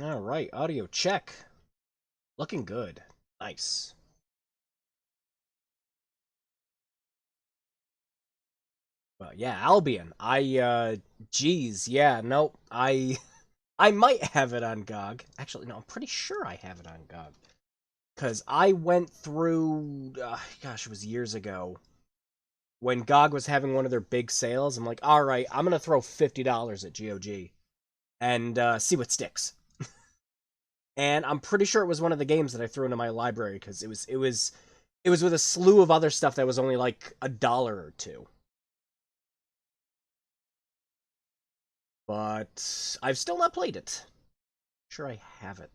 All right, audio check. Looking good. Nice. Well, yeah, Albion. Geez, yeah, nope. I might have it on GOG. Actually, no, I'm pretty sure I have it on GOG. Because I went through, gosh, it was years ago, when GOG was having one of their big sales. I'm like, all right, I'm going to throw $50 at GOG and see what sticks. And I'm pretty sure it was one of the games that I threw into my library because it was with a slew of other stuff that was only like $1 or two. But I've still not played it. Sure, I have it.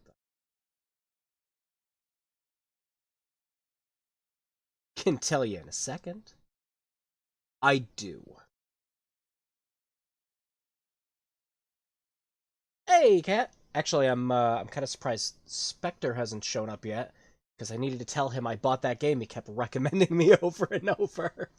Can tell you in a second. I do. Hey, Cat. Actually, I'm kind of surprised Spectre hasn't shown up yet because I needed to tell him I bought that game. He kept recommending me over and over.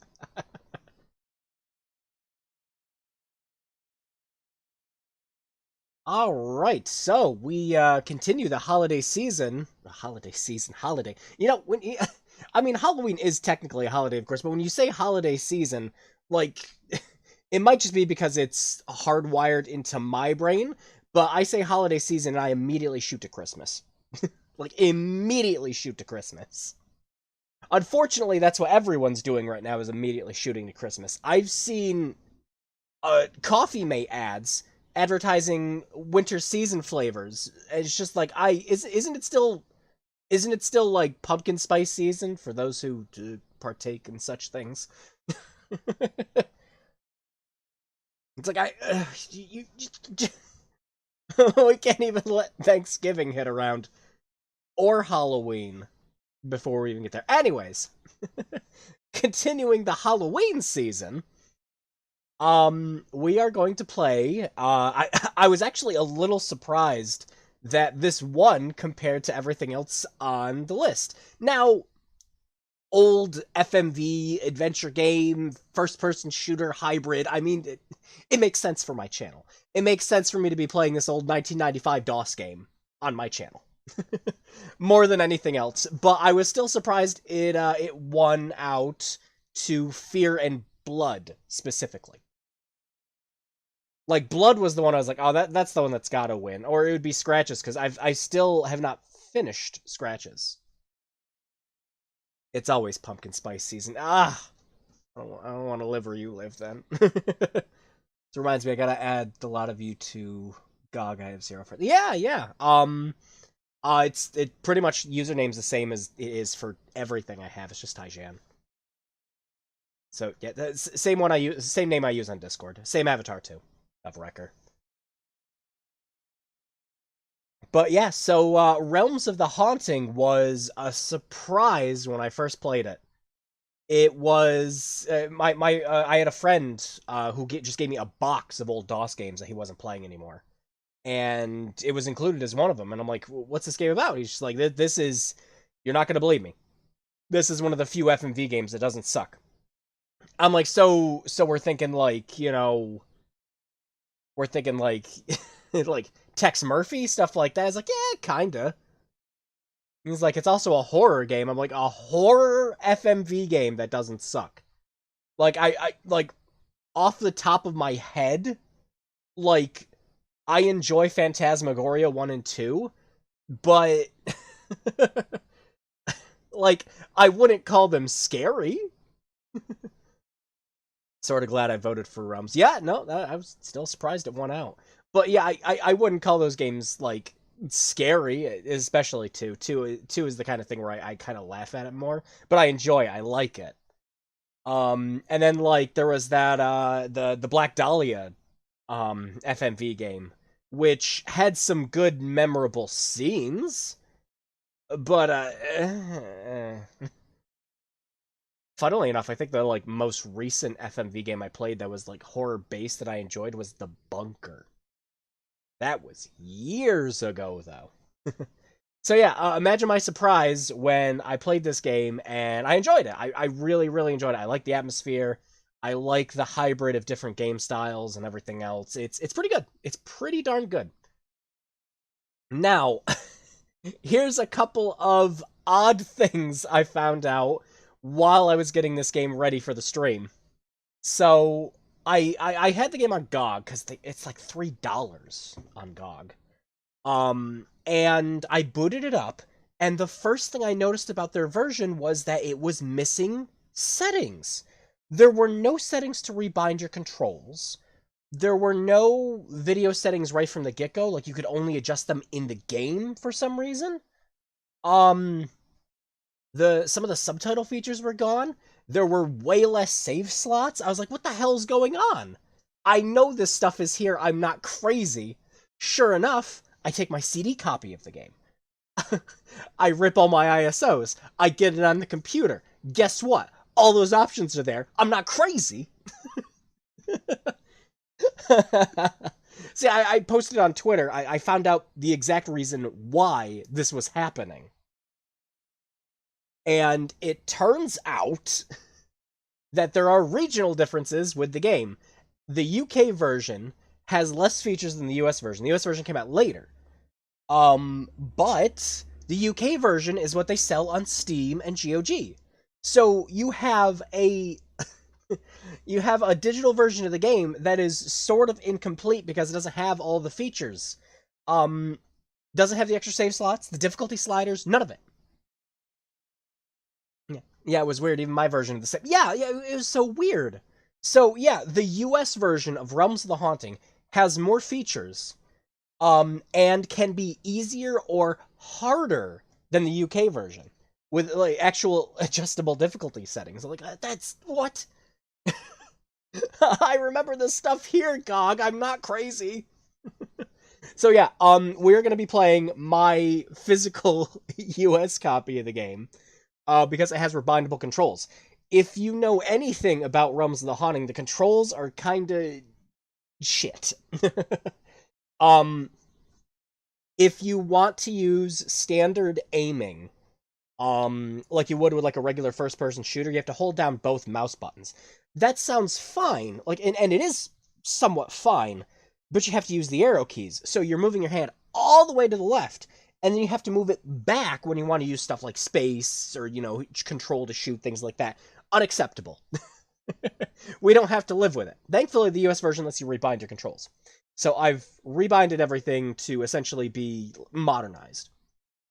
All right, so we continue the holiday season. The holiday season, holiday. I mean, Halloween is technically a holiday, of course, but when you say holiday season, like, it might just be because it's hardwired into my brain. But I say holiday season, and I immediately shoot to Christmas. Like, immediately shoot to Christmas. Unfortunately, that's what everyone's doing right now is immediately shooting to Christmas. I've seen Coffee Mate ads advertising winter season flavors. It's just like isn't it still like pumpkin spice season for those who partake in such things? It's like we can't even let Thanksgiving hit around or Halloween before we even get there. Anyways, continuing the Halloween season, we are going to play. I was actually a little surprised that this won compared to everything else on the list. Now, old FMV adventure game, first person shooter hybrid. I mean, it makes sense for my channel. It makes sense for me to be playing this old 1995 DOS game on my channel. More than anything else. But I was still surprised it won out to Fear and Blood specifically. Like Blood was the one I was like, oh, that's the one that's got to win, or it would be Scratches because I still have not finished Scratches. It's always pumpkin spice season. I don't want to live where you live then. This reminds me, I gotta add a lot of you to GOG. I have zero friends. Yeah, yeah. It pretty much username's the same as it is for everything I have. It's just Taijan. So yeah, the same one I use, same name I use on Discord, same avatar too, of Wrecker. But yeah, so Realms of the Haunting was a surprise when I first played it. It was I had a friend who just gave me a box of old DOS games that he wasn't playing anymore, and it was included as one of them. And I'm like, "What's this game about?" He's just like, "This is you're not gonna believe me. This is one of the few FMV games that doesn't suck." I'm like, so we're thinking like we're thinking like like Tex Murphy stuff like that. It's like, yeah, kinda. He's like, it's also a horror game. I'm like, a horror FMV game that doesn't suck. Like I like off the top of my head, like I enjoy Phantasmagoria 1 and 2, but like I wouldn't call them scary. Sort of glad I voted for Realms. Yeah, no, I was still surprised it won out. But yeah, I wouldn't call those games like scary, especially two. Two is the kind of thing where I kind of laugh at it more, but I enjoy it. I like it. And then like there was that the Black Dahlia FMV game, which had some good memorable scenes, but funnily enough, I think the like most recent FMV game I played that was like horror based that I enjoyed was The Bunker. That was years ago though. So yeah, imagine my surprise when I played this game and I enjoyed it. I really, really enjoyed it. I like the atmosphere. I like the hybrid of different game styles and everything else. It's pretty good. It's pretty darn good. Now, here's a couple of odd things I found out while I was getting this game ready for the stream. So, I had the game on GOG because it's like $3 on GOG. And I booted it up, and the first thing I noticed about their version was that it was missing settings. There were no settings to rebind your controls. There were no video settings right from the get-go, like you could only adjust them in the game for some reason. Um some of the subtitle features were gone. There were way less save slots. I was like, what the hell's going on? I know this stuff is here. I'm not crazy. Sure enough, I take my CD copy of the game. I rip all my ISOs. I get it on the computer. Guess what? All those options are there. I'm not crazy. See, I posted on Twitter. I found out the exact reason why this was happening. And it turns out that there are regional differences with the game. The UK version has less features than the US version. The US version came out later. But the UK version is what they sell on Steam and GOG. So you have a digital version of the game that is sort of incomplete because it doesn't have all the features. Doesn't have the extra save slots, the difficulty sliders, none of it. Yeah, it was weird. Even my version of the same. Yeah, it was so weird. So yeah, the US version of Realms of the Haunting has more features, and can be easier or harder than the UK version with like actual adjustable difficulty settings. I'm like, that's what. I remember this stuff here, GOG. I'm not crazy. So yeah, we're gonna be playing my physical US copy of the game, because it has rebindable controls. If you know anything about Realms of the Haunting, the controls are kind of shit. um, if you want to use standard aiming, like you would with like a regular first-person shooter, you have to hold down both mouse buttons. That sounds fine, like, and it is somewhat fine, but you have to use the arrow keys. So you're moving your hand all the way to the left, and then you have to move it back when you want to use stuff like space or, control to shoot, things like that. Unacceptable. We don't have to live with it. Thankfully, the US version lets you rebind your controls. So I've rebinded everything to essentially be modernized.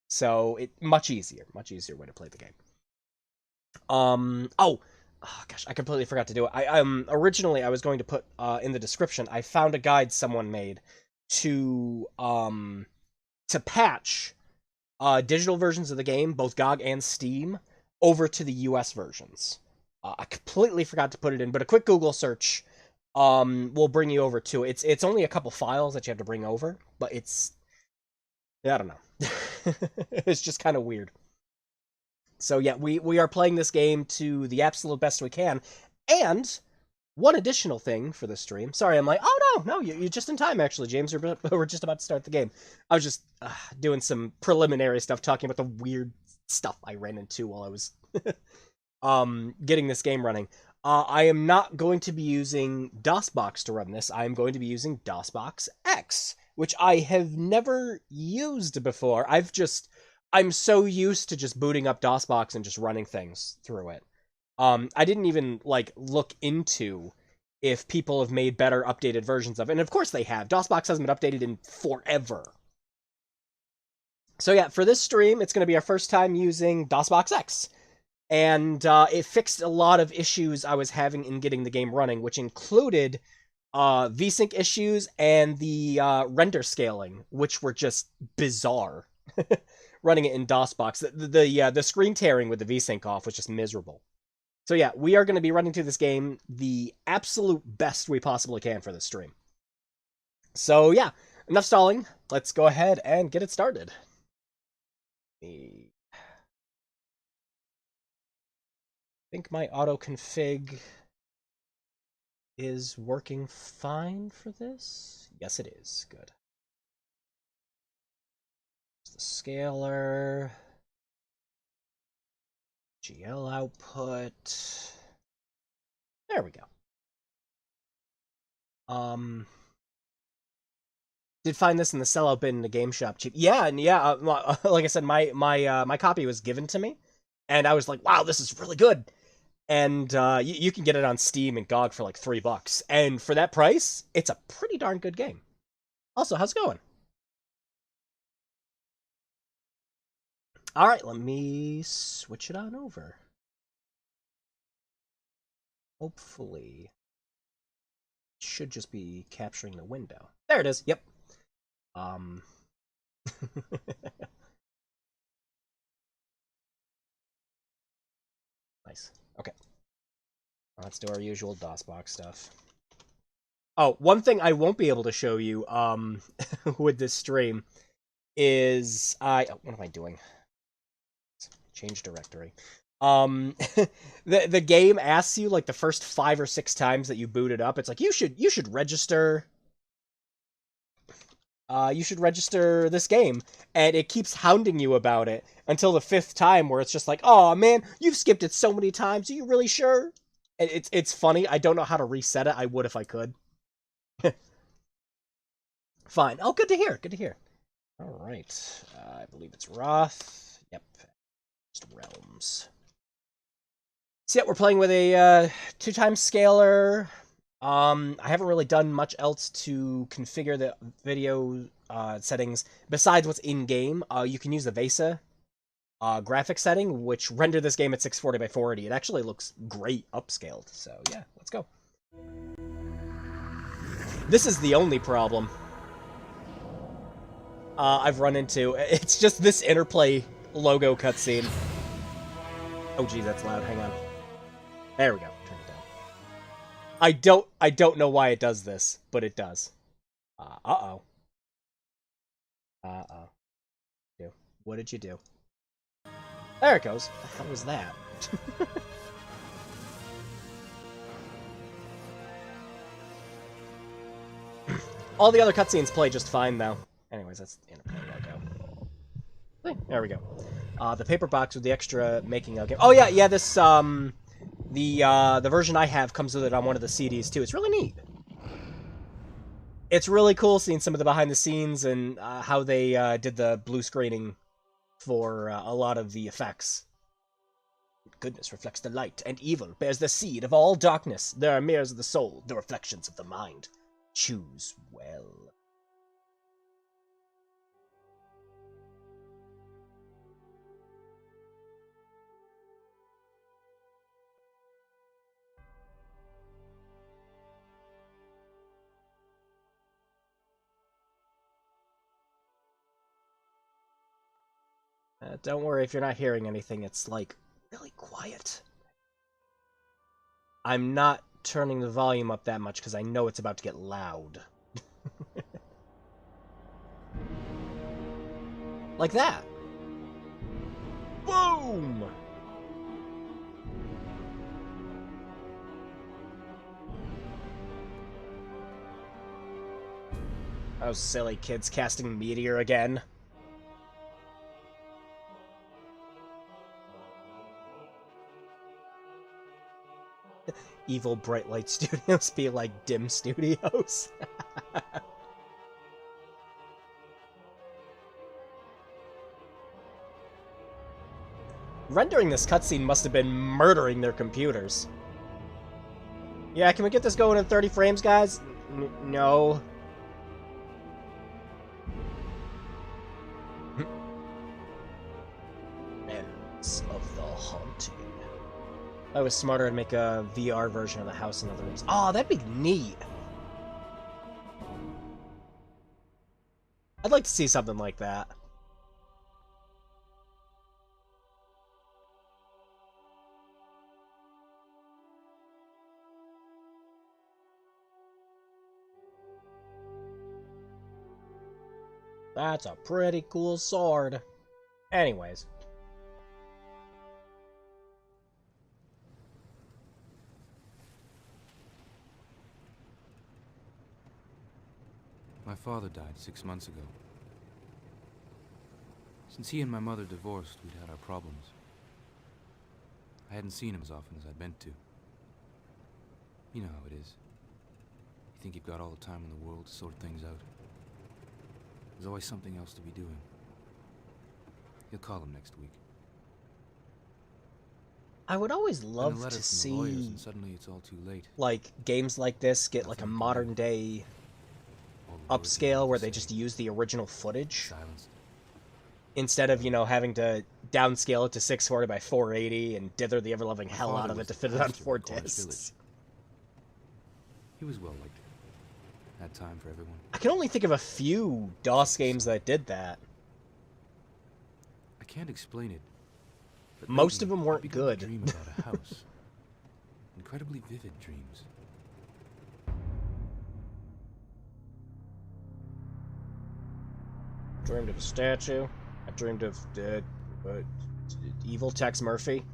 So much easier way to play the game. Oh gosh, I completely forgot to do it. I originally I was going to put in the description. I found a guide someone made to patch digital versions of the game, both GOG and Steam, over to the US versions. I completely forgot to put it in, but a quick Google search will bring you over to it. It's only a couple files that you have to bring over, but I don't know. It's just kind of weird. So yeah, we are playing this game to the absolute best we can. And one additional thing for the stream. Sorry, I'm like, oh no, you're just in time actually, James. We're just about to start the game. I was just doing some preliminary stuff, talking about the weird stuff I ran into while I was getting this game running. I am not going to be using DOSBox to run this. I am going to be using DOSBox X, which I have never used before. I'm so used to just booting up DOSBox and just running things through it. I didn't even like look into if people have made better updated versions of it. And of course they have. DOSBox hasn't been updated in forever. So yeah, for this stream, it's going to be our first time using DOSBox X. And it fixed a lot of issues I was having in getting the game running, which included VSync issues and the render scaling, which were just bizarre. Running it in DOSBox, the screen tearing with the VSync off was just miserable. So yeah, we are going to be running through this game the absolute best we possibly can for this stream. So yeah, enough stalling. Let's go ahead and get it started. I think my auto config is working fine for this. Yes, it is. Good. The scaler. GL output. There we go. Did find this in the sellout bin in the game shop cheap. Yeah, and yeah, like I said, my copy was given to me, and I was like, wow, this is really good. And you can get it on Steam and GOG for like $3, and for that price, it's a pretty darn good game. Also, how's it going? All right, let me switch it on over. Hopefully, it should just be capturing the window. There it is. Yep. Nice. Okay. Let's do our usual DOSBox stuff. Oh, one thing I won't be able to show you with this stream is what am I doing? Change directory. The game asks you like the first 5 or 6 times that you boot it up. It's like you should register. You should register this game, and it keeps hounding you about it until the 5th time, where it's just like, oh man, you've skipped it so many times. Are you really sure? And it's funny. I don't know how to reset it. I would if I could. Fine. Oh, good to hear. Good to hear. All right. I believe it's Roth. Yep. Just Realms. So yeah, we're playing with a 2x scaler. I haven't really done much else to configure the video settings besides what's in game. You can use the VESA graphic setting, which render this game at 640 by 480. It actually looks great upscaled. So yeah, let's go. This is the only problem I've run into. It's just this Interplay logo cutscene. Oh gee, that's loud. Hang on. There we go. Turn it down. I don't know why it does this, but it does. Uh-oh. Uh-oh. What did you do? There it goes. What the hell was that? All the other cutscenes play just fine, though. Anyways, that's the Interplay logo. There we go. The paper box with the extra making of game. Oh yeah, this the version I have comes with it on one of the CDs too. It's really neat. It's really cool seeing some of the behind the scenes and how they did the blue screening for a lot of the effects. Goodness reflects the light, and evil bears the seed of all darkness. There are mirrors of the soul, the reflections of the mind. Choose well. Don't worry if you're not hearing anything, it's like really quiet. I'm not turning the volume up that much because I know it's about to get loud. Like that. Boom! Those silly kids casting Meteor again. Evil Bright Light Studios be like Dim Studios. Rendering this cutscene must have been murdering their computers. Yeah, can we get this going in 30 frames, guys? No. Ends of the Haunting. I was smarter to make a VR version of the house in other rooms. Oh, that'd be neat. I'd like to see something like that. That's a pretty cool sword. Anyways. My father died 6 months ago. Since he and my mother divorced, we'd had our problems. I hadn't seen him as often as I'd meant to. You know how it is. You think you've got all the time in the world to sort things out. There's always something else to be doing. You'll call him next week. I would always Then a love letter to from the lawyers, see, and suddenly it's all too late. like, games like this get, like, a Nothing modern day All the words you upscale wanted where to they say, just use the original footage. silenced. Instead of, you know, having to downscale it to 640 by 480 and dither the ever-loving My hell father out of it was to the fit it on pastor 4 in Cornish discs. Village. He was well liked. Had time for everyone. I can only think of a few DOS games that did that. I can't explain it. But Most of lately, them I've weren't begun good. to dream about a house. Incredibly vivid dreams. Dreamed of a statue. I dreamed of evil Tex Murphy.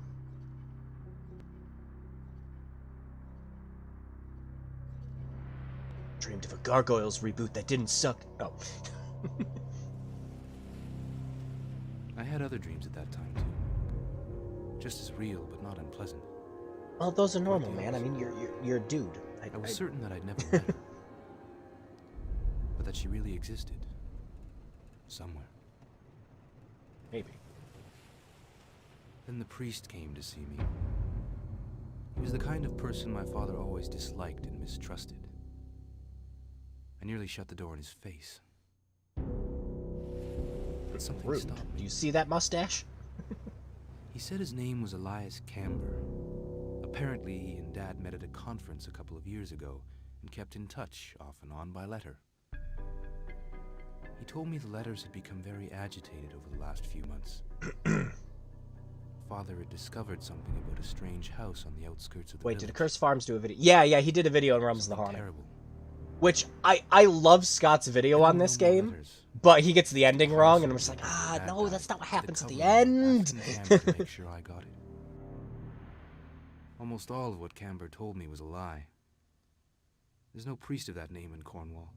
Dreamed of a Gargoyles reboot that didn't suck. Oh. I had other dreams at that time, too. Just as real, but not unpleasant. Well, those are normal, man. I mean, you're a dude. I was certain that I'd never met her. But that she really existed. Somewhere. Maybe. Then the priest came to see me. He was the kind of person my father always disliked and mistrusted. I nearly shut the door in his face. But something Rude. stopped Do me. you see that mustache? He said his name was Elias Camber. Apparently, he and Dad met at a conference a couple of years ago and kept in touch, off and on, by letter. He told me the letters had become very agitated over the last few months. Father had discovered something about a strange house on the outskirts of the Wait, village. did Curse Farms do a video? Yeah, he did a video on Realms of the Something Haunted. terrible. Which, I love Scott's video on this game, but he gets the ending wrong, and I'm just like, no, that's not what happens at the end. To make sure I got it. Almost all of what Camber told me was a lie. There's no priest of that name in Cornwall.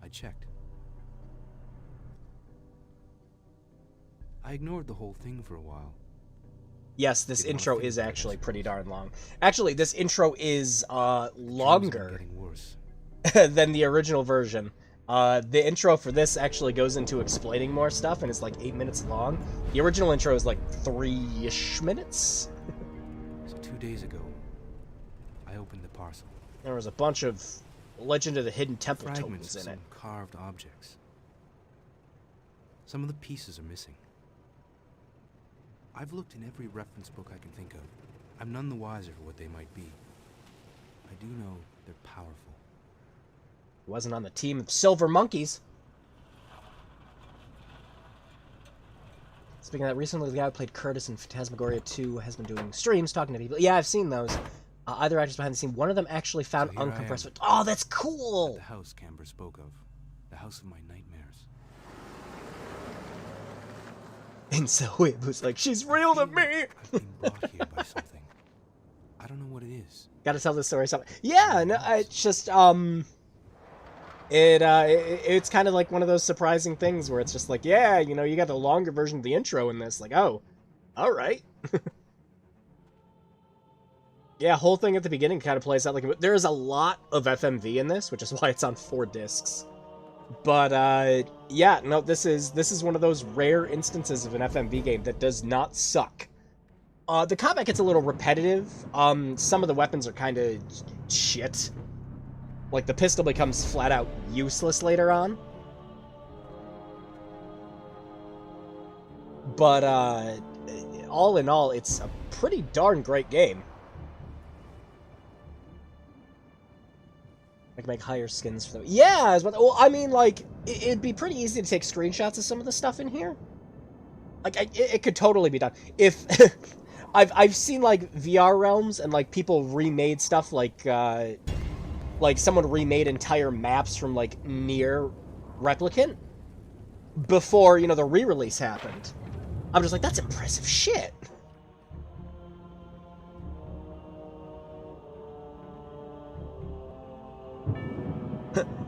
I checked. I ignored the whole thing for a while. Yes, this Didn't wanna intro think is about it, I actually pretty suppose. darn long. Actually, this intro is Dreams have been longer getting worse. than the original version. The intro for this actually goes into explaining more stuff, and it's like 8 minutes long. The original intro is like 3-ish minutes. So 2 days ago, I opened the parcel. There was a bunch of Legend of the Hidden Temple Fragments tokens of in some it. carved objects. Some of the pieces are missing. I've looked in every reference book I can think of. I'm none the wiser for what they might be. I do know they're powerful. He wasn't on the team of Silver Monkeys. Speaking of that, recently the guy who played Curtis in Phantasmagoria 2 has been doing streams talking to people. Yeah, I've seen those. Other actors behind the scene. One of them actually found So here I am. uncompressed. Oh, that's At cool! the house Camber spoke of. The house of my nightmares. And so it was like, she's real to me! I've been brought here by something. I don't know what it is. Gotta tell this story something. Yeah, no, it's just, it's kind of like one of those surprising things where it's just like, yeah, you know, you got the longer version of the intro in this. Like, oh, alright. Yeah, whole thing at the beginning kind of plays out like... There is a lot of FMV in this, which is why it's on 4 discs. But, yeah, no, this is one of those rare instances of an FMV game that does not suck. The combat gets a little repetitive. Some of the weapons are kind of shit. Like, the pistol becomes flat-out useless later on. But, all in all, it's a pretty darn great game. I can make higher skins for them. Yeah, well, I mean, like, it'd be pretty easy to take screenshots of some of the stuff in here. Like, it could totally be done. If I've seen like VR realms and like people remade stuff like someone remade entire maps from like near Replicant before, you know, the re-release happened. I'm just like, that's impressive shit.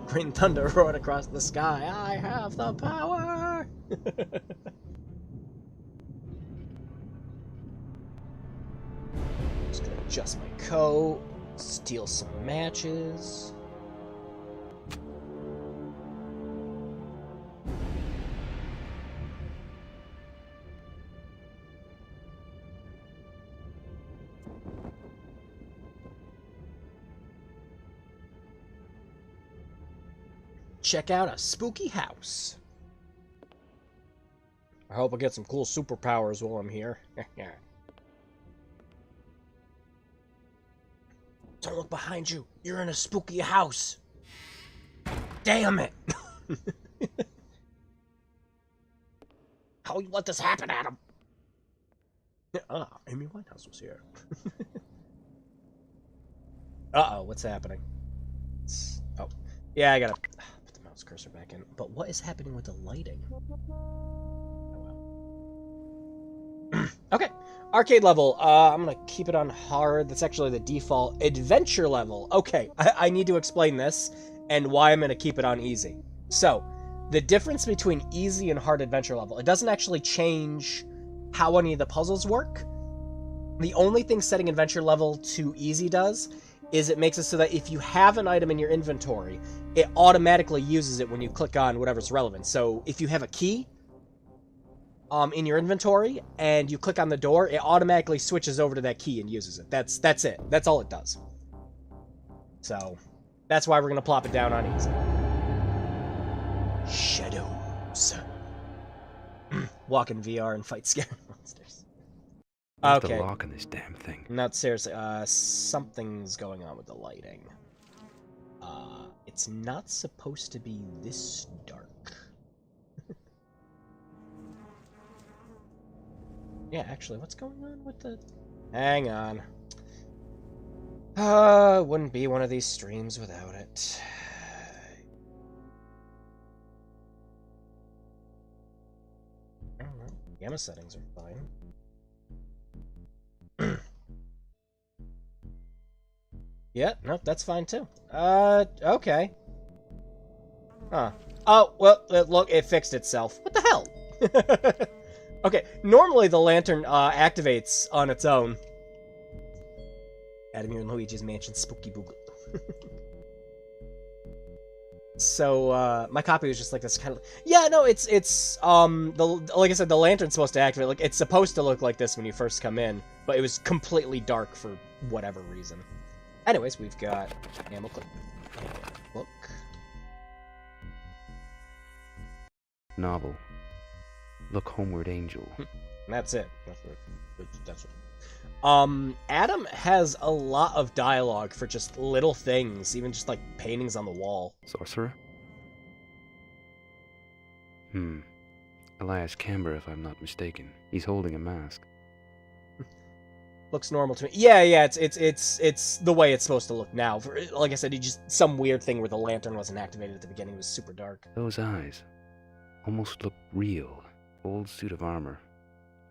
Green thunder roared across the sky. I have the power. Just gonna adjust my coat, steal some matches. check out a spooky house. I hope I get some cool superpowers while I'm here. Don't look behind you. You're in a spooky house. Damn it. How you let this happen, Adam? Amy Winehouse was here. Uh-oh, what's happening? Oh. Yeah, I gotta put the mouse cursor back in. But what is happening with the lighting? Okay, arcade level. I'm gonna keep it on hard. That's actually the default. Adventure level. Okay, I need to explain this and why I'm gonna keep it on easy. So, the difference between easy and hard adventure level, it doesn't actually change how any of the puzzles work. The only thing setting adventure level to easy does is it makes it so that if you have an item in your inventory, it automatically uses it when you click on whatever's relevant. So, if you have a key in your inventory and you click on the door, it automatically switches over to that key and uses it. That's it. That's all it does. So that's why we're gonna plop it down on easy. Shadows. Walk in VR and fight scary monsters. What's Okay. the lock on this damn thing? Not seriously. Something's going on with the lighting. It's not supposed to be this dark. Yeah, actually, what's going on with the... Hang on. Wouldn't be one of these streams without it. I don't know. Gamma settings are fine. Yeah, no, that's fine too. Okay. Huh. Oh, well, look, it fixed itself. What the hell? Okay, normally the lantern activates on its own. Adam and Luigi's Mansion Spooky Boogle. So, my copy was just like this kind of... Yeah, no, it's like I said, the lantern's supposed to activate. Like, it's supposed to look like this when you first come in, but it was completely dark for whatever reason. Anyways, we've got ammo clip. Book. Novel. Look Homeward, Angel. And that's it. That's what. Adam has a lot of dialogue for just little things, even just like paintings on the wall. Sorcerer? Elias Camber, if I'm not mistaken. He's holding a mask. Looks normal to me. Yeah, it's the way it's supposed to look now. Like I said, he just some weird thing where the lantern wasn't activated at the beginning. It was super dark. Those eyes almost look real. Old suit of armor.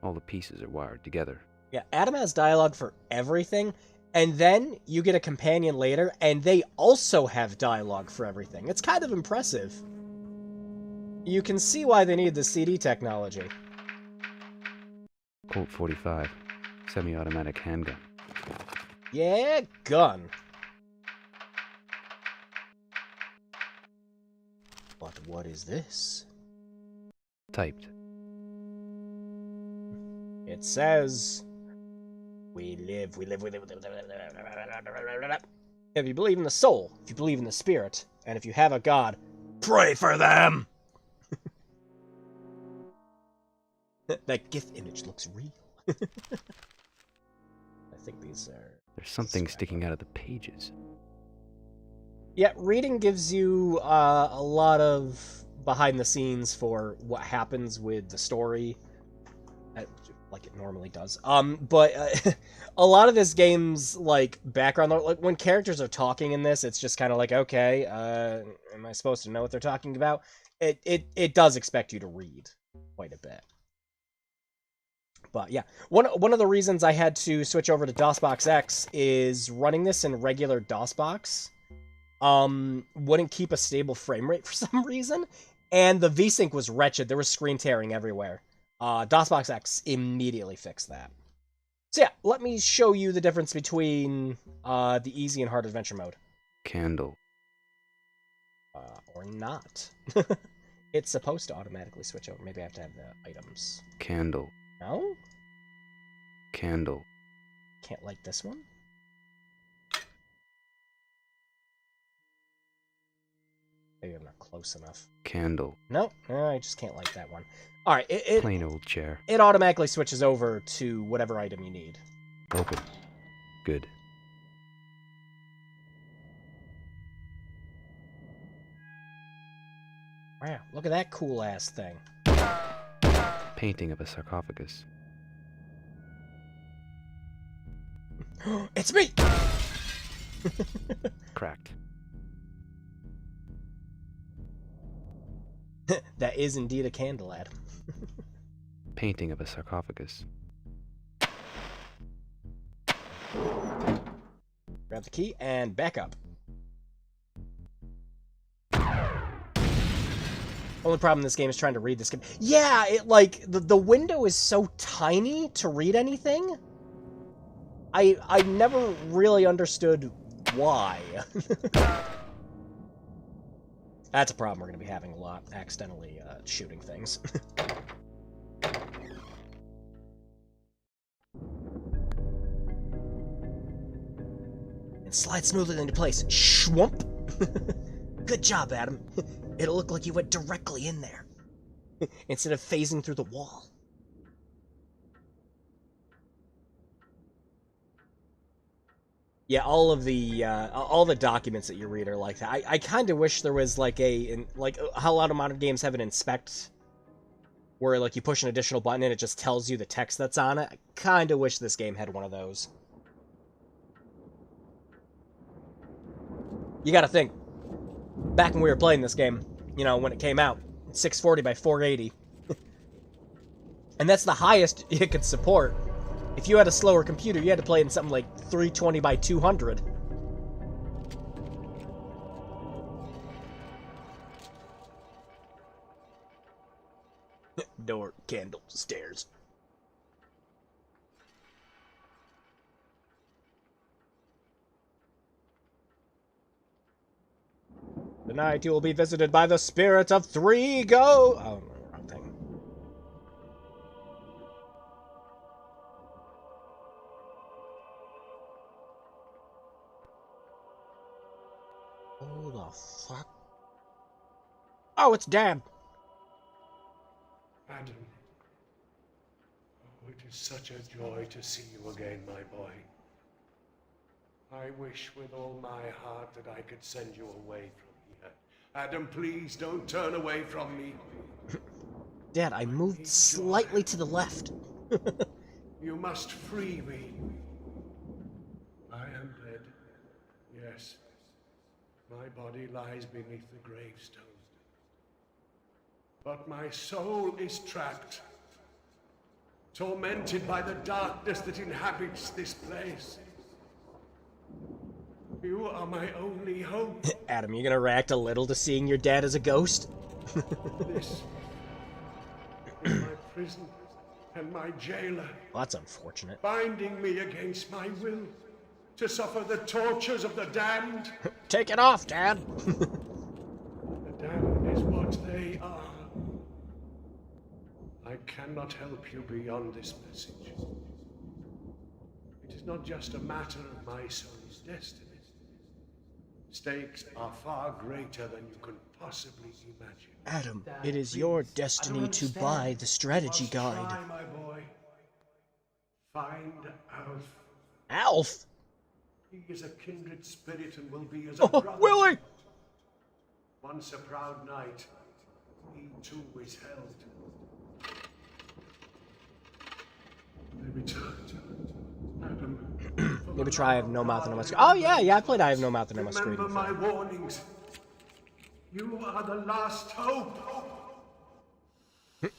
All the pieces are wired together. Yeah, Adam has dialogue for everything, and then you get a companion later, and they also have dialogue for everything. It's kind of impressive. You can see why they need the CD technology. Colt 45. Semi-automatic handgun. Yeah, gun. But what is this? Typed. It says, we live. If you believe in the soul, if you believe in the spirit, and if you have a god, pray for them! That GIF image looks real. I think these are... There's something sticking out of the pages. Yeah, reading gives you a lot of behind the scenes for what happens with the story. Like it normally does. But a lot of this game's like background, like when characters are talking in this, it's just kind of like, okay, am I supposed to know what they're talking about? It does expect you to read quite a bit. But yeah, one of the reasons I had to switch over to DOSBox X is running this in regular DOSBox wouldn't keep a stable frame rate for some reason, and the VSync was wretched. There was screen tearing everywhere. DOSBox X immediately fixed that. So yeah, let me show you the difference between the easy and hard adventure mode. Candle. Or not. It's supposed to automatically switch over. Maybe I have to have the items. Candle. No? Candle. Can't light this one? Maybe I'm not close enough. Candle. No, I just can't light that one. All right, Plain old chair. it automatically switches over to whatever item you need. Open. Good. Wow, look at that cool ass thing. Painting of a sarcophagus. It's me! Cracked. That is indeed a candle, Adam. Painting of a sarcophagus. Grab the key and back up. Only problem in this game is trying to read this game. Yeah, it like the window is so tiny to read anything. I never really understood why. That's a problem we're going to be having a lot, accidentally shooting things. And slide smoothly into place. Schwump! Good job, Adam. It'll look like you went directly in there, instead of phasing through the wall. Yeah, all the documents that you read are like that. I kind of wish there was like how a lot of modern games have an inspect, where like you push an additional button and it just tells you the text that's on it. I kind of wish this game had one of those. You got to think, back when we were playing this game, you know, when it came out, 640 by 480, and that's the highest it could support. If you had a slower computer, you had to play in something like 320 by 200. Door, candle, stairs. Tonight you will be visited by the spirit of 3 go. Oh, wrong thing. Who the fuck? Oh, it's Dad. Adam, oh, it is such a joy to see you again, my boy. I wish with all my heart that I could send you away from here. Adam, please don't turn away from me. Dad, I moved slightly to the left. You must free me. I am dead. Yes. My body lies beneath the gravestone. But my soul is trapped, tormented by the darkness that inhabits this place. You are my only hope. Adam, you gonna react a little to seeing your dad as a ghost? This is my prison and my jailer. Well, that's unfortunate. Binding me against my will to suffer the tortures of the damned. Take it off, Dad! The damned is what they are. I cannot help you beyond this message. It is not just a matter of my soul's destiny. Stakes are far greater than you can possibly imagine. Adam, it is your destiny to buy the strategy guide. Try, my boy. Find Alf. Alf? He is a kindred spirit and will be as a brother. Willie! Once a proud knight, he too is held. They returned. Adam. Maybe try I Have No Mouth and No Muscle. Oh, yeah, I played I Have No Mouth and No Muscle. Remember my warnings. You are the last hope.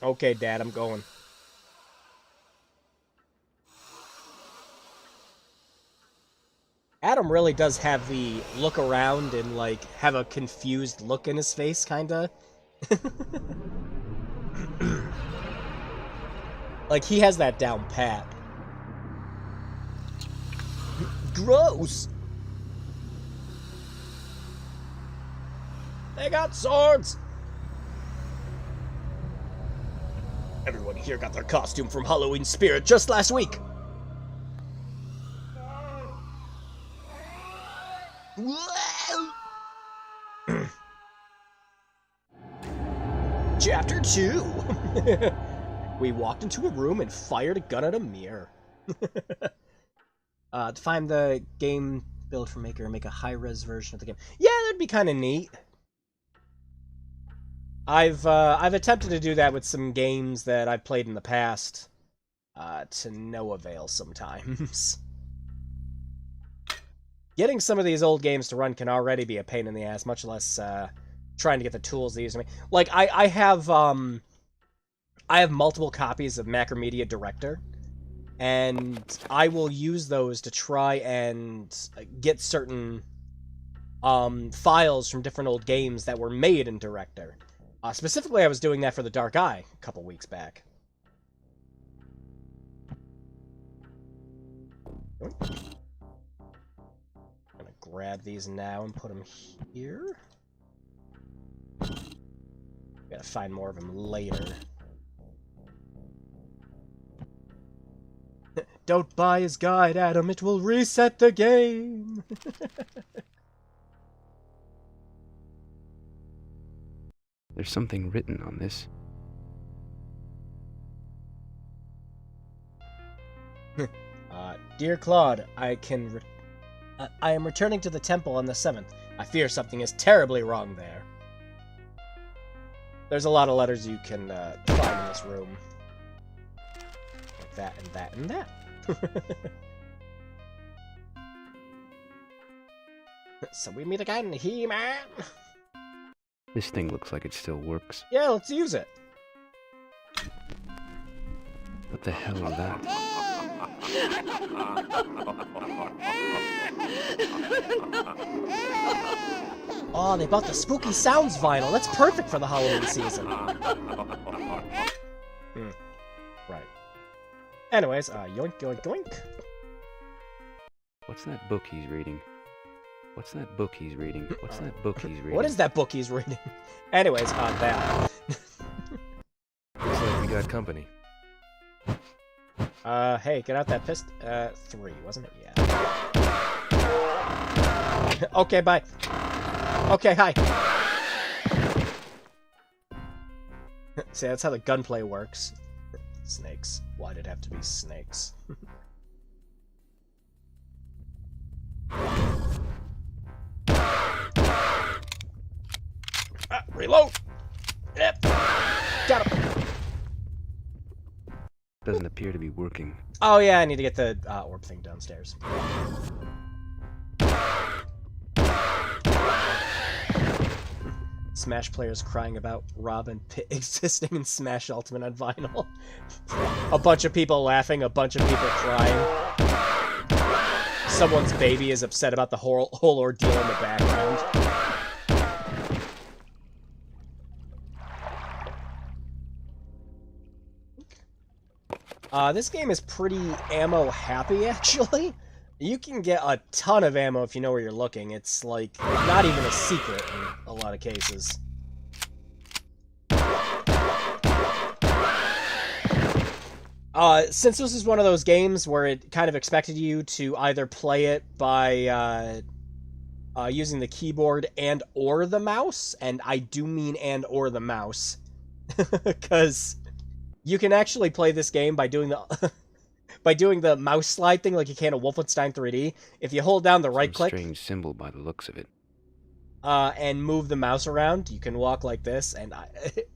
Okay, Dad, I'm going. Adam really does have the look around and, like, have a confused look in his face, kinda. Like, he has that down pat. Gross! They got swords! Everyone here got their costume from Halloween Spirit just last week. Chapter 2! We walked into a room and fired a gun at a mirror. To find the game build for maker and make a high-res version of the game. Yeah, that'd be kind of neat. I've attempted to do that with some games that I've played in the past, to no avail sometimes. Getting some of these old games to run can already be a pain in the ass, much less trying to get the tools they use to make. Like I have multiple copies of Macromedia Director, and I will use those to try and get certain files from different old games that were made in Director. Specifically, I was doing that for The Dark Eye a couple weeks back. I'm gonna grab these now and put them here. Gotta find more of them later. Don't buy his guide, Adam. It will reset the game. There's something written on this. Dear Claude, I am returning to the temple on the 7th. I fear something is terribly wrong there. There's a lot of letters you can find in this room. Like that and that and that. So we meet again, He-Man. This thing looks like it still works. Yeah, let's use it. What the hell is that? Oh, they bought the Spooky Sounds vinyl. That's perfect for the Halloween season. Right. Anyways, yoink, yoink, yoink. What's that book he's reading? What's that book he's reading? What's that book he's reading? What is that book he's reading? Anyways, that. Looks like we got company. Hey, get out that pist. 3, wasn't it? Yeah. Okay, bye. Okay, hi. See, that's how the gunplay works. Snakes. Why'd it have to be snakes? Reload! Yep. Got him. Doesn't appear to be working. Oh yeah, I need to get the orb thing downstairs. Smash players crying about Robin Pit existing in Smash Ultimate on vinyl. A bunch of people laughing, a bunch of people crying. Someone's baby is upset about the whole ordeal in the background. This game is pretty ammo happy, actually. You can get a ton of ammo if you know where you're looking. It's, like, not even a secret in a lot of cases. Since this is one of those games where it kind of expected you to either play it by using the keyboard and or the mouse, and I do mean and or the mouse, because you can actually play this game by doing the by doing the mouse slide thing like you can a Wolfenstein 3D. If you hold down the right click, strange symbol by the looks of it, and move the mouse around, you can walk like this, and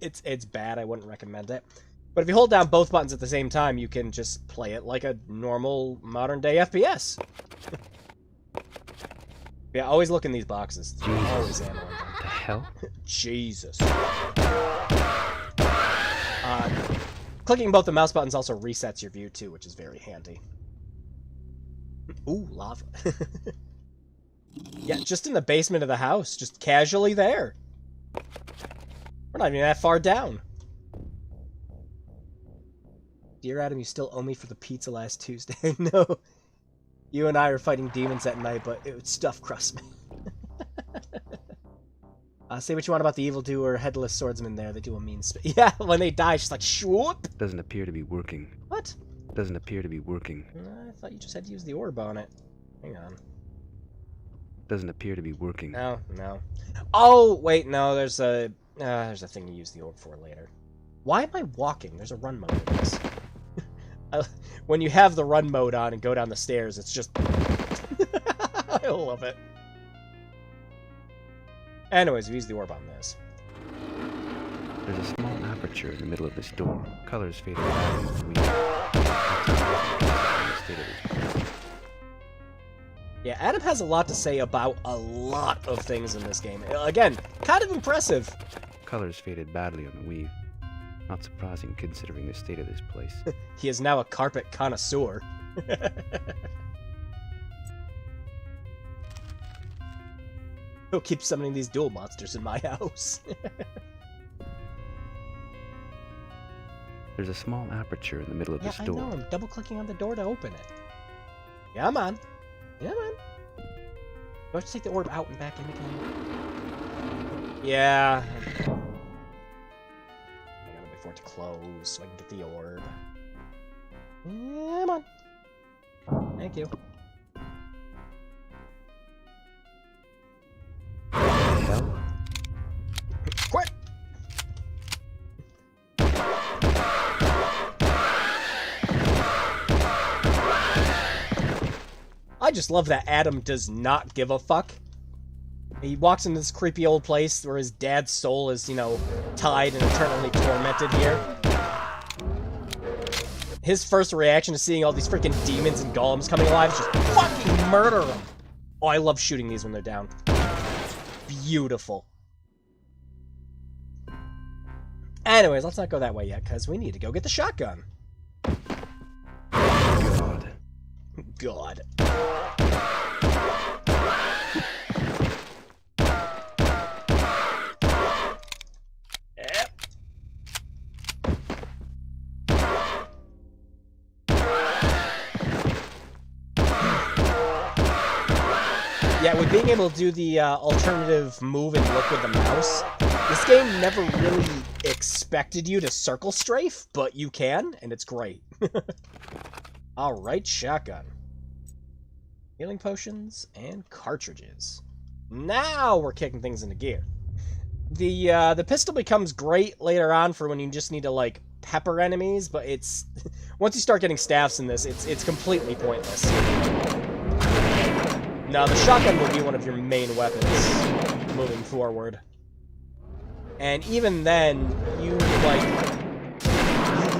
it's bad. I wouldn't recommend it. But if you hold down both buttons at the same time, you can just play it like a normal modern-day FPS. Yeah, always look in these boxes. Jesus. Always ammo. What the hell? Jesus. Clicking both the mouse buttons also resets your view, too, which is very handy. Ooh, lava. Yeah, just in the basement of the house. Just casually there. We're not even that far down. Dear Adam, you still owe me for the pizza last Tuesday. No. You and I are fighting demons at night, but it would stuff crust me. Say what you want about the evildoer headless swordsman there. They do a mean yeah, when they die, she's like, shoop! Doesn't appear to be working. What? Doesn't appear to be working. I thought you just had to use the orb on it. Hang on. Doesn't appear to be working. No, no. Oh, wait, no, there's a There's a thing you use the orb for later. Why am I walking? There's a run mode in this. When you have the run mode on and go down the stairs, it's just... I love it. Anyways, we use the orb on this. There's a small aperture in the middle of this door. Colors faded out as we Yeah, Adam has a lot to say about a lot of things in this game. Again, kind of impressive. Colors faded badly on the weave. Not surprising considering the state of this place. He is now a carpet connoisseur. He'll keep summoning these duel monsters in my house. There's a small aperture in the middle of this I door. know, I'm double-clicking on the door to open it. Come on. Come on. Do I have to take the orb out and back in again? Yeah. I gotta wait for it to close so I can get the orb. Come on. Thank you. Hell? Quit! I just love that Adam does not give a fuck. He walks into this creepy old place where his dad's soul is, you know, tied and eternally tormented here. His first reaction to seeing all these freaking demons and golems coming alive is just fucking murder them. Oh, I love shooting these when they're down. Beautiful. Anyways, let's not go that way yet, because we need to go get the shotgun. God. God. Yep. Yeah, with being able to do the alternative move and look with the mouse, this game never really expected you to circle strafe, but you can, and it's great. Alright, shotgun. Healing potions and cartridges. Now we're kicking things into gear. The pistol becomes great later on for when you just need to, like, pepper enemies, but it's... once you start getting staffs in this, it's completely pointless. Now, the shotgun will be one of your main weapons moving forward. And even then, you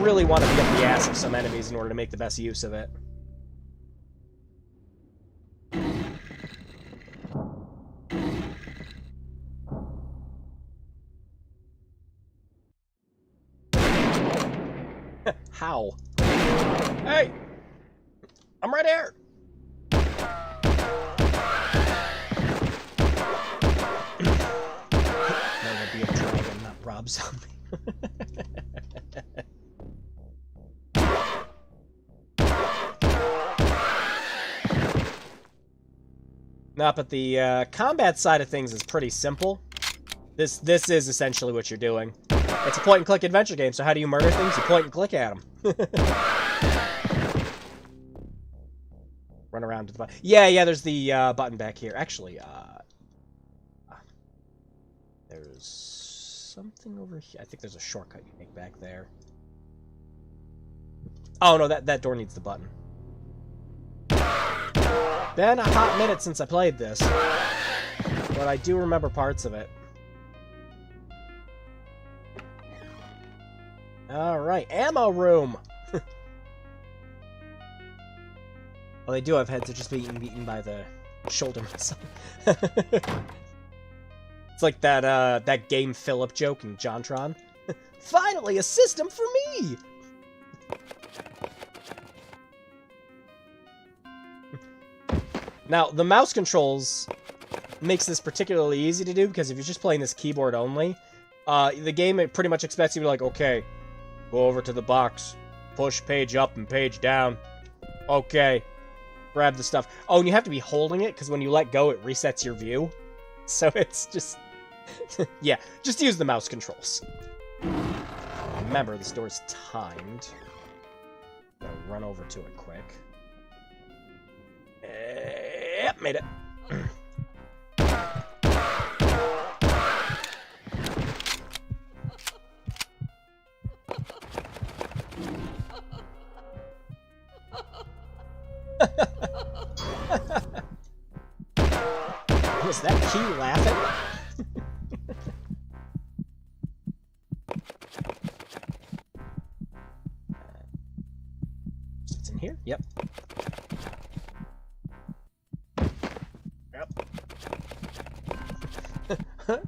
really want to be up the ass of some enemies in order to make the best use of it. How? Hey! I'm right here! That would be a dragon, not Rob Zombie. No, but the combat side of things is pretty simple. This is essentially what you're doing. It's a point-and-click adventure game, so how do you murder things? You point and click at them. Run around to the button. Yeah, there's the button back here. Actually, there's something over here. I think there's a shortcut you make back there. Oh, no, that door needs the button. Been a hot minute since I played this, but I do remember parts of it. Alright, ammo room! Well, they do have heads that just beaten by the shoulder muscle. It's like that Game Phillip joke in JonTron. Finally, a system for me! Now, the mouse controls makes this particularly easy to do, because if you're just playing this keyboard only, the game pretty much expects you to be like, okay, go over to the box, push page up and page down. Okay, grab the stuff. Oh, and you have to be holding it, because when you let go, it resets your view. So it's just... yeah, just use the mouse controls. Remember, this door's timed. Gotta run over to it quick. Yep, made it. Was that Key laughing? It's in here? Yep. Yep.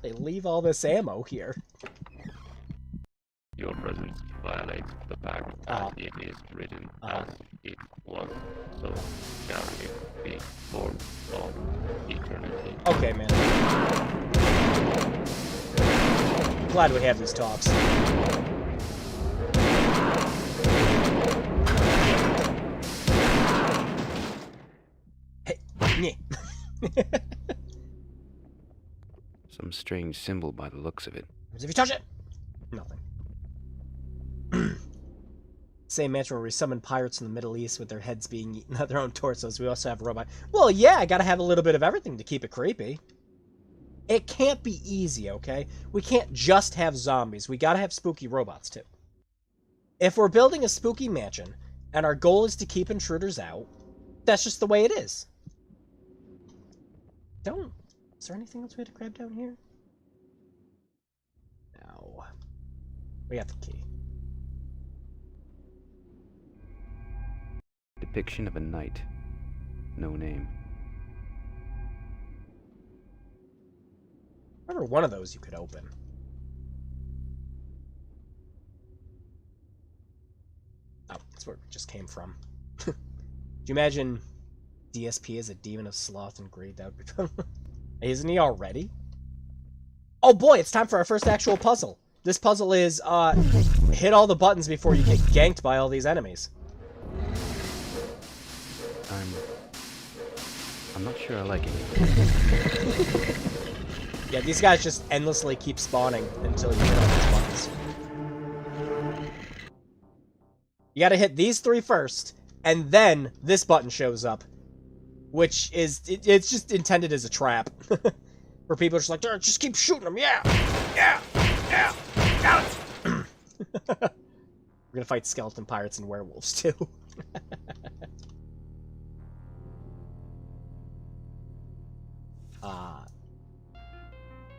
They leave all this ammo here. Your presence violates the fact that it is written as it was, so shall it be for all eternity. Okay, man. Glad we have these talks. Hey, yeah. Some strange symbol by the looks of it. If you touch it, nothing. Same mantra where we summon pirates in the Middle East with their heads being eaten out their own torsos. We also have a robot. Well, yeah, I gotta have a little bit of everything to keep it creepy. It can't be easy, okay? We can't just have zombies. We gotta have spooky robots, too. If we're building a spooky mansion, and our goal is to keep intruders out, that's just the way it is. Is there anything else we had to grab down here? No. We have the key. Depiction of a knight. No name. Remember one of those you could open. Oh, that's where it just came from. Do you imagine DSP as a demon of sloth and greed? That would be fun. Isn't he already? Oh boy, it's time for our first actual puzzle. This puzzle is, hit all the buttons before you get ganked by all these enemies. I'm not sure I like it. Yeah, these guys just endlessly keep spawning until you hit all these buttons. You gotta hit these three first, and then this button shows up. Which is, it's just intended as a trap. Where people are just like, just keep shooting them, yeah! Yeah! Yeah! Got it! We're gonna fight skeleton pirates and werewolves, too.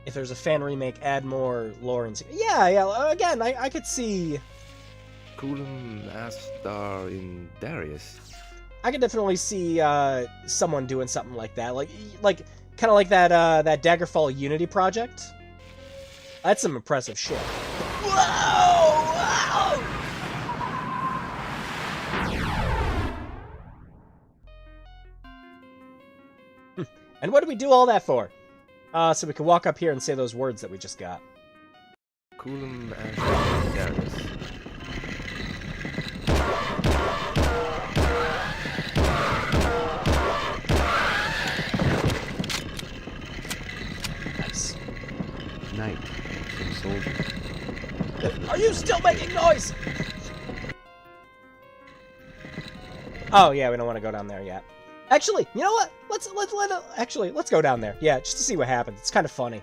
If there's a fan remake, add more lore and... Yeah, again, I could see... Coolum Astar in Darius. I could definitely see someone doing something like that, like kind of like that that Daggerfall Unity project. That's some impressive shit. Whoa! And what did we do all that for? So we can walk up here and say those words that we just got. Coolum Astar in Darius. Knight, some soldier. Are you still making noise? Oh yeah, we don't want to go down there yet. Actually, you know what? Let's go down there. Yeah, just to see what happens. It's kind of funny.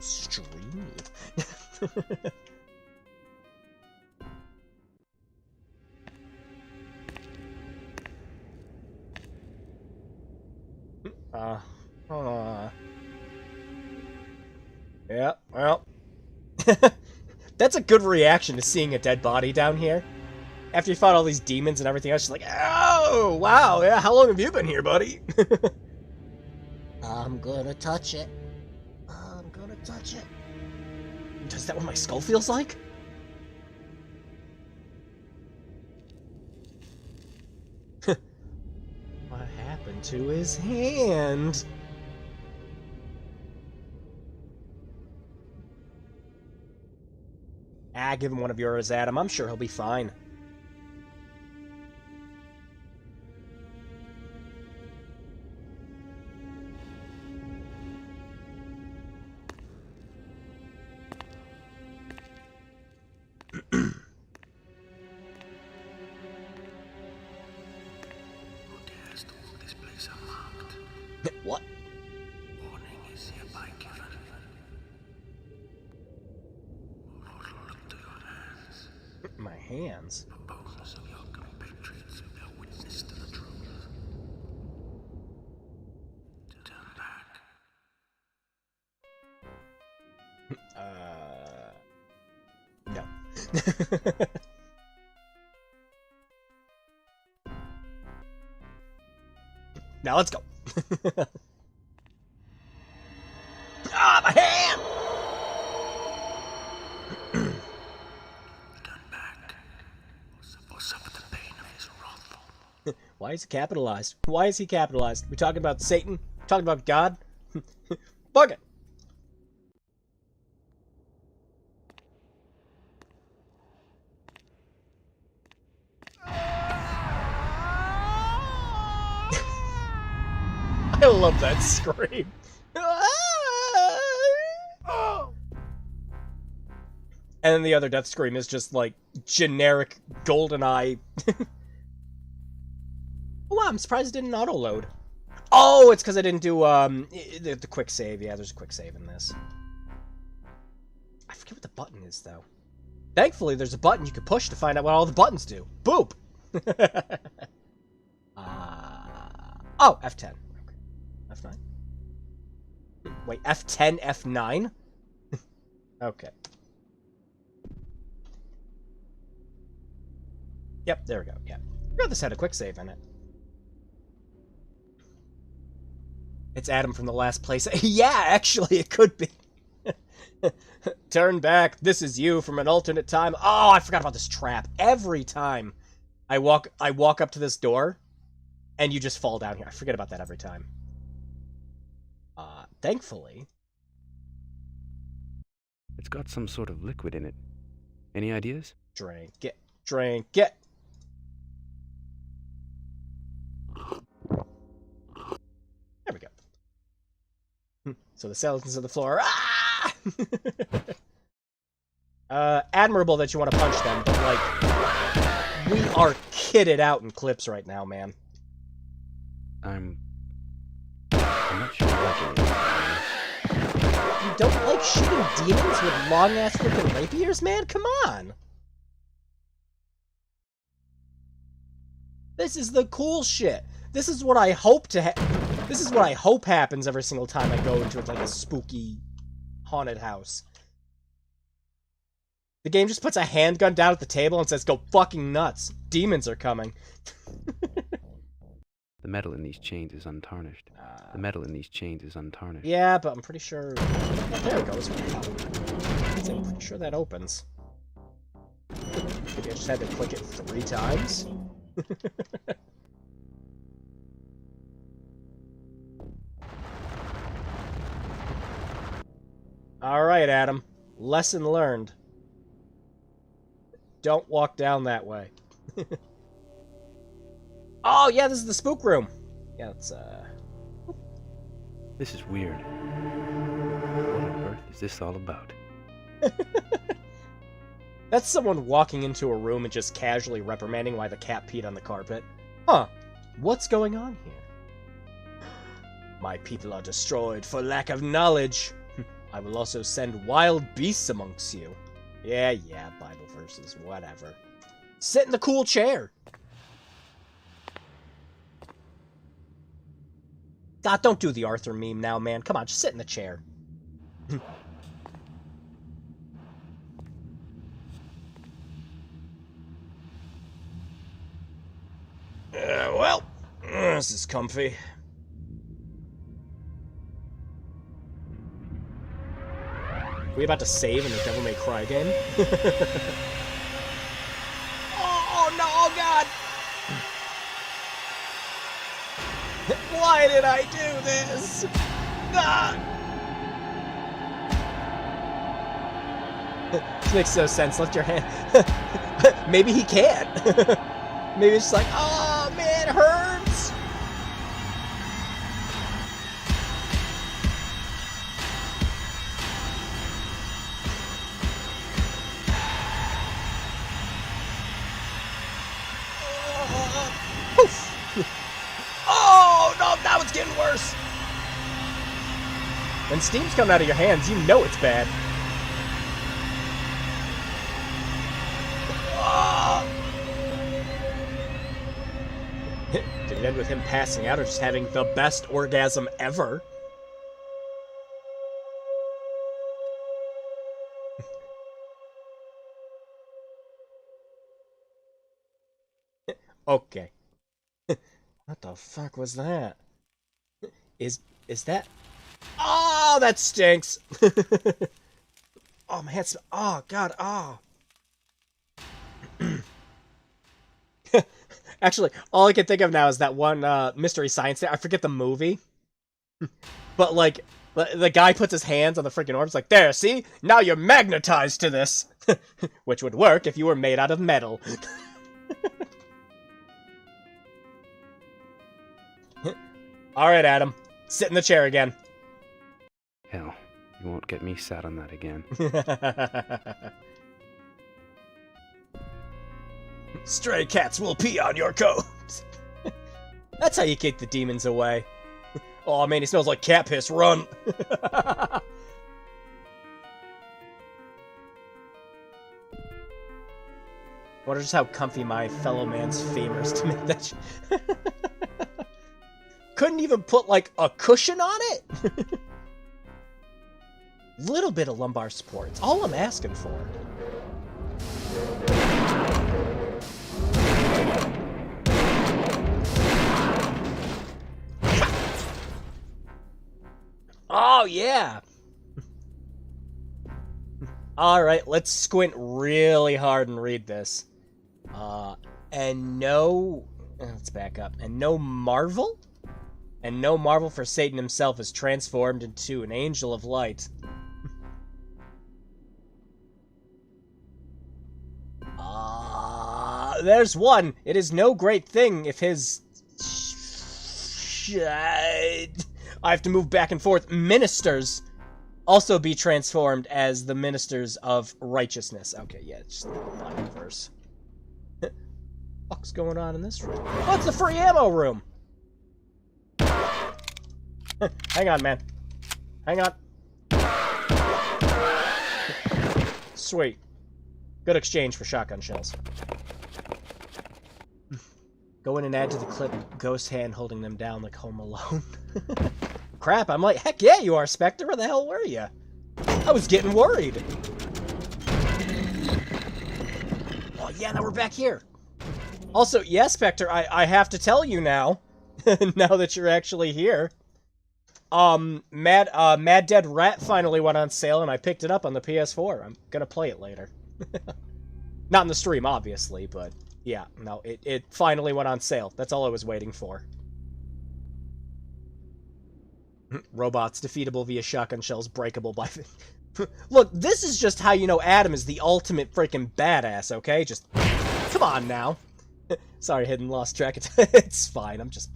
Stream. Yeah, well. That's a good reaction to seeing a dead body down here. After you fought all these demons and everything else, she's like, oh, wow, yeah, how long have you been here, buddy? I'm gonna touch it. I'm gonna touch it. Does that what my skull feels like? What happened to his hand? Give him one of yours, Adam. I'm sure he'll be fine. What? Warning is hereby given. Look to your hands. My hands? The bones of your compatriots No. Now let's go. Ah, my hand! Turn back. What's up with the pain of his wrath? Why is he capitalized? Why is he capitalized? We talking about Satan? Talking about God? Fuck it. I love that scream. And then the other death scream is just like generic GoldenEye. Oh, wow, I'm surprised it didn't auto-load. Oh, it's because I didn't do the quick save. Yeah, there's a quick save in this. I forget what the button is, though. Thankfully, there's a button you can push to find out what all the buttons do. Boop! Oh, F10. Okay. F9? Wait, F10, F9? Okay. Yep, there we go, yeah. I forgot this had a quick save in it. It's Adam from the last place. Yeah, actually, it could be. Turn back. This is you from an alternate time. Oh, I forgot about this trap. Every time I walk up to this door, and you just fall down here. I forget about that every time. Thankfully, It's got some sort of liquid in it. Any ideas? drink it, drink it. There we go. So the skeletons on the floor. Ah! Admirable that you want to punch them, but like, we are kitted out in clips right now, man. I'm not sure I like it. You don't like shooting demons with long-ass freaking rapiers, man? Come on! This is the cool shit. This is what I hope to this is what I hope happens every single time I go into like a spooky haunted house. The game just puts a handgun down at the table and says, "Go fucking nuts. Demons are coming." The metal in these chains is untarnished. The metal in these chains is untarnished. Yeah, but I'm pretty sure... Oh, there it goes. I'm pretty sure that opens. Maybe I just had to click it 3 times? Alright, Adam. Lesson learned. Don't walk down that way. Oh, yeah, this is the spook room. Yeah, it's, This is weird. What on earth is this all about? That's someone walking into a room and just casually reprimanding why the cat peed on the carpet. Huh. What's going on here? My people are destroyed for lack of knowledge. I will also send wild beasts amongst you. Yeah, Bible verses, whatever. Sit in the cool chair. God, don't do the Arthur meme now, man. Come on, just sit in the chair. Well, this is comfy. We about to save in the Devil May Cry game? Oh no, oh God! Why did I do this? Ah! This makes no sense. Lift your hand. Maybe he can't. Maybe it's like, oh man, it hurts. Oh no, now it's getting worse. When steam's coming out of your hands, you know it's bad. Did it end with him passing out or just having the best orgasm ever? Okay. What the fuck was that? Is that... Oh, that stinks! Oh, my head's... Oh, God, oh. Actually, all I can think of now is that one Mystery Science Theater. I forget the movie. But, like, the guy puts his hands on the freaking orbs, like, there, see? Now you're magnetized to this! Which would work if you were made out of metal. Alright, Adam. Sit in the chair again. Hell, you won't get me sat on that again. Stray cats will pee on your coat. That's how you keep the demons away. Oh man, he smells like cat piss. Run. Wonder just how comfy my fellow man's femur is to make that. Couldn't even put like a cushion on it. Little bit of lumbar support. It's all I'm asking for. Oh, yeah! Alright, let's squint really hard and read this. And no... Let's back up. And no marvel? And no marvel, for Satan himself is transformed into an angel of light. There's one! It is no great thing if his... I have to move back and forth. Ministers also be transformed as the ministers of righteousness. Okay, yeah, it's just the Bible verse. What's going on in this room? Oh, it's the free ammo room! Hang on, man. Hang on. Sweet. Good exchange for shotgun shells. Go in and add to the clip Ghost hand holding them down like Home Alone. Crap, I'm like, heck yeah, you are, Spectre. Where the hell were you? I was getting worried. Oh, yeah, now we're back here. Also, yeah, Spectre, I have to tell you now, now that you're actually here, Mad Dead Rat finally went on sale, and I picked it up on the PS4. I'm gonna play it later. Not in the stream, obviously, but yeah, no, it finally went on sale. That's all I was waiting for. Robots defeatable via shotgun shells, breakable by... Look, this is just how you know Adam is the ultimate freaking badass, okay? Just... Come on now. Sorry, hidden, lost track. It's fine, I'm just...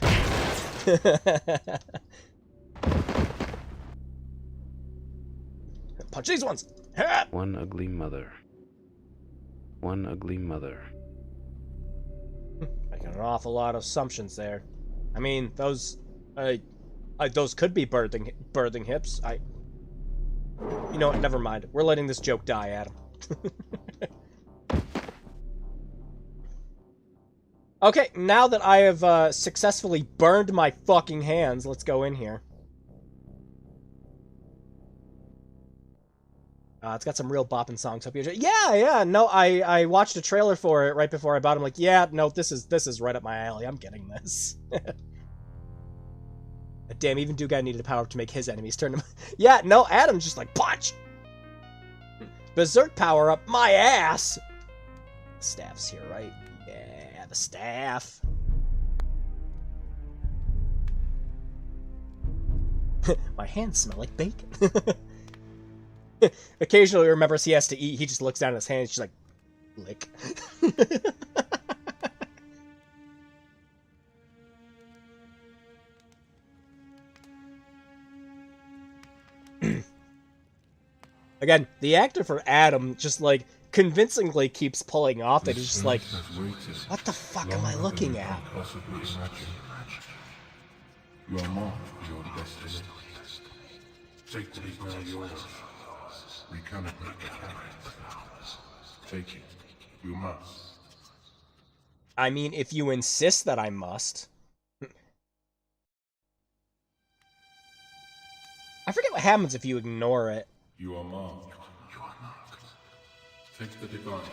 Punch these ones! One ugly mother. One ugly mother. Making an awful lot of assumptions there. I mean, those could be birthing hips. You know what? Never mind. We're letting this joke die, Adam. Okay, now that I have successfully burned my fucking hands, let's go in here. It's got some real bopping songs. Hope you enjoy. Yeah, no, I watched a trailer for it right before I bought it. I'm like, yeah, no, this is right up my alley. I'm getting this. Damn, even Dugai needed a power up to make his enemies turn him. Yeah, no, Adam's just like, punch! Berserk power up my ass! The staff's here, right? Yeah, the staff. My hands smell like bacon. Occasionally remembers he has to eat, he just looks down at his hands, just like, lick. Again, the actor for Adam just, like, convincingly keeps pulling off that he's just like, what the fuck am I looking at? You are marked for your destiny. Take what is now yours. We cannot make it happen. Take it. You must. I mean, if you insist that I must. I forget what happens if you ignore it. You are marked. You are marked. Take the device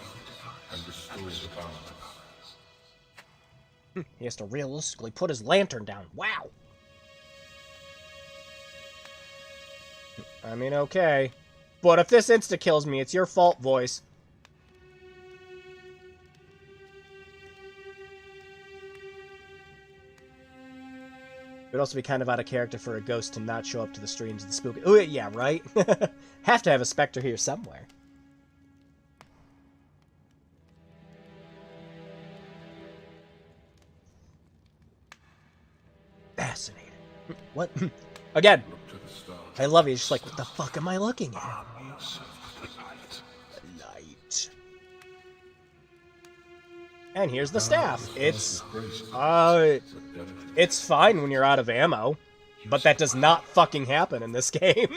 and restore the balance. He has to realistically put his lantern down. Wow! I mean, okay. But if this insta-kills me, it's your fault, voice. It would also be kind of out of character for a ghost to not show up to the streams of the spooky... Oh, yeah, right? Have to have a specter here somewhere. Fascinating. What? Again, I love you. Just like, what the fuck am I looking at? Light. And here's the staff. It's fine when you're out of ammo, but that does not fucking happen in this game.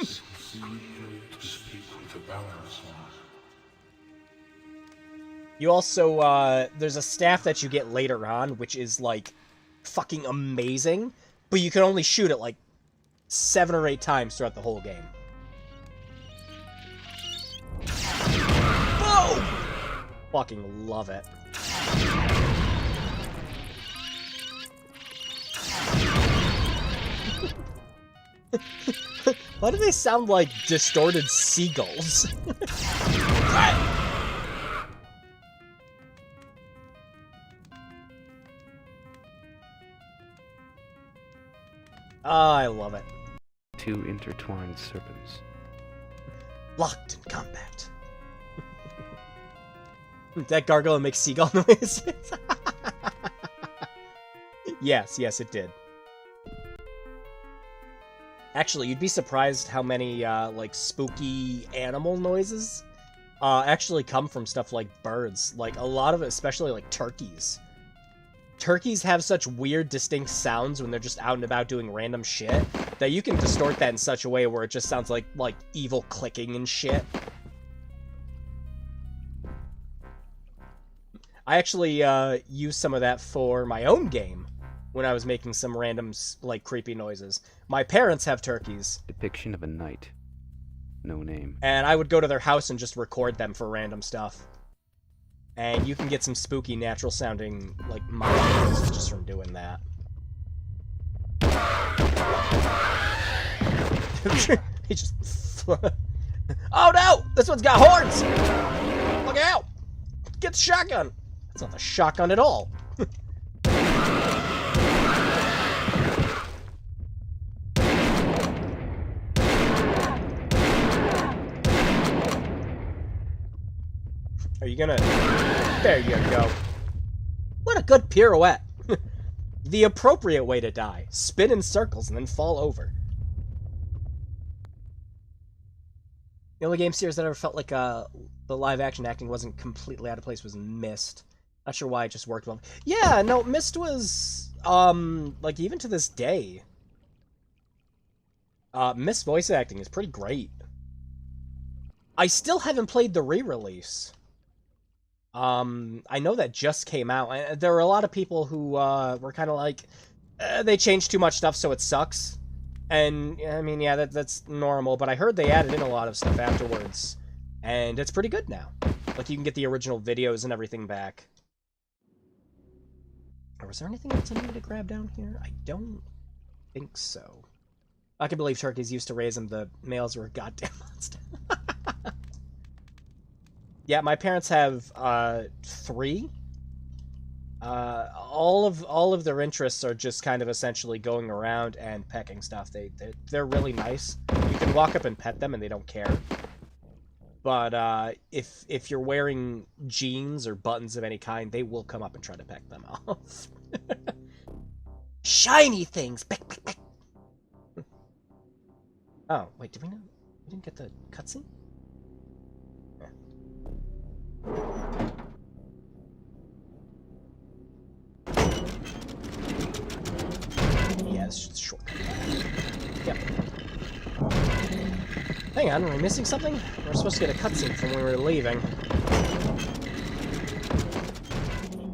You also, there's a staff that you get later on, which is, like, fucking amazing, but you can only shoot it, like, 7 or 8 times throughout the whole game. Boom! Fucking love it. Why do they sound like distorted seagulls? I love it. 2 intertwined serpents. Locked in combat. That gargoyle makes seagull noises. Yes, it did. Actually, you'd be surprised how many, like, spooky animal noises actually come from stuff like birds. Like, a lot of it, especially, like, turkeys. Turkeys have such weird, distinct sounds when they're just out and about doing random shit that you can distort that in such a way where it just sounds like evil clicking and shit. I actually used some of that for my own game when I was making some random, like, creepy noises. My parents have turkeys. Depiction of a knight. No name. And I would go to their house and just record them for random stuff. And you can get some spooky, natural-sounding, like, monsters just from doing that. He just... Oh, no! This one's got horns! Look out! Get the shotgun! That's not the shotgun at all. Are you gonna... There you go. What a good pirouette. The appropriate way to die. Spin in circles and then fall over. The only game series that ever felt like the live-action acting wasn't completely out of place was Myst. Not sure why it just worked well. Yeah, no, Myst was... like, even to this day... Myst voice acting is pretty great. I still haven't played the re-release. I know that just came out. There were a lot of people who were kind of like, they changed too much stuff, so it sucks. And, I mean, yeah, that's normal, but I heard they added in a lot of stuff afterwards. And it's pretty good now. Like, you can get the original videos and everything back. Or was there anything else I needed to grab down here? I don't think so. I can believe turkeys used to raise them. The males were a goddamn monster. Yeah, my parents have 3. All of their interests are just kind of essentially going around and pecking stuff. They're really nice. You can walk up and pet them and they don't care. But if you're wearing jeans or buttons of any kind, they will come up and try to peck them off. Shiny things. Peck, peck, peck. Oh wait, did we not? We didn't get the cutscene. Yeah, it's just a shortcut. Yep. Hang on, are we missing something? We're supposed to get a cutscene from when we were leaving.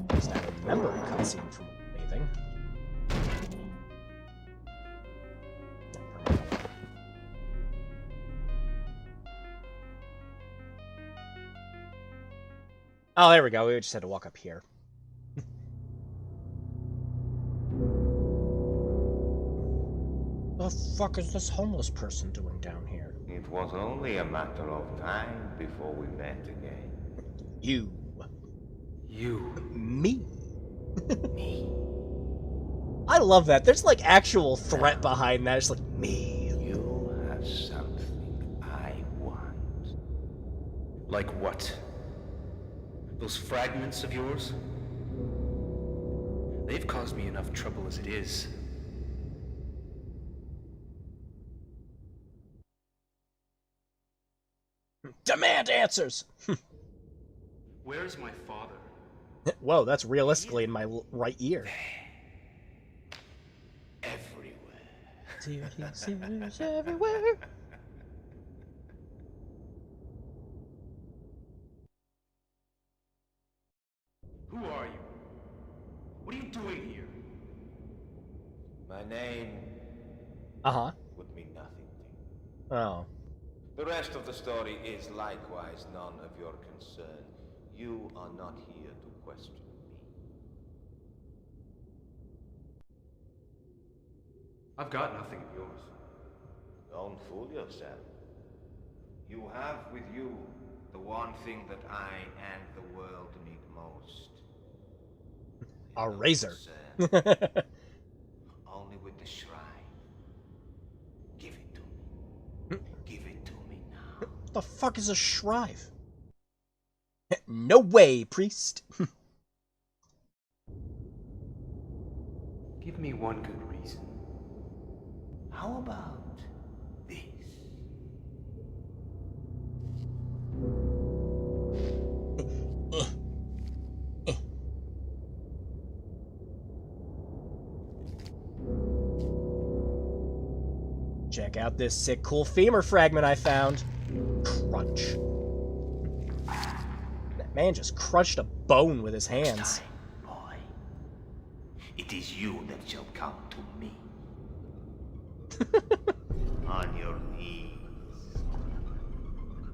At least I remember a cutscene from leaving. Oh, there we go. We just had to walk up here. fuck is this homeless person doing down here? It was only a matter of time before we met again. You. You. Me. Me. I love that. There's like actual threat behind that. It's like, me. You have something I want. Like what? Those fragments of yours? They've caused me enough trouble as it is. Demand answers! Where's my father? Whoa, that's realistically in my right ear. Everywhere. Serious everywhere. Who are you? What are you doing here? My name Uh-huh. would mean nothing to you. Oh. The rest of the story is likewise none of your concern. You are not here to question me. I've got nothing of yours. Don't fool yourself. You have with you the one thing that I and the world need most. A razor. Concern. Only with the shrine. Give it to me. Give it to me now. The fuck is a shrive? No way, priest. Give me one good reason. How about this? Check out this sick, cool femur fragment I found. Crunch. That man just crushed a bone with his hands. Time, boy. It is you that shall come to me. On your knees.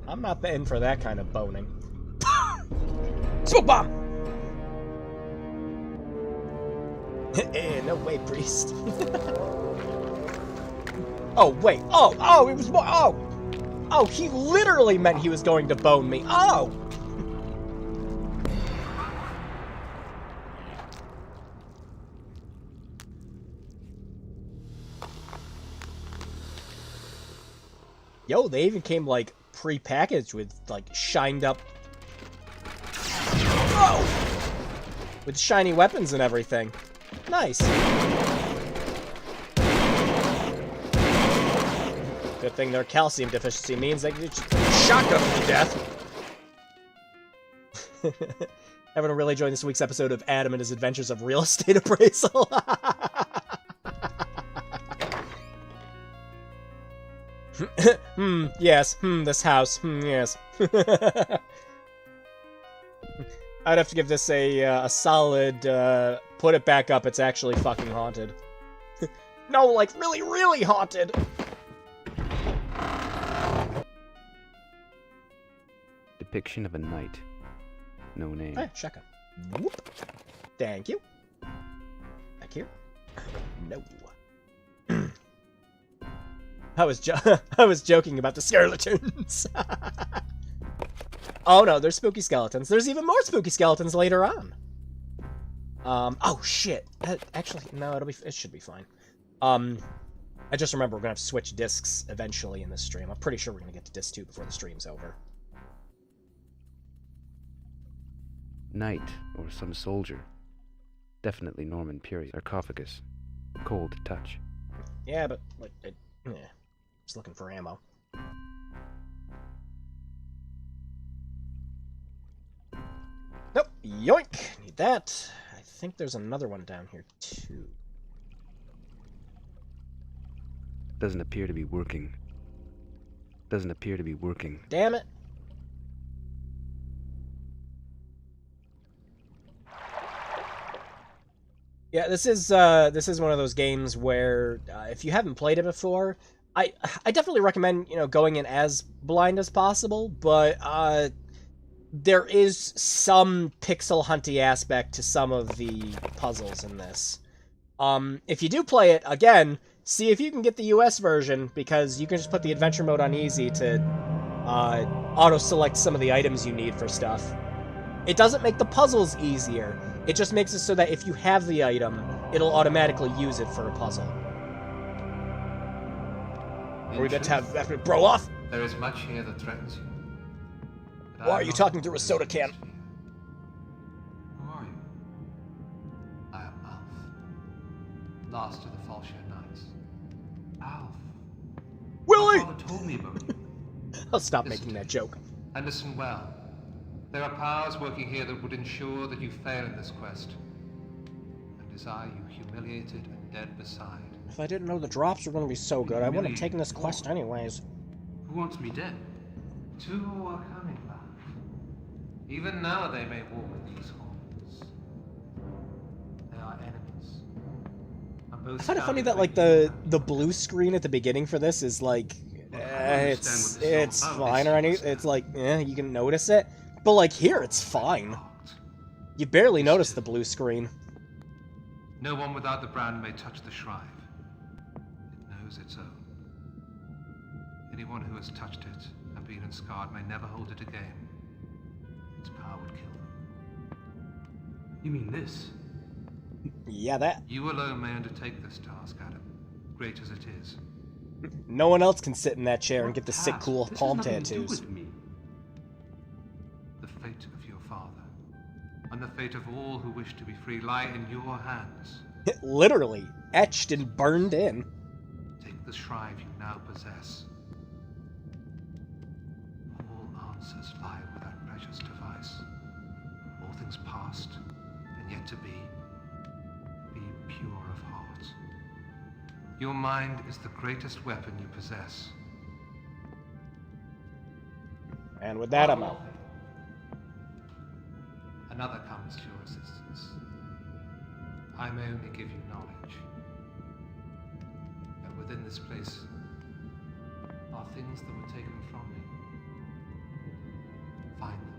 I'm not in for that kind of boning. Smoke bomb! No way, priest. Oh, wait. Oh, it was more. Oh, he literally meant he was going to bone me. Oh! Yo, they even came, like, pre-packaged with, like, shined up... Oh! With shiny weapons and everything. Nice. Good thing their calcium deficiency means they can just shotgun to death. Everyone really enjoyed this week's episode of Adam and his adventures of real estate appraisal. Yes. This house. Yes. I'd have to give this a solid, put it back up, it's actually fucking haunted. No, like, really, really haunted! Depiction of a knight. No name. Hey, shotgun. Whoop. Thank you. Back here. No. I was joking about the skeletons. Oh no, there's spooky skeletons. There's even more spooky skeletons later on. Oh shit. Actually, no, it should be fine. I just remember we're gonna have to switch discs eventually in this stream. I'm pretty sure we're gonna get to disc 2 before the stream's over. Knight, or some soldier. Definitely Norman period. Sarcophagus. Cold touch. Yeah, but, like, yeah. Just looking for ammo. Nope. Yoink! Need that. I think there's another one down here, too. Doesn't appear to be working. Doesn't appear to be working. Damn it. Yeah, this is one of those games where if you haven't played it before, I definitely recommend, you know, going in as blind as possible, but there is some pixel hunty aspect to some of the puzzles in this. If you do play it, again, see if you can get the US version, because you can just put the adventure mode on easy to auto-select some of the items you need for stuff. It doesn't make the puzzles easier, it just makes it so that if you have the item, it'll automatically use it for a puzzle. Are we about to have bro off? There is much here that threatens you. Why are you talking through a soda can? Who are you? I am Alf. Last of the Falshire Knights. Alf. Willie! My father told me about you. I'll stop Listen making to that me. joke. And listen well. There are powers working here that would ensure that you fail in this quest. And desire you humiliated and dead beside. If I didn't know the drops were going to be so good, I wouldn't have taken this quest anyways. Who wants me dead? Two who are coming back. Even now they may walk these halls. They are enemies. And both I find it funny stand that, like, waiting the blue screen at the beginning for this is, like, it's fine or anything. It's like, you can notice it. But, like, here, it's fine. You barely notice the blue screen. No one without the brand may touch the shrine. It knows its own. Anyone who has touched it and been scarred may never hold it again. Its power would kill them. You mean this? Yeah, that. You alone may undertake this task, Adam. Great as it is. No one else can sit in that chair and get the sick, cool palm tattoos. The fate of your father, and the fate of all who wish to be free, lie in your hands. Literally, etched and burned in. Take the shrive you now possess. All answers lie with that precious device. All things past and yet to be. Be pure of heart. Your mind is the greatest weapon you possess. And with that, I'm out. Another comes to your assistance. I may only give you knowledge. But within this place are things that were taken from me. Find them.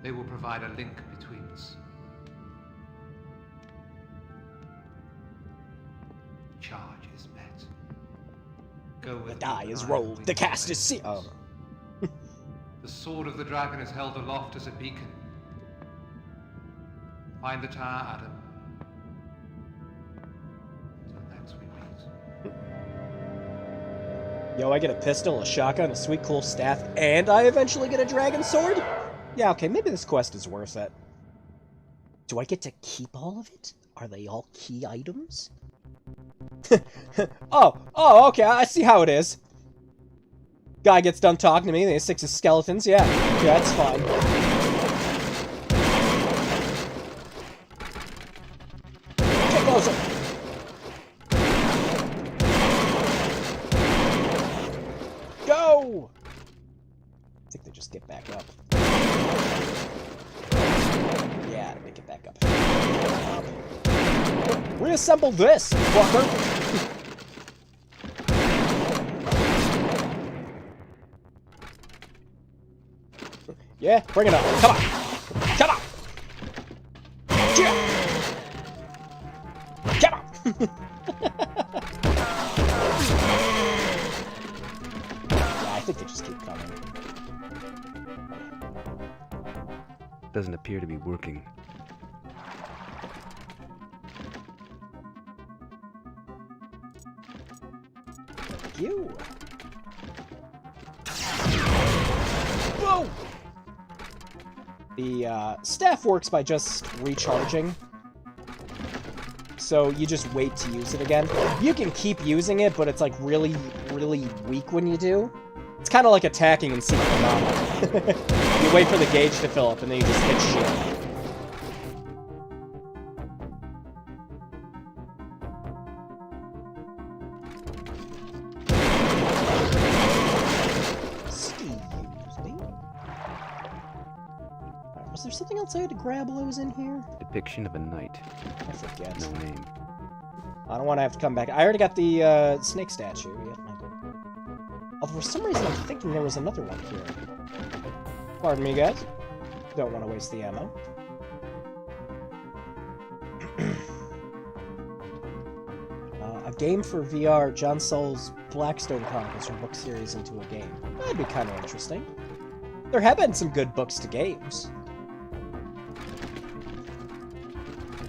They will provide a link between us. Charge is met. Go with The me die when is I rolled, win the your cast is sealed. vengeance. The sword of the dragon is held aloft as a beacon. Find the tower, Adam. Till next we meet. Yo, I get a pistol, a shotgun, a sweet cool staff, and I eventually get a dragon sword? Yeah, okay, maybe this quest is worth it. Do I get to keep all of it? Are they all key items? oh, okay, I see how it is. Guy gets done talking to me, they sticks his skeletons, yeah, that's fine. Get closer! Go! I think they just get back up. Yeah, they get back up. Reassemble this, fucker! Yeah, bring it up. Come on. Come on. Yeah. Come on. Yeah, I think they just keep coming. Doesn't appear to be working. Thank you. Whoa! The staff works by just recharging. So you just wait to use it again. You can keep using it, but it's like really, really weak when you do. It's kind of like attacking in Secret Mana. You wait for the gauge to fill up and then you just hit shit. Was there something else I had to grab while I was in here? Depiction of a knight. I forget. No name. I don't want to have to come back. I already got the snake statue. Although for some reason I'm thinking there was another one here. Pardon me, guys. Don't want to waste the ammo. I've game for VR, John Soule's Blackstone Chronicles from book series into a game. That'd be kind of interesting. There have been some good books to games.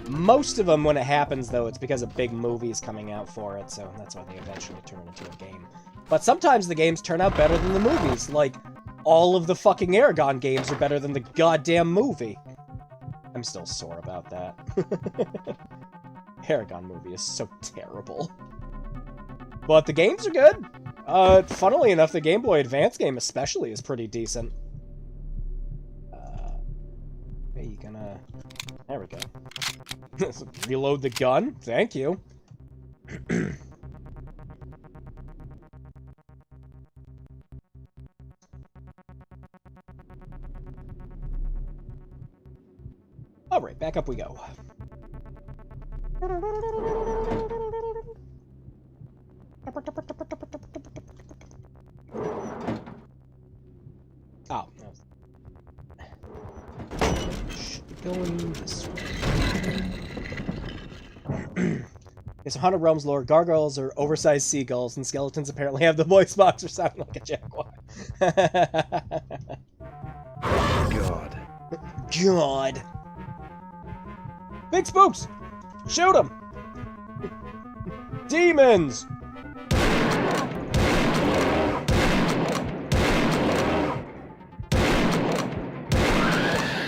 Most of them, when it happens, though, it's because a big movie's coming out for it, so that's why they eventually turn it into a game. But sometimes the games turn out better than the movies, like all of the fucking Aragon games are better than the goddamn movie. I'm still sore about that. Aragon movie is so terrible. But the games are good. Funnily enough, the Game Boy Advance game especially is pretty decent. Hey, you gonna... There we go. Reload the gun? Thank you. Alright, back up we go. Oh. Should be going this way. It's Haunted Realms lore. Gargoyles are oversized seagulls, and skeletons apparently have the voice box or sound like a jaguar. God. God. Big spooks! Shoot them! Demons!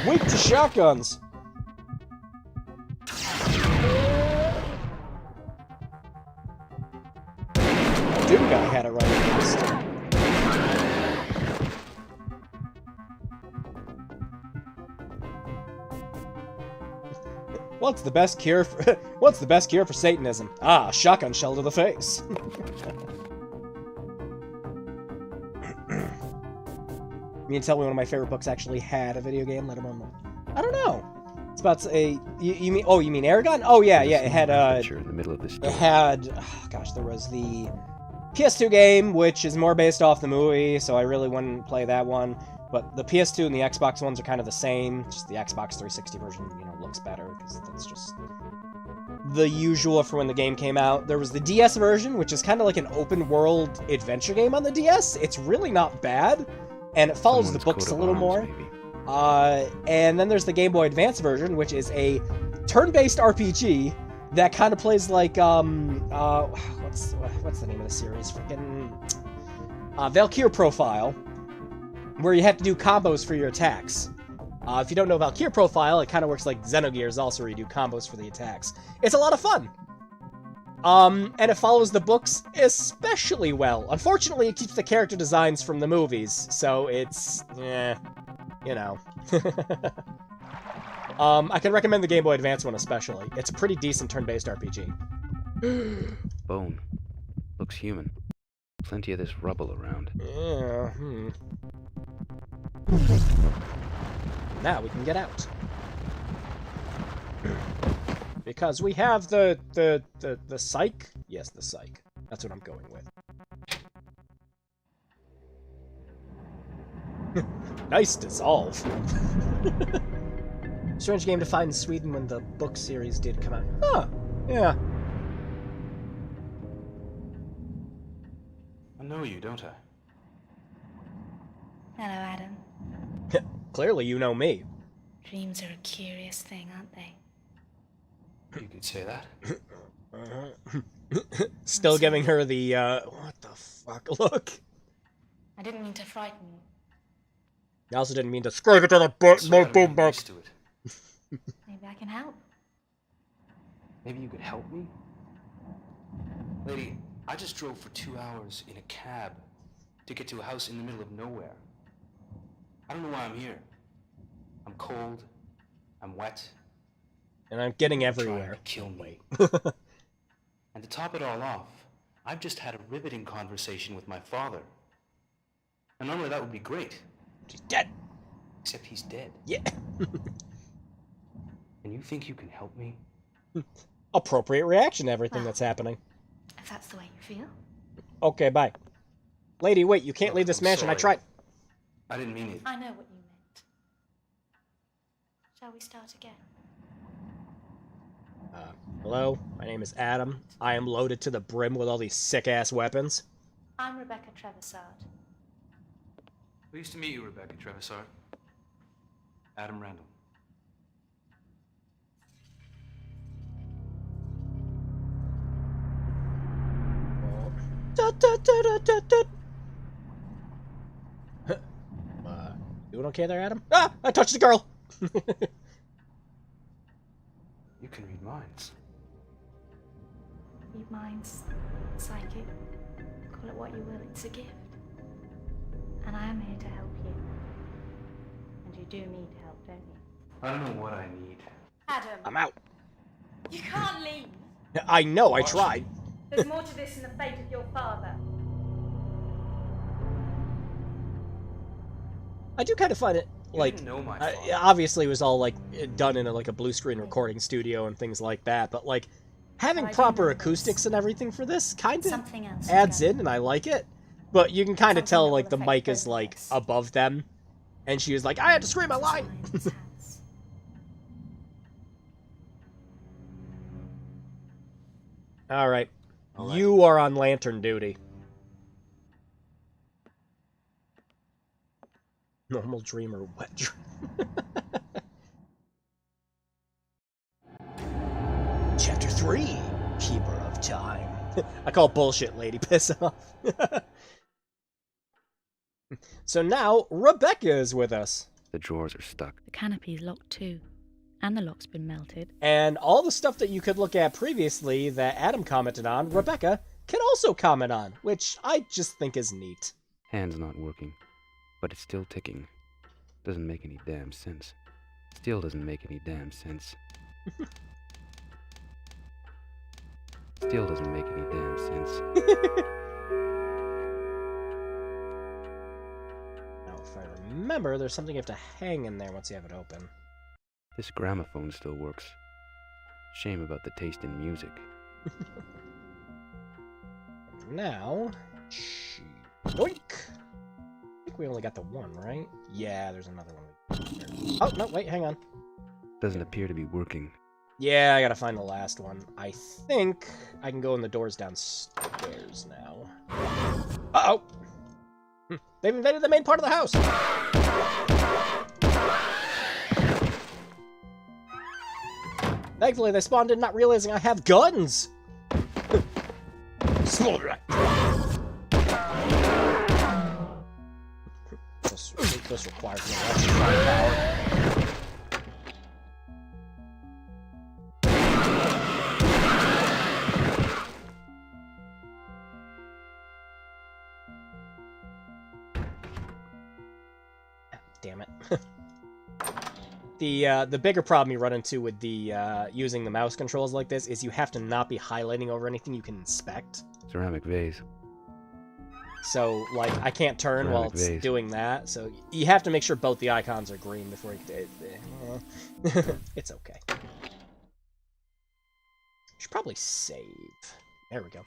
Weak to shotguns! Doom guy had it right at least. What's the best cure for Satanism? Ah, shotgun shell to the face. You mean tell me one of my favorite books actually had a video game, let alone I don't know. It's about a you mean Aragon? Oh yeah, it had in the middle of this it had there was the PS2 game, which is more based off the movie, so I really wouldn't play that one. But the PS2 and the Xbox ones are kind of the same, just the Xbox 360 version, looks better, because that's just the usual for when the game came out. There was the DS version, which is kind of like an open-world adventure game on the DS. It's really not bad, and it follows the books a little more. And then there's the Game Boy Advance version, which is a turn-based RPG that kind of plays like, what's the name of the series? Freaking Valkyr Profile, where you have to do combos for your attacks. If you don't know Valkyr Profile, it kind of works like Xenogears also, where you do combos for the attacks. It's a lot of fun. And it follows the books especially well. Unfortunately, it keeps the character designs from the movies, so it's, I can recommend the Game Boy Advance one especially. It's a pretty decent turn-based RPG. Bone. Looks human. Plenty of this rubble around. Yeah, Now we can get out. Because we have the psych? Yes, the psych. That's what I'm going with. Nice dissolve. Strange game to find in Sweden when the book series did come out. Huh, yeah. I know you, don't I? Hello, Adam. Clearly you know me. Dreams are a curious thing, aren't they? You could say that. Still giving her the, what the fuck look. I didn't mean to frighten you. I also didn't mean to scrape it to the boom box. Maybe I can help. Maybe you could help me? Lady, I just drove for 2 hours in a cab to get to a house in the middle of nowhere. I don't know why I'm here. I'm cold. I'm wet. And I'm getting You're everywhere. trying to kill me. And to top it all off, I've just had a riveting conversation with my father. And normally that would be great. He's dead. Except he's dead. Yeah. And you think you can help me? Appropriate reaction to everything that's happening. If that's the way you feel. Okay, bye. Lady, wait, you can't leave this mansion. sorry. I tried. I didn't mean it. I know what you meant. Shall we start again? Hello, my name is Adam. I am loaded to the brim with all these sick-ass weapons. I'm Rebecca Trevisard. Pleased to meet you, Rebecca Trevisard. Adam Randall. Doing okay there, Adam? Ah! I touched a girl! You can read minds. Read minds, psychic, call it what you will, it's a gift. And I am here to help you. And you do need help, don't you? I don't know what I need. Adam, I'm out. you can't leave. I know, I tried. There's more to this than the fate of your father. I do kind of find it, like, didn't know my father. obviously it was all, like, done in a blue screen recording studio and things like that, but, like, having I do proper know acoustics this. and everything for this kind of Something else adds to go. in, and I like it. But you can kind of Something tell, that will like, the affect mic both is, of like, us. above them, and she was like, I had to scream a line! Science has. Alright. All right. You are on lantern duty. Normal dream or wet dream? Chapter 3, Keeper of Time. I call bullshit, lady. Piss off. So now, Rebecca is with us. The drawers are stuck. The canopy's locked too, and the lock's been melted. And all the stuff that you could look at previously that Adam commented on, Rebecca can also comment on, which I just think is neat. Hand's not working, but it's still ticking. Doesn't make any damn sense. Still doesn't make any damn sense. Still doesn't make any damn sense. Now, if I remember, there's something you have to hang in there once you have it open. This gramophone still works. Shame about the taste in music. Now, yoink! I think we only got the one, right? Yeah, there's another one. Oh, no, wait, hang on. Doesn't appear to be working. Yeah, I gotta find the last one. I think I can go in the doors downstairs now. Uh-oh! They've invaded the main part of the house! Thankfully, they spawned in not realizing I have guns! This requires an electrifying power. Damn it. The bigger problem you run into with the using the mouse controls like this is you have to not be highlighting over anything you can inspect. Ceramic vase. So, like, I can't turn while it's vase. doing that, so you have to make sure both the icons are green before you... It's okay. Should probably save. There we go.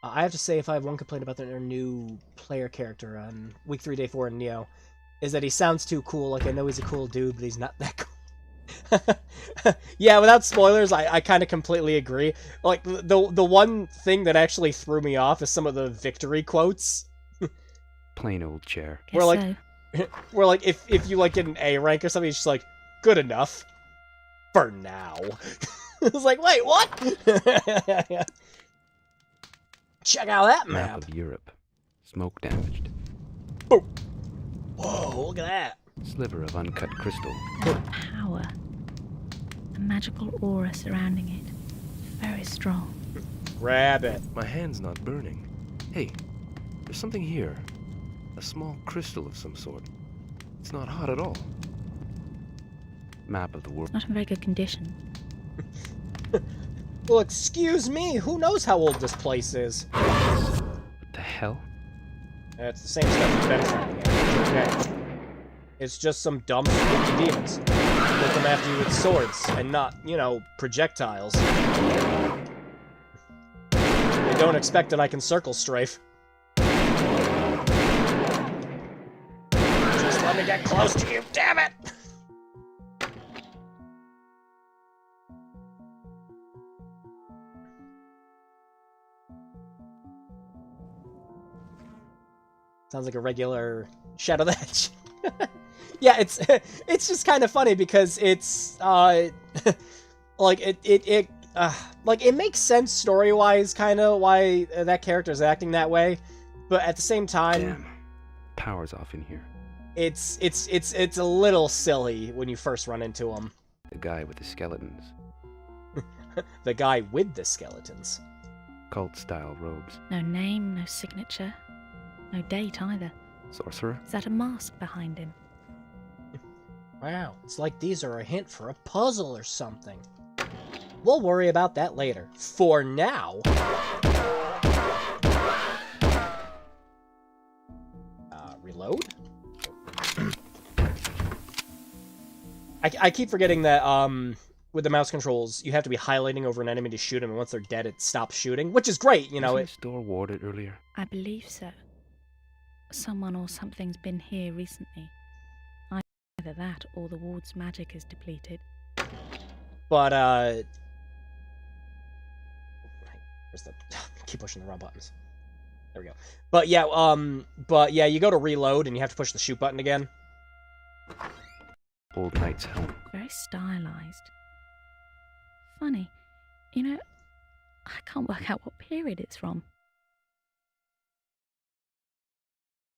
I have to say, if I have one complaint about their new player character on Week 3, Day 4 in Neo, is that he sounds too cool. Like, I know he's a cool dude, but he's not that cool. Yeah, without spoilers, I kind of completely agree. Like, the one thing that actually threw me off is some of the victory quotes. Plain old chair. Guess We're like, so. where like if you like get an A rank or something, it's just like good enough for now. It's like, wait, what? Check out that Map map. of Europe. Smoke damaged. Boom. Whoa, look at that. Sliver of uncut crystal. Power. A magical aura surrounding it. Very strong. Grab it. My hand's not burning. Hey, there's something here. A small crystal of some sort. It's not hot at all. Map of the world. Not in very good condition. Well, excuse me. Who knows how old this place is? What the hell? It's the same stuff you've been trying to get. Okay. It's just some dumb spooky demons. They come after you with swords and not, you know, projectiles. They don't expect that I can circle strafe. Just let me get close to you, damn it! Sounds like a regular Shadow the Hedge. Yeah, it's just kind of funny because it's like it makes sense story-wise, kind of why that character is acting that way, but at the same time, Damn, power's off in here. it's a little silly when you first run into him. The guy with the skeletons. The guy with the skeletons. Cult-style robes. No name, no signature, no date either. Sorcerer? Is that a mask behind him? Wow, it's like these are a hint for a puzzle or something. We'll worry about that later. For now... reload? I keep forgetting that, with the mouse controls, you have to be highlighting over an enemy to shoot them, and once they're dead, it stops shooting, which is great, you know. Wasn't this door warded earlier? I believe so. Someone or something's been here recently. Either that or the ward's magic is depleted. But, where's the... keep pushing the wrong buttons. There we go. But yeah, you go to reload, and you have to push the shoot button again. Old knight's helm. Very stylized. Funny. You know, I can't work out what period it's from.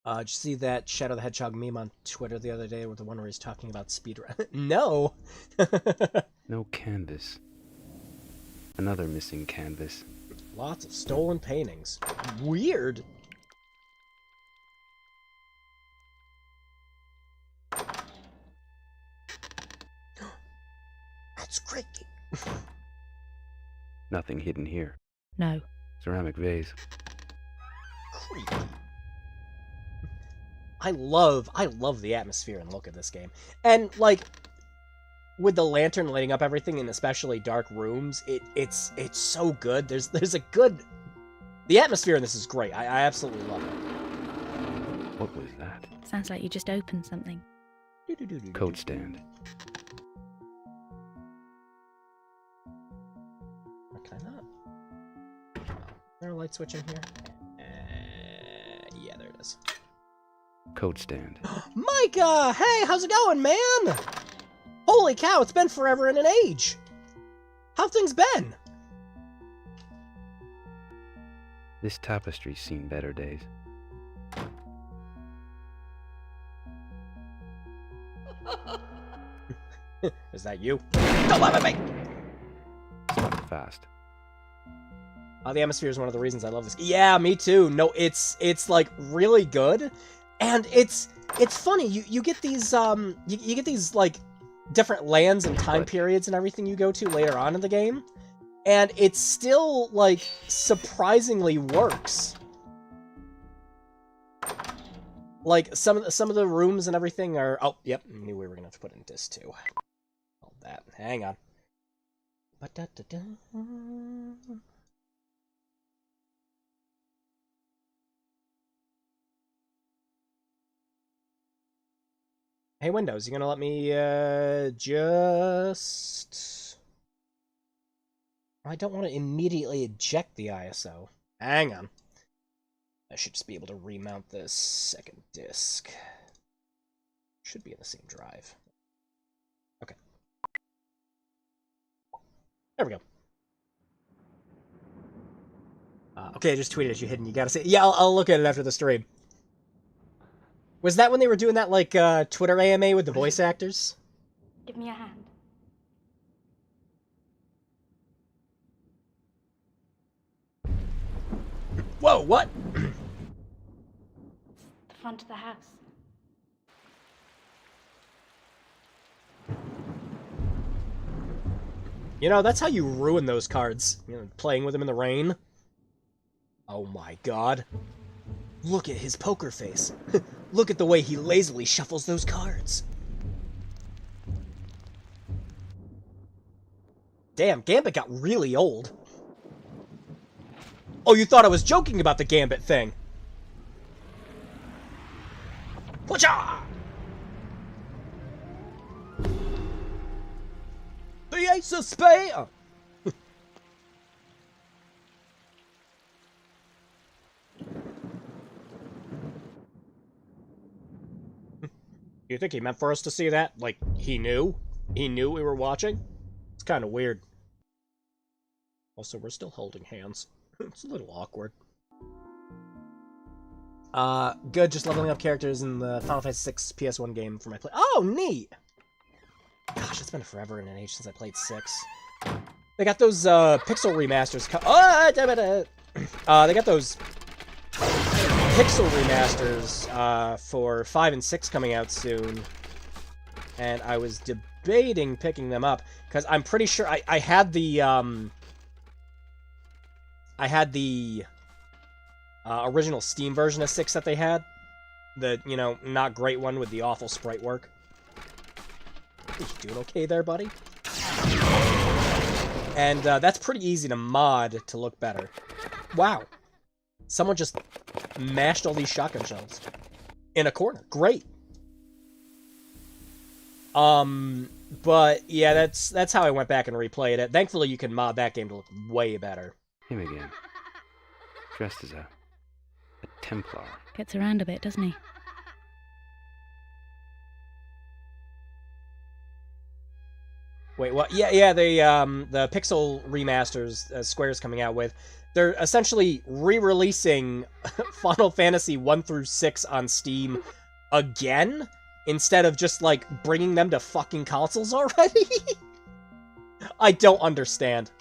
Did you see that Shadow the Hedgehog meme on Twitter the other day with the one where he's talking about speedrun? No! No canvas. Another missing canvas. Lots of stolen paintings. Weird. That's creepy. Nothing hidden here. No. Ceramic vase. Creepy. I love the atmosphere and look of this game. And, like, with the lantern lighting up everything, in especially dark rooms, it's so good. There's a good... The atmosphere in this is great. I absolutely love it. What was that? Sounds like you just opened something. Coat stand. What can I not? Is there a light switch in here? Yeah, there it is. Coat stand. Micah! Hey, how's it going, man? Holy cow, it's been forever and an age! How things been? This tapestry's seen better days. Is that you? Don't laugh at me! Stop fast. The atmosphere is one of the reasons I love this. Yeah, me too. No, it's like really good, and it's funny. You get these you get these like different lands and time periods and everything you go to later on in the game, and it still like surprisingly works. Like some of the rooms and everything are. Oh, yep. Knew we were gonna have to put in disc 2. All that. Hang on. Hey, Windows, you gonna let me, just... I don't want to immediately eject the ISO. Hang on. I should just be able to remount this second disk. Should be in the same drive. Okay. There we go. Okay, I just tweeted at you, Hidden. You gotta say... Yeah, I'll look at it after the stream. Was that when they were doing that, like, Twitter AMA with the voice actors? Give me a hand. Whoa, what? The front of the house. You know, that's how you ruin those cards. You know, playing with them in the rain. Oh my god. Look at his poker face. Look at the way he lazily shuffles those cards. Damn, Gambit got really old. Oh, you thought I was joking about the Gambit thing. Whatcha? The Ace of Spades! Oh. You think he meant for us to see that? Like, he knew? He knew we were watching? It's kind of weird. Also, we're still holding hands. It's a little awkward. Good, just leveling up characters in the Final Fantasy VI PS1 game for my play. Oh, neat! Gosh, it's been forever and an age since I played 6. They got those, pixel remasters they got those pixel remasters, for 5 and 6 coming out soon. And I was debating picking them up, because I'm pretty sure I had the, original Steam version of 6 that they had. The, you know, not great one with the awful sprite work. You doing okay there, buddy? And that's pretty easy to mod to look better. Wow. Someone just mashed all these shotgun shells in a corner. Great. But yeah, that's how I went back and replayed it. Thankfully, you can mod that game to look way better. Him again. Dressed as a Templar. Gets around a bit, doesn't he? Wait, what? Yeah, the Pixel remasters Square's coming out with, they're essentially re-releasing Final Fantasy 1 through 6 on Steam again, instead of just, like, bringing them to fucking consoles already? I don't understand.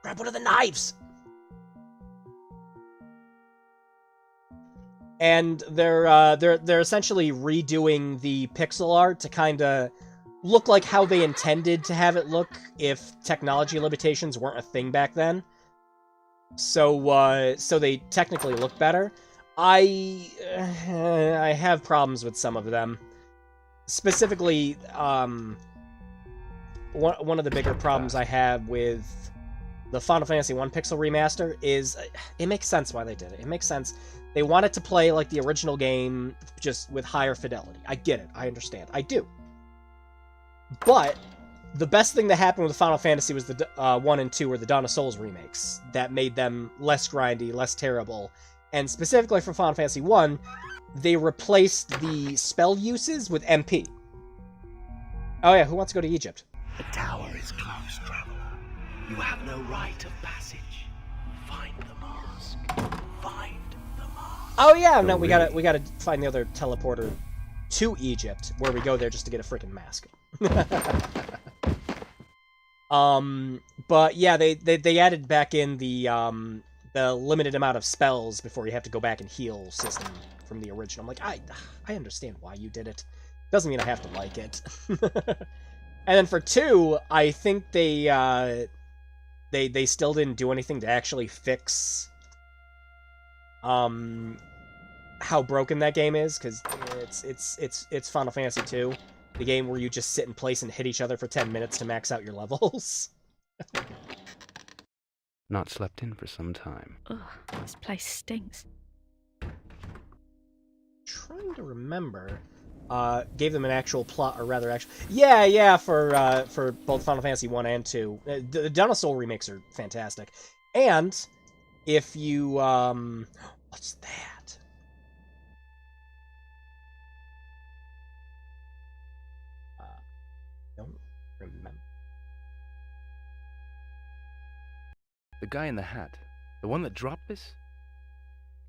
Grab one of the knives! And they're essentially redoing the pixel art to kind of look like how they intended to have it look if technology limitations weren't a thing back then. So they technically look better. I have problems with some of them. Specifically, one of the bigger problems I have with the Final Fantasy 1 pixel remaster is it makes sense why they did it. It makes sense. They wanted to play like the original game, just with higher fidelity. I get it. I understand. I do. But the best thing that happened with Final Fantasy was the 1 and 2 were the Dawn of Souls remakes. That made them less grindy, less terrible. And specifically for Final Fantasy 1, they replaced the spell uses with MP. Oh yeah, who wants to go to Egypt? The tower is closed, traveler. You have no right of passage. Find the mask. Find the mask. Oh yeah, no, we gotta find the other teleporter to Egypt, where we go there just to get a freaking mask. But yeah, they added back in the limited amount of spells before you have to go back and heal system from the original. I'm like, I understand why you did it. Doesn't mean I have to like it. And then for 2, I think they still didn't do anything to actually fix how broken that game is, because it's Final Fantasy 2, the game where you just sit in place and hit each other for 10 minutes to max out your levels. Not slept in for some time. Ugh, this place stinks. Trying to remember. Gave them an actual plot, or rather, actually, yeah, for both Final Fantasy 1 and 2. The Dawn of Soul remakes are fantastic. And if you, what's that? Don't remember. The guy in the hat. The one that dropped this?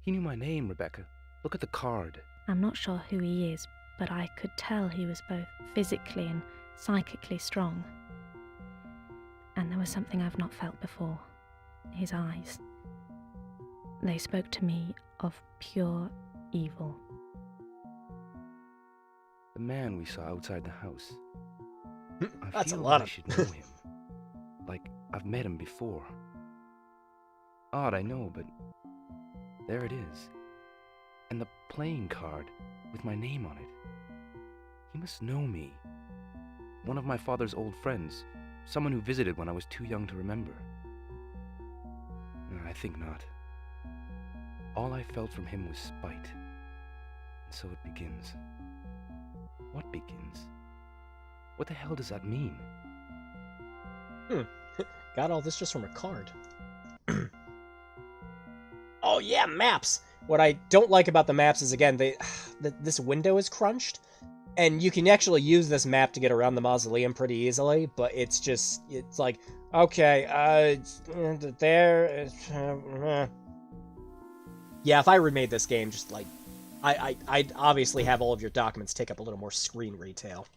He knew my name, Rebecca. Look at the card. I'm not sure who he is, but I could tell he was both physically and psychically strong. And there was something I've not felt before. His eyes. They spoke to me of pure evil. The man we saw outside the house. I That's feel a lot I of... should know him. Like I've met him before. Odd, I know, but there it is. And the playing card with my name on it. He must know me. One of my father's old friends. Someone who visited when I was too young to remember. No, I think not. All I felt from him was spite. And so it begins. What begins? What the hell does that mean? Got all this just from a card. Oh yeah, maps! What I don't like about the maps is, again, this window is crunched. And you can actually use this map to get around the mausoleum pretty easily, but it's like, okay, there. Yeah, if I remade this game, just like, I'd obviously have all of your documents take up a little more screen retail.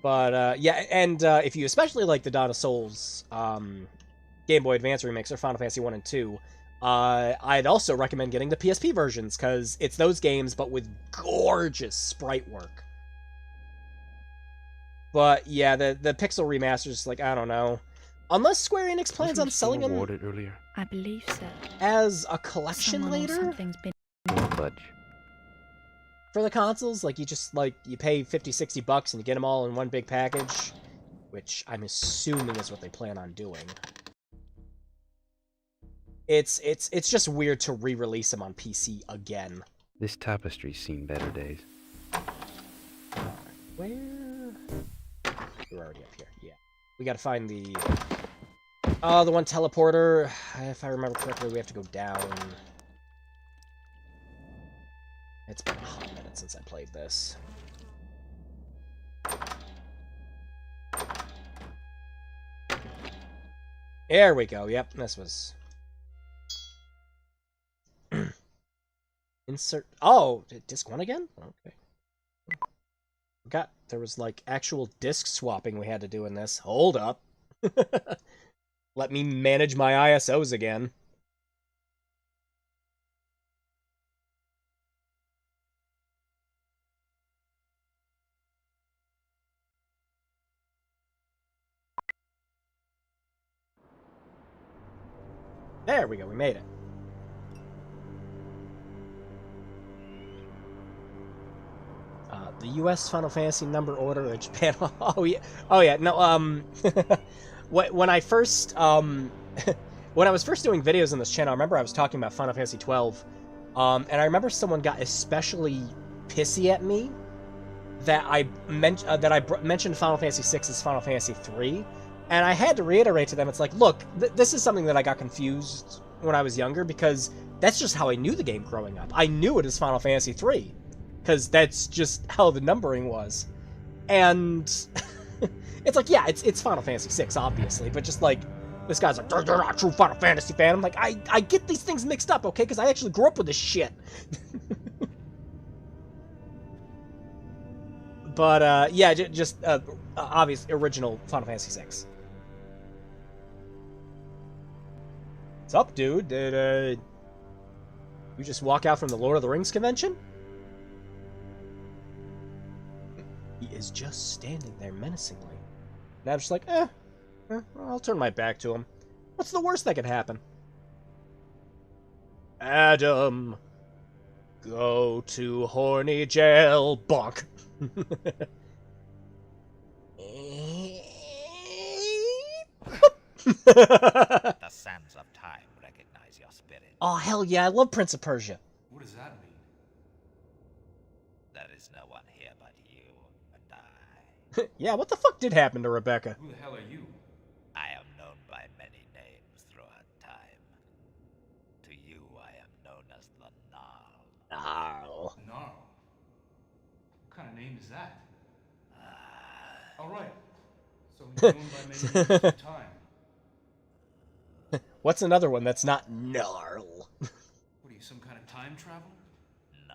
But, yeah, and if you especially like the Dawn of Souls Game Boy Advance remakes or Final Fantasy 1 and 2, I'd also recommend getting the PSP versions, because it's those games, but with gorgeous sprite work. But, yeah, the pixel remasters, like, I don't know. Unless Square Enix plans on selling them earlier. I believe so. as a collection Someone or later something's been. Budge. for the consoles, like, you pay 50, 60 bucks and you get them all in one big package, which I'm assuming is what they plan on doing. It's just weird to re-release them on PC again. This tapestry's seen better days. Where? You're already up here. Yeah. We gotta find the one teleporter. If I remember correctly, we have to go down. It's been a hot minute since I played this. There we go. Yep, this was... Insert... Oh! Disc 1 again? Okay. Forgot there was, like, actual disc swapping we had to do in this. Hold up. Let me manage my ISOs again. There we go, we made it. The U.S. Final Fantasy number order in Japan. Oh yeah. No. When I first when I was first doing videos on this channel, I remember I was talking about Final Fantasy 12, and I remember someone got especially pissy at me that I mentioned Final Fantasy 6 as Final Fantasy 3, and I had to reiterate to them, it's like, look, this is something that I got confused when I was younger, because that's just how I knew the game growing up. I knew it as Final Fantasy 3. Because that's just how the numbering was. And it's like, yeah, it's Final Fantasy 6, obviously, but just like, this guy's like, you're not a true Final Fantasy fan. I'm like, I get these things mixed up, okay? Because I actually grew up with this shit. But, yeah, just obvious, original Final Fantasy 6. What's up, dude? Did, you just walk out from the Lord of the Rings convention? He is just standing there menacingly. And I'm just like, I'll turn my back to him. What's the worst that could happen? Adam, go to horny jail, bonk. The sands of time recognize your spirit. Oh, hell yeah, I love Prince of Persia. What does that mean? There is no one here but you and I. Yeah, what the fuck did happen to Rebecca? Who the hell are you? I am known by many names throughout time. To you, I am known as the Gnarl. Gnarl. Gnarl? What kind of name is that? Alright. So you're known by many names through time. What's another one that's not Gnarl? What are you, some kind of time traveler? No.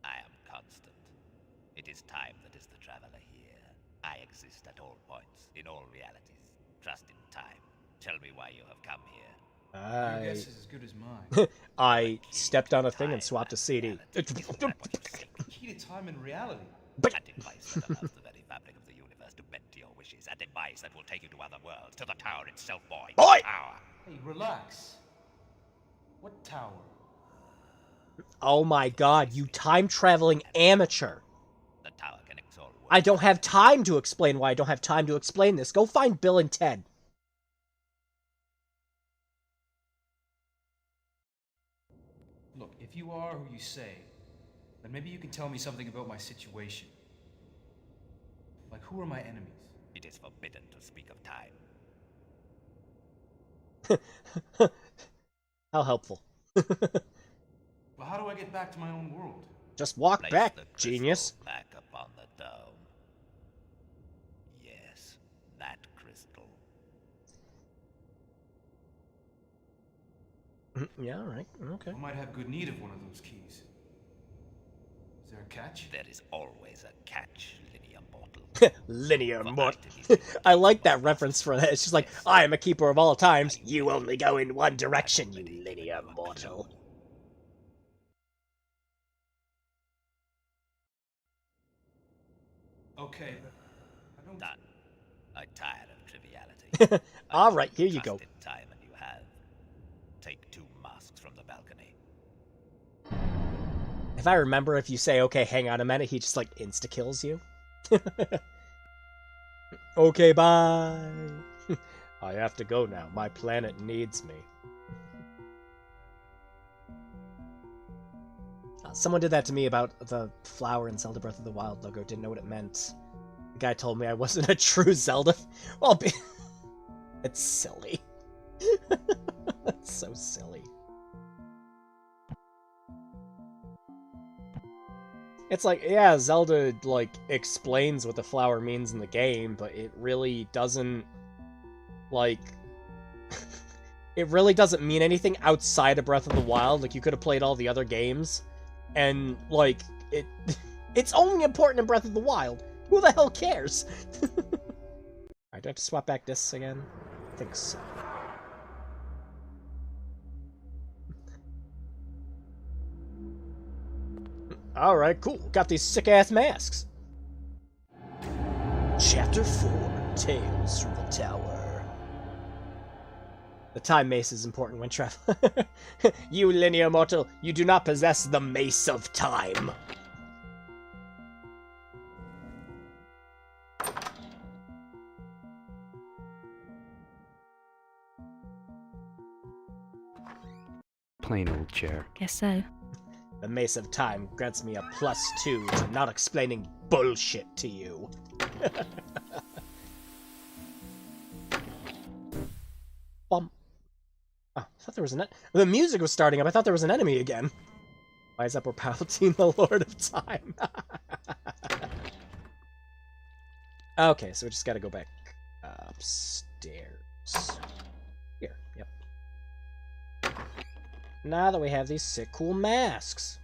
I am constant. It is time that is the traveler here. I exist at all points, in all realities. Trust in time. Tell me why you have come here. Your guess is as good as mine. I stepped on a thing and swapped a CD. Key to time and reality. A device that allows the very fabric of the universe to bend to your wishes. A device that will take you to other worlds, to the tower itself, boy. Boy! Tower. Hey, relax. What tower? Oh my god, you time-traveling amateur. The tower connects all worlds. I don't have time to explain why I don't have time to explain this. Go find Bill and Ted. Look, if you are who you say, then maybe you can tell me something about my situation. Like, who are my enemies? It is forbidden to speak of time. How helpful. Well, how do I get back to my own world? Just walk Place back, the genius. crystal back upon the dome. Yes, that crystal. Yeah, all right. Okay. I might have good need of one of those keys. Is there a catch? There is always a catch, linear mortal. Linear For mortal. items I like that reference for that. It's just like, I am a keeper of all times. You only go in one direction, you linear mortal. Okay. I don't... Done. I'm tired of triviality. All right, here you go. Trust in time and you have. Take 2 masks from the balcony. If I remember, if you say, okay, hang on a minute, he just, like, insta-kills you. Okay, bye. I have to go now. My planet needs me. Someone did that to me about the flower in Zelda Breath of the Wild logo. Didn't know what it meant. The guy told me I wasn't a true Zelda. Well, it's silly. It's so silly. It's like, yeah, Zelda, like, explains what the flower means in the game, but it really doesn't, like... it really doesn't mean anything outside of Breath of the Wild. Like, you could have played all the other games, and, like, it's only important in Breath of the Wild. Who the hell cares? Alright, do I have to swap back discs again? I think so. Alright, cool. Got these sick-ass masks. Chapter 4, Tales from the Tower. The time mace is important when traveling. You linear mortal, you do not possess the mace of time. Plain old chair. Guess so. The mace of time grants me a +2 to not explaining bullshit to you. Bum. Oh, I thought there was an... The music was starting up. I thought there was an enemy again. Why is that we're Palpatine, the Lord of Time? Okay, so we just gotta go back upstairs. Here, yep. Now that we have these sick, cool masks.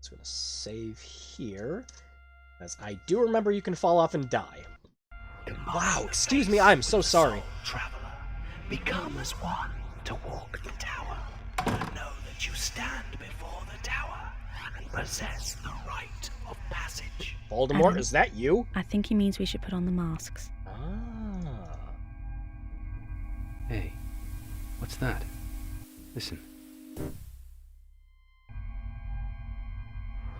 So I'm gonna save here. As I do remember you can fall off and die. Wow, excuse me, I'm so sorry. Traveler, become as one to walk the tower. Know that you stand before the tower and possess the right of passage. Voldemort, is that you? I think he means we should put on the masks. Ah. Hey, what's that? Listen.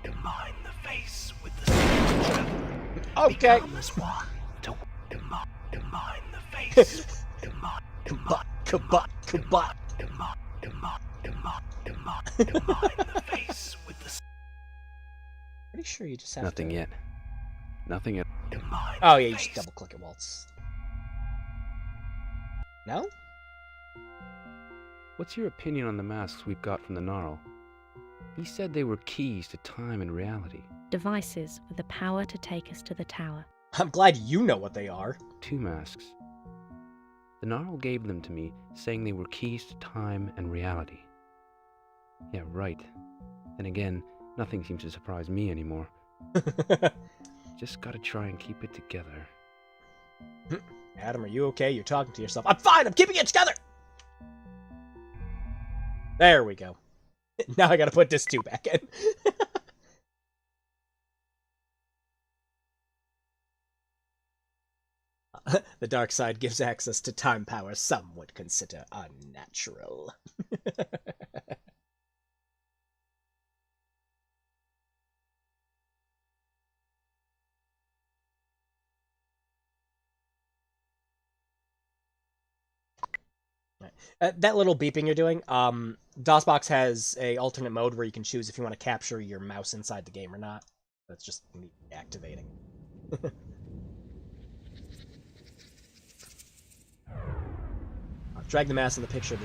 Combine the face with the spirit, traveler. Okay. Become as one to combine the face. Combine the face with the. Pretty sure you just have Nothing to... yet. Nothing yet. Oh yeah, you just double click it while it's... No? What's your opinion on the masks we've got from the Gnarl? He said they were keys to time and reality. Devices with the power to take us to the tower. I'm glad you know what they are. 2 masks. The Gnarl gave them to me, saying they were keys to time and reality. Yeah, right. Then again, nothing seems to surprise me anymore. Just gotta try and keep it together. Adam, are you okay? You're talking to yourself. I'm fine! I'm keeping it together! There we go. Now I gotta put this 2 back in. The dark side gives access to time power some would consider unnatural. That little beeping you're doing, DOSBox has a alternate mode where you can choose if you want to capture your mouse inside the game or not. That's just me activating. Drag the mouse in the picture.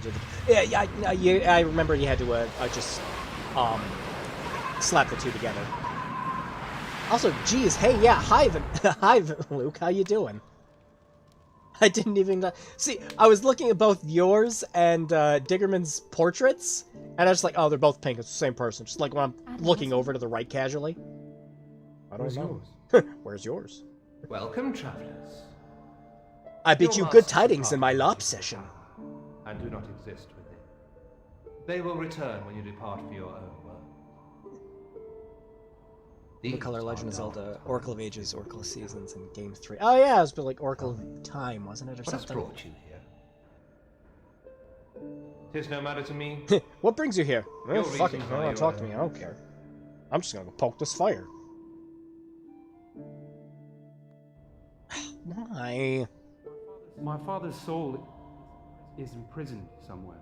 I remember you had to just slap the two together. Also, geez, hey, yeah, hi, hi, Luke, how you doing? I didn't even... See, I was looking at both yours and Diggerman's portraits, and I was like, oh, they're both pink, it's the same person. Just like when I'm looking over to the right casually. I don't know. Where's yours? Welcome, travelers. I bid you good tidings in my LARP session. And do not exist within. They will return when you depart for your own world. The color Legend of Zelda, Oracle of Ages, Oracle of Seasons, and Game 3. Oh yeah, it was like Oracle of Time, wasn't it, or something? What has brought you here? 'Tis no matter to me. What brings you here? Your Fuck it, reasons you don't are want to talk to your me, I don't care. I'm just gonna go poke this fire. Why? My father's soul is imprisoned somewhere.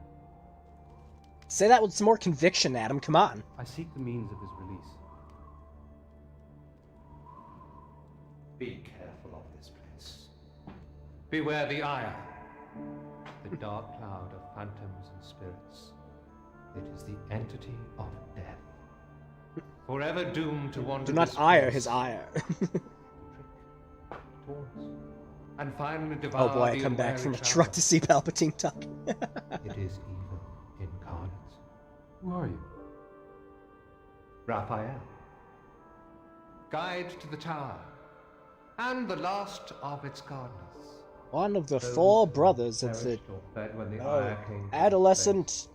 Say that with some more conviction, Adam, come on. I seek the means of his release. Be careful of this place. Beware the ire, the dark cloud of phantoms and spirits. It is the entity of death, forever doomed to wander. Do not ire his ire. And finally devour. Oh boy, I come back from a truck to see Palpatine tuck. It is evil incarnate. Who are you? Raphael, guide to the tower, and the last of its gardeners. One of the four brothers of the adolescent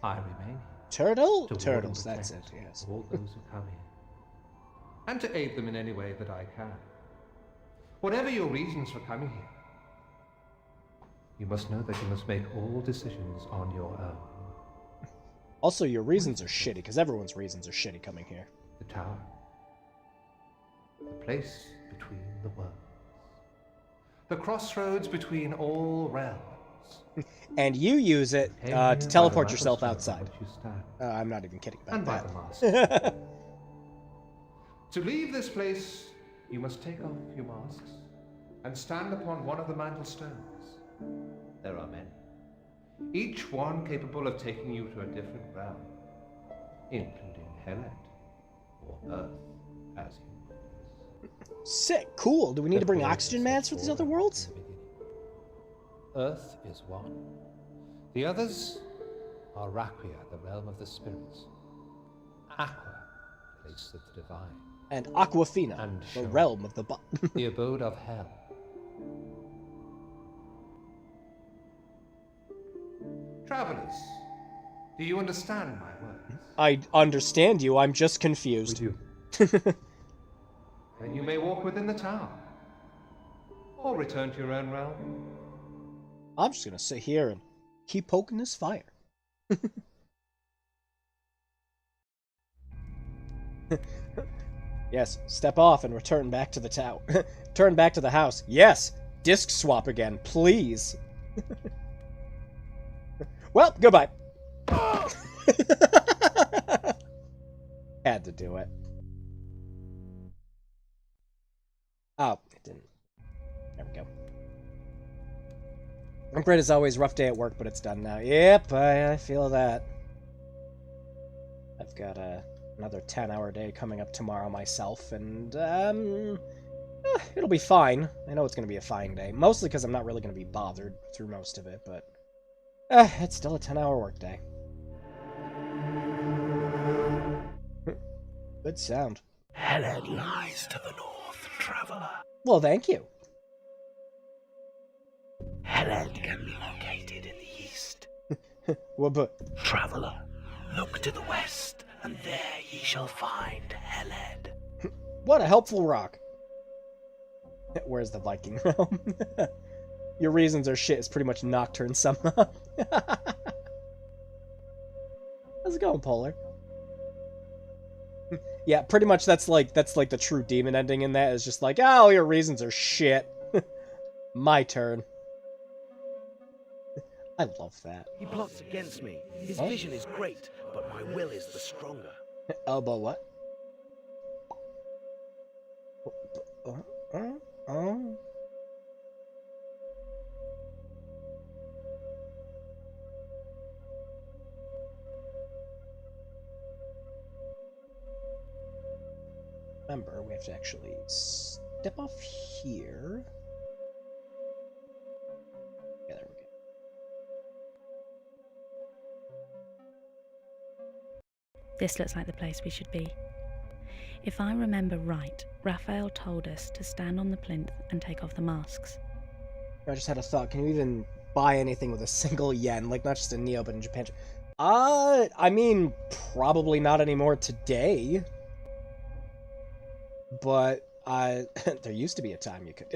I remain turtle? to Turtles, warn and that's it, protect yes. all those who come here, and to aid them in any way that I can. Whatever your reasons for coming here, you must know that you must make all decisions on your own. Also, your reasons are shitty, because everyone's reasons are shitty coming here. The tower, the place between the worlds, the crossroads between all realms. And you use it to teleport yourself outside. I'm not even kidding about and by that. the master. To leave this place, you must take off your masks and stand upon one of the mantle stones. There are many, each one capable of taking you to a different realm, including Hellet, or Earth, as you know. Sick, cool. Do we need to bring oxygen masks for these other worlds? Earth is one. The others are Raquia, the realm of the spirits, Aqua, the place of the divine, And Aquafina, and the Shore, realm of the the abode of hell. Travelers, do you understand my words? I understand you, I'm just confused. Then you may walk within the tower, or return to your own realm. I'm just gonna sit here and keep poking this fire. Yes, step off and return back to the tower. Turn back to the house. Yes, disc swap again, please. Well, goodbye. Had to do it. Oh, it didn't. There we go. Brett, is always rough day at work, but it's done now. Yep, I feel that. I've got another 10-hour day coming up tomorrow myself, and it'll be fine. I know it's going to be a fine day, mostly because I'm not really going to be bothered through most of it, but it's still a 10-hour workday. Good sound. Hellet lies to the north, traveler. Well, thank you. Hellet can be located in the east. Well, but Traveler, look to the west, and there ye shall find Heled. what a helpful rock. Where's the Viking realm? Your reasons are shit is pretty much Nocturne somehow. How's it going, Polar? Yeah, pretty much that's like the true demon ending in that is just like, oh, your reasons are shit. My turn. I love that. He plots against me. His vision is great, but my will is the stronger. Oh, but what? remember, we have to actually step off here. Yeah, there we go. This looks like the place we should be. If I remember right, Raphael told us to stand on the plinth and take off the masks. I just had a thought. Can you even buy anything with a single yen? Like, not just in Neo, but in Japan. I mean, probably not anymore today. But, there used to be a time you could...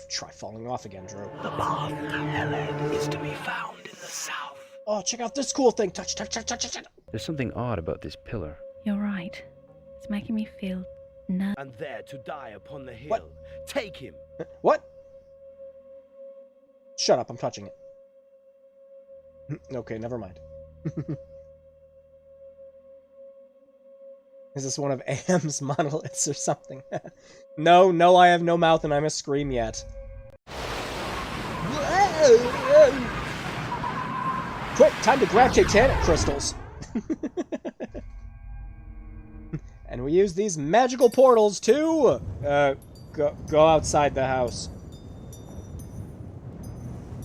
try falling off again, Drew. The path to Helen is to be found in the south. Oh, check out this cool thing. Touch. There's something odd about this pillar. You're right. It's making me feel nervous. And there to die upon the hill. What? Take him. What? Shut up, I'm touching it. Okay, never mind. Is this one of AM's monoliths or something? No, I have no mouth and I must scream yet. Quick, time to grab Titanic crystals! And we use these magical portals to go outside the house.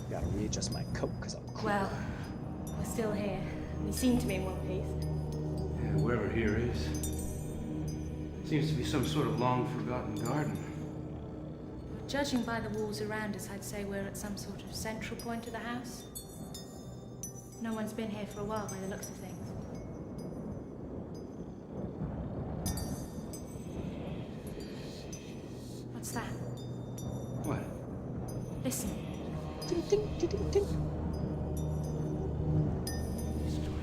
Gotta readjust my coat because I'm cool. Well, we're still here. We seem to be in one piece. Yeah, whoever here is. Seems to be some sort of long-forgotten garden. Judging by the walls around us, I'd say we're at some sort of central point of the house. No one's been here for a while by the looks of things. What's that? What? Listen. Ding, ding, ding, ding, ding.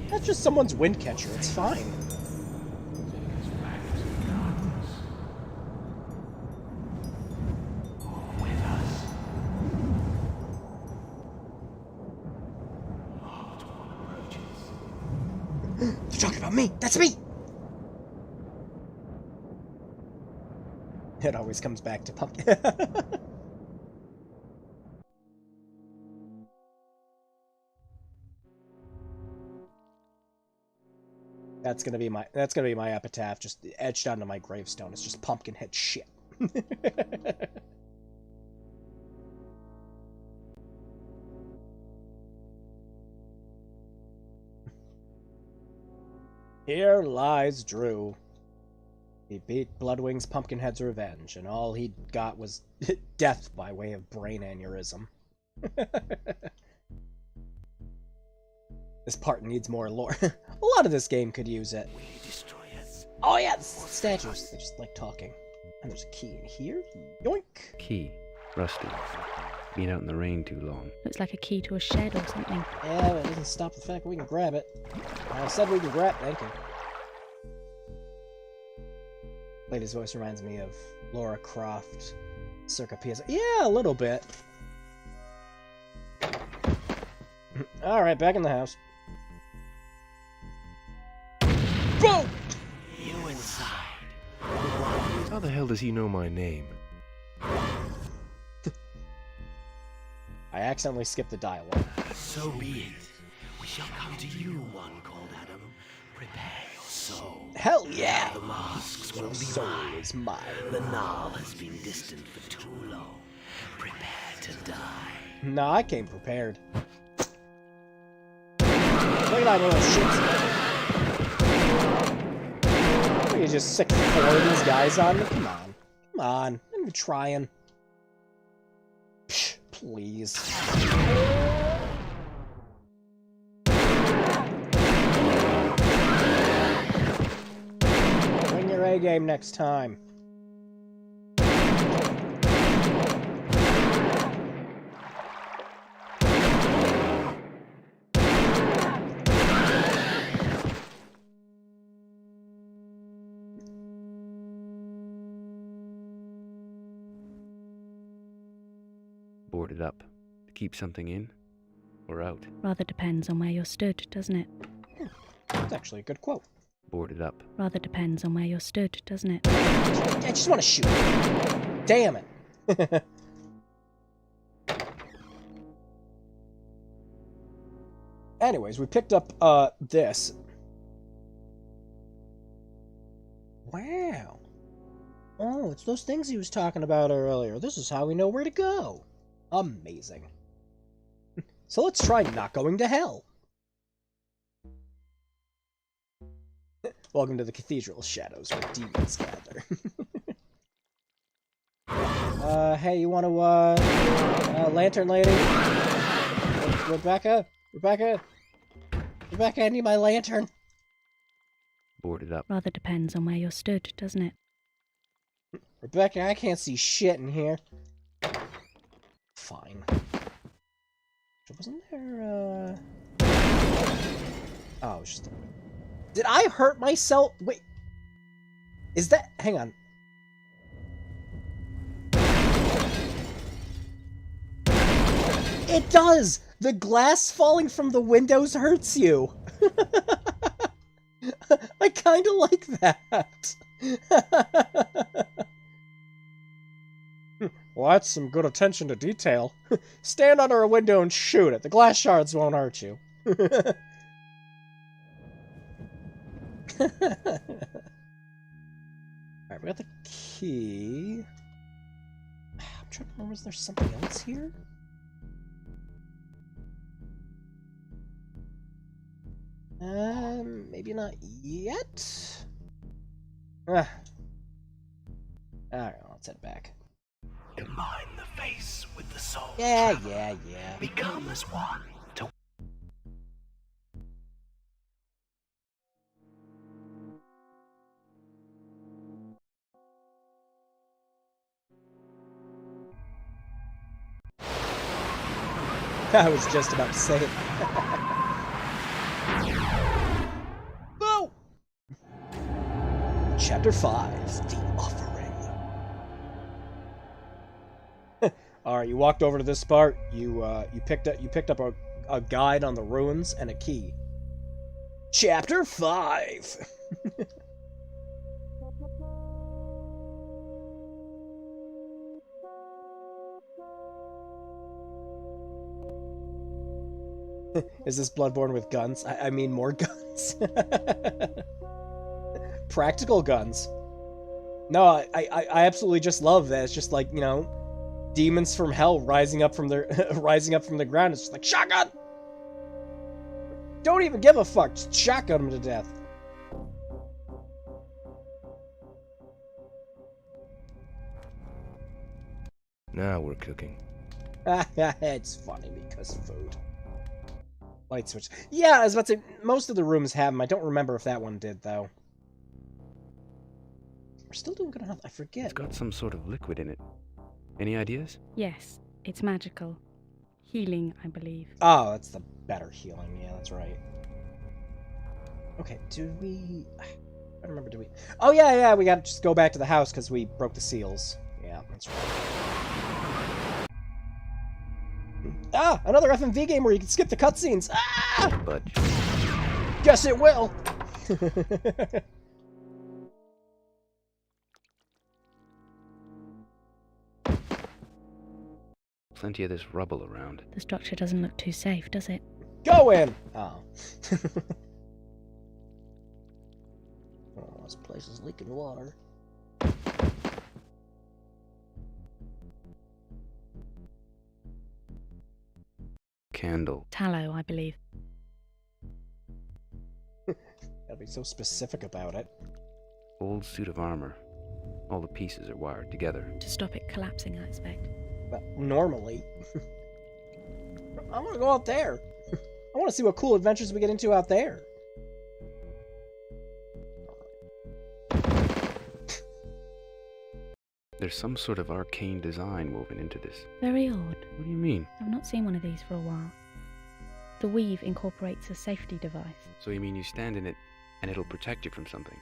That's just someone's wind catcher, it's fine. They're talking about me! That's me! It always comes back to Pumpkin. That's gonna be my epitaph, just etched onto my gravestone. It's just Pumpkinhead shit. Here lies Drew. He beat Bloodwing's Pumpkinhead's revenge, and all he got was death by way of brain aneurysm. This part needs more lore. A lot of this game could use it. Oh yeah, statues. They just like talking. And there's a key in here. Yoink! Key. Rusty. Been out in the rain too long. Looks like a key to a shed or something. Yeah, but it doesn't stop the fact we can grab it. I said we can grab. Thank you. Lady's voice reminds me of Laura Croft, circa PS. Yeah, a little bit. Alright, back in the house. Boom! You inside. How the hell does he know my name? I accidentally skipped the dialogue. So be it. We shall come to you, one called Adam. Prepare your soul. Hell yeah! The masks will be Soul mine. is mine. The Nile has been distant for too long. Prepare to die. No, I came prepared. Look at that little shit. You just sick 4 of these guys on me? Come on. Come on. I'm even trying. Psh, please. Bring your A game next time. Boarded up. To keep something in or out. Rather depends on where you're stood, doesn't it? That's actually a good quote. Boarded up. Rather depends on where you're stood, doesn't it? I just want to shoot. Damn it. Anyways, we picked up this. Wow. Oh, it's those things he was talking about earlier. This is how we know where to go. Amazing. So let's try not going to hell. Welcome to the Cathedral Shadows, where demons gather. Hey, you want to, lantern lady? Rebecca? Rebecca, I need my lantern. Boarded up. Rather depends on where you're stood, doesn't it? Rebecca, I can't see shit in here. Fine. Wasn't there, Oh, it was just... Did I hurt myself? Wait. Is that... Hang on. It does! The glass falling from the windows hurts you. I kinda like that. Well, that's some good attention to detail. Stand under a window and shoot it. The glass shards won't hurt you. Alright, we got the key. I'm trying to remember, was there something else here? Maybe not yet? Alright, let's head back. Combine the face with the soul. Yeah. Become as one to... I was just about to say it. Whoa! Chapter 5, The Offering. Alright, you walked over to this part, you picked up a guide on the ruins and a key. Chapter 5! Is this Bloodborne with guns? I mean more guns. Practical guns. No, I absolutely just love that. It's just like, you know, demons from hell rising up from the ground. It's just like, shotgun! Don't even give a fuck. Just shotgun them to death. Now we're cooking. It's funny because food. Light switch. Yeah, I was about to say, most of the rooms have them. I don't remember if that one did, though. We're still doing good enough. I forget. It's got some sort of liquid in it. Any ideas? Yes, it's magical. Healing, I believe. Oh, that's the better healing. Yeah, that's right. Okay, do we... I don't remember, do we... Oh, yeah, we gotta just go back to the house because we broke the seals. Yeah, that's right. Ah! Another FMV game where you can skip the cutscenes! Ah! But... Guess it will! Plenty of this rubble around. The structure doesn't look too safe, does it? Go in! Oh. Oh, this place is leaking water. Candle. Tallow, I believe. Gotta be so specific about it. Old suit of armor. All the pieces are wired together. To stop it collapsing, I expect. But normally. I want to go out there. I want to see what cool adventures we get into out there. There's some sort of arcane design woven into this. Very odd. What do you mean? I've not seen one of these for a while. The weave incorporates a safety device. So you mean you stand in it and it'll protect you from something?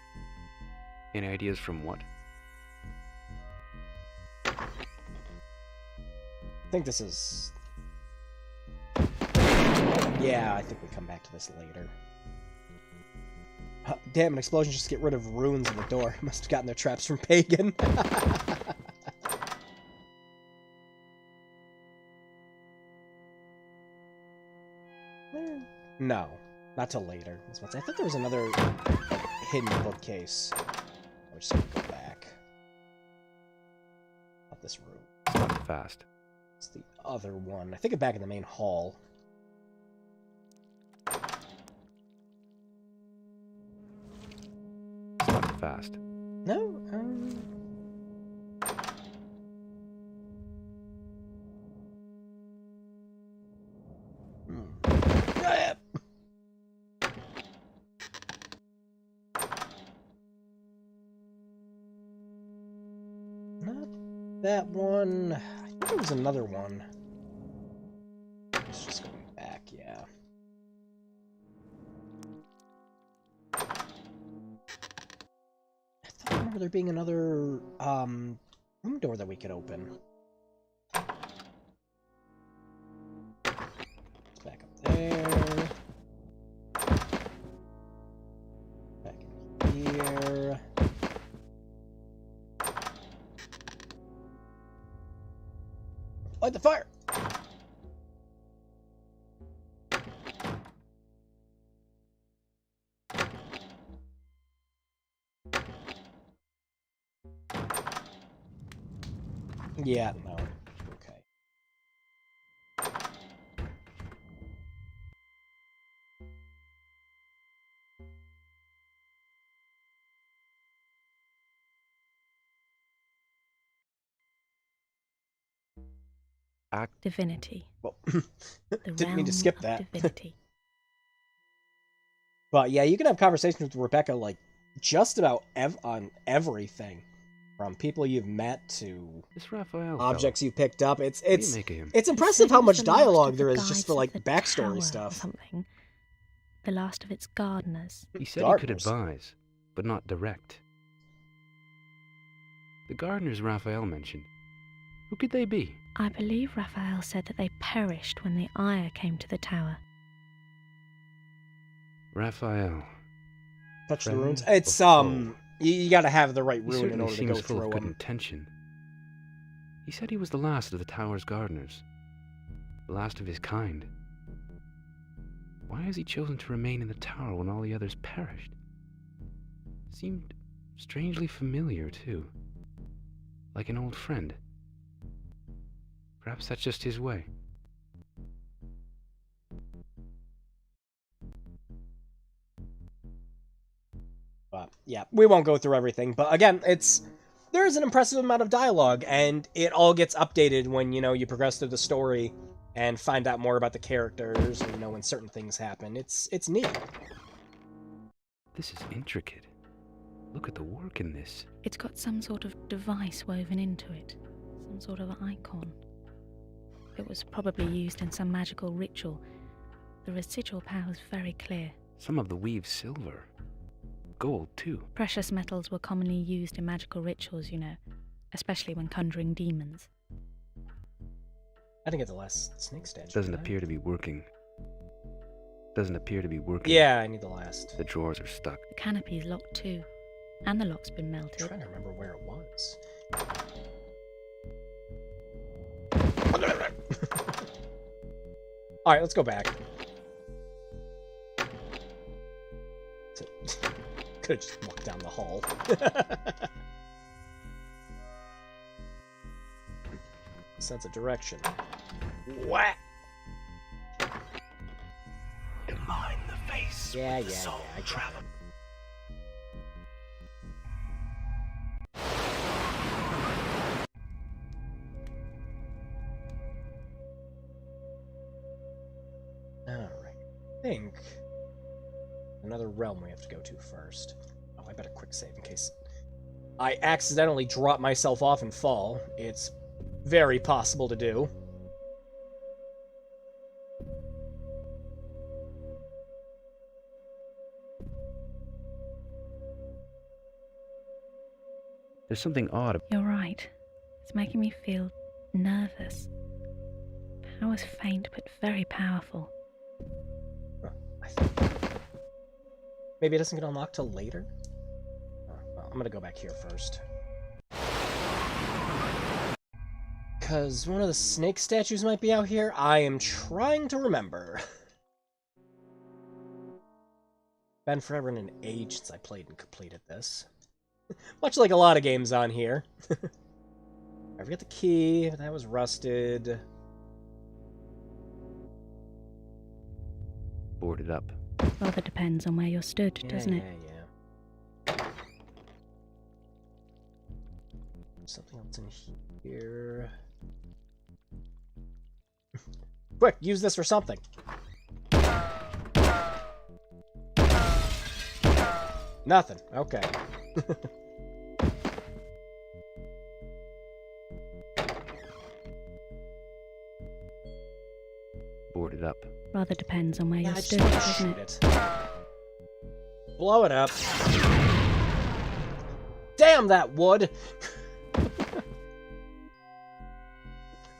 Any ideas from what? I think this is... Yeah, I think we come back to this later. Damn, an explosion just to get rid of runes in the door. Must have gotten their traps from Pagan. No, not till later. I thought there was another hidden bookcase. We're just gonna go back. not this room. Stop fast. It's the other one. I think I'm back in the main hall. Stop fast. No? Not that one. I think there was another one. It's just going back, yeah. I remember there being another room door that we could open. It's back up there. Back in here. Light the fire! Yeah, no. Okay. Divinity. Well, The didn't mean to realm skip of that. divinity. But yeah, you can have conversations with Rebecca like just about on everything, from people you've met to This Raphael objects you picked up. It's What do you make of him? it's He impressive said how it was much the last dialogue of there the is just for guides like of the backstory tower or stuff. something. The last of its gardeners. He said he could Gardeners. advise, but not direct. The gardeners Raphael mentioned. Who could they be? I believe Raphael said that they perished when the ire came to the tower. Raphael. Touch the Friend runes. or It's foe? you got to have the right He rune in certainly order to go seems full through of good them. intention. He said he was the last of the tower's gardeners. The last of his kind. Why has he chosen to remain in the tower when all the others perished? Seemed strangely familiar, too. Like an old friend. Perhaps that's just his way. But yeah, we won't go through everything. But again, there's an impressive amount of dialogue, and it all gets updated when you progress through the story and find out more about the characters, and when certain things happen. It's neat. This is intricate. Look at the work in this. It's got some sort of device woven into it. Some sort of icon. It was probably used in some magical ritual. The residual power is very clear. Some of the weave's silver. Gold, too. Precious metals were commonly used in magical rituals, especially when conjuring demons. I didn't get the last snake statue. Doesn't appear to be working. Yeah, I need the last. The drawers are stuck. The canopy's locked too, and the lock's been melted. I'm trying to remember where it was. All right, let's go back. Could have just walked down the hall. Sense of direction. What? Combine the face with the soul I travel. Alright, I think another realm we have to go to first. Oh, I better quick save in case I accidentally drop myself off and fall. It's very possible to do. There's something odd. You're right. It's making me feel nervous. Power's faint but very powerful. Maybe it doesn't get unlocked till later? Well, I'm gonna go back here first. Because one of the snake statues might be out here. I am trying to remember. Been forever and an age since I played and completed this. Much like a lot of games on here. I forget the key. That was rusted. Boarded up. Rather depends on where you're stood, doesn't it? Yeah. Something else in here. Quick, use this for something. Nothing. Okay. Boarded up. Rather depends on where Yeah, you're I just stood, want to doesn't shoot it? it. Blow it up. Damn that wood!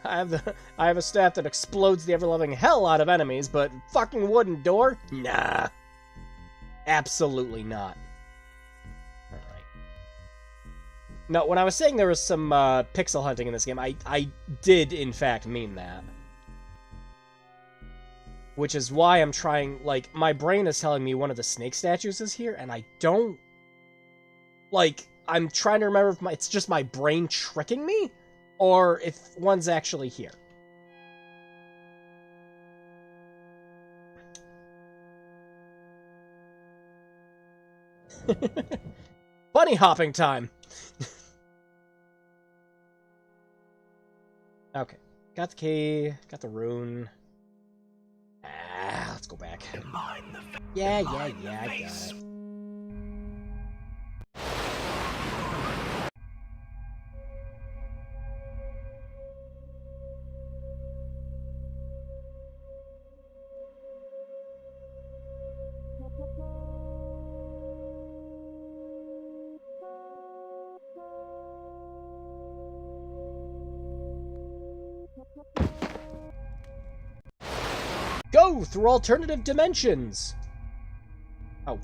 I have a staff that explodes the ever-loving hell out of enemies, but fucking wooden door? Nah. Absolutely not. Alright. No, when I was saying there was some pixel hunting in this game, I did in fact mean that. Which is why I'm trying, like, my brain is telling me one of the snake statues is here, and I don't... Like, I'm trying to remember if it's just my brain tricking me, or if one's actually here. Bunny hopping time! Okay. Got the key, got the rune. Let's go back. Yeah, I got it. Go through alternative dimensions! Oh.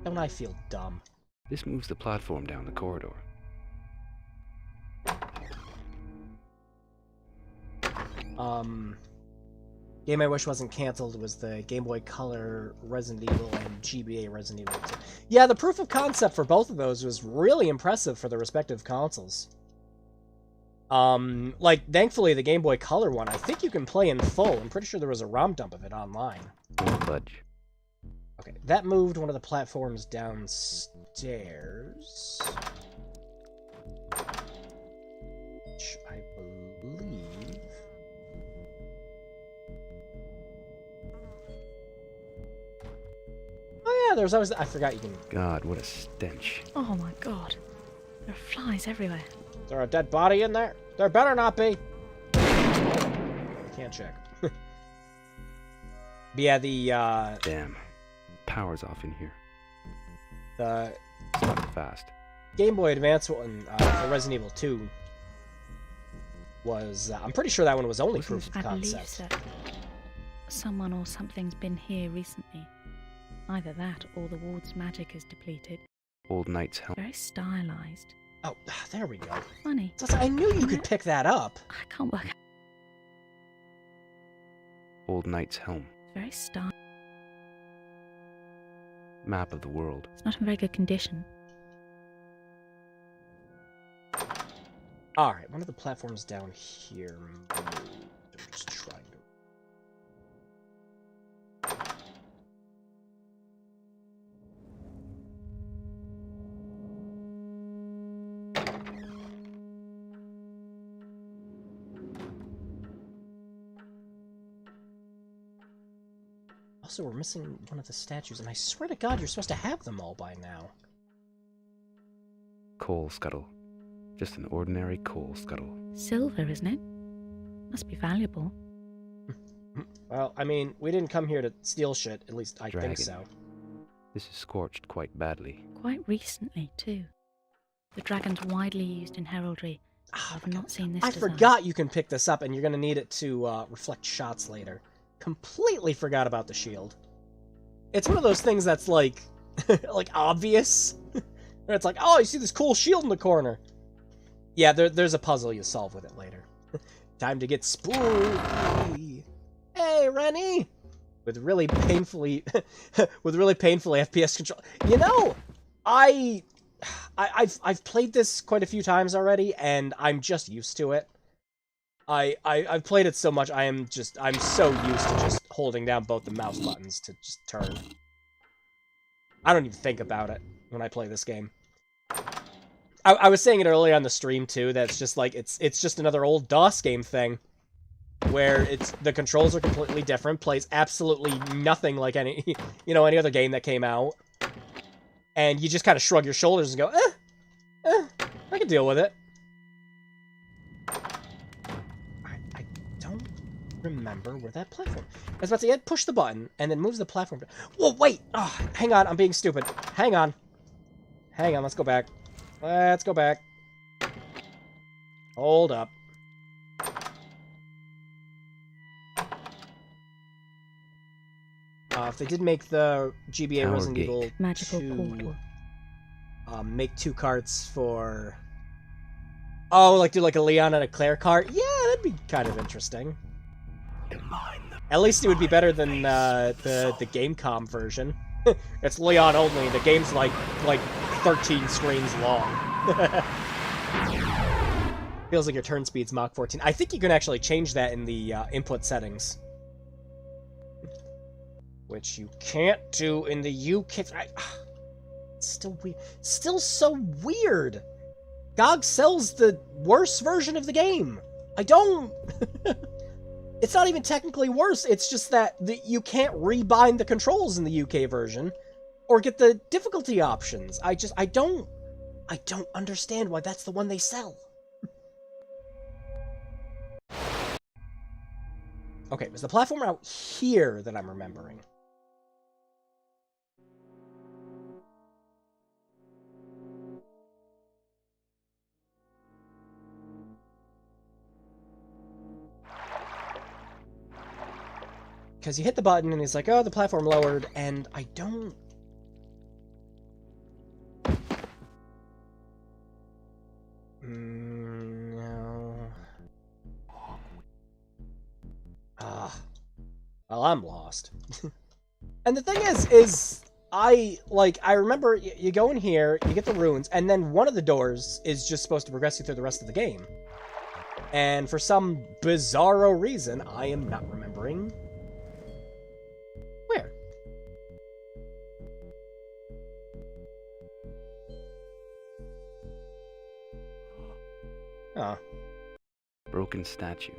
Don't I feel dumb? This moves the platform down the corridor. Game I wish wasn't cancelled was the Game Boy Color Resident Evil and GBA Resident Evil 2. Yeah, the proof of concept for both of those was really impressive for the respective consoles. Like, thankfully, the Game Boy Color one, I think you can play in full. I'm pretty sure there was a ROM dump of it online. Budge. Okay, that moved one of the platforms downstairs. Which I believe... Oh yeah, there's always... I forgot you can... God, what a stench. Oh my god. There are flies everywhere. Is there a dead body in there? There better not be. Can't check. But yeah, the Damn. Power's off in here. The Stop fast. Game Boy Advance one for Resident Evil 2 was I'm pretty sure that one was only proof of I concept. believe so. Someone or something's been here recently. Either that or the ward's magic is depleted. Old Knight's helm. Very stylized. Oh, there we go. Funny. I knew you could pick that up. I can't work out. Old Knight's helm. Very stylized. Map of the world. It's not in very good condition. Alright, one of the platforms down here moved. I'm just trying to... Also, we're missing one of the statues, and I swear to God, you're supposed to have them all by now. Coal scuttle. Just an ordinary coal scuttle. Silver, isn't it? Must be valuable. Well, I mean, we didn't come here to steal shit, at least I Dragon. think so. This is scorched quite badly. Quite recently, too. The dragon's widely used in heraldry. I've not seen this I design. forgot you can pick this up, and you're going to need it to reflect shots later. Completely forgot about the shield. It's one of those things that's like, like obvious. Where it's like, oh, you see this cool shield in the corner. Yeah, there's a puzzle you solve with it later. Time to get spooky. Hey, Rennie! With really painfully FPS control. You know, I I've played this quite a few times already, and I'm just used to it. I've played it so much, I'm so used to just holding down both the mouse buttons to just turn. I don't even think about it when I play this game. I was saying it earlier on the stream too, that it's just like it's just another old DOS game thing, where the controls are completely different, plays absolutely nothing like any any other game that came out, and you just kind of shrug your shoulders and go, I can deal with it. I don't remember where that platform. I was about to say, push the button and then moves the platform. Whoa, wait! Oh, hang on, I'm being stupid. Hang on, let's go back. Let's go back. Hold up. If they did make the GBA Tower Resident Gate. Evil Magical 2, portal. make 2 carts for... Oh, like do like a Leon and a Claire cart? Yeah, that'd be kind of interesting. At least it would be better than the Gamecom version. It's Leon only, the game's like 13 screens long. Feels like your turn speed's Mach 14. I think you can actually change that in the input settings. Which you can't do in the UK. It's still weird. Still so weird. GOG sells the worst version of the game. I don't... It's not even technically worse, it's just that you can't rebind the controls in the UK version, or get the difficulty options. I don't understand why that's the one they sell. Okay, it was the platform out here that I'm remembering. Because you hit the button and he's like, oh, the platform lowered, and I don't... No... Well, I'm lost. And the thing is I remember you go in here, you get the runes, and then one of the doors is just supposed to progress you through the rest of the game. And for some bizarro reason, I am not remembering... Where? Oh. Broken statue.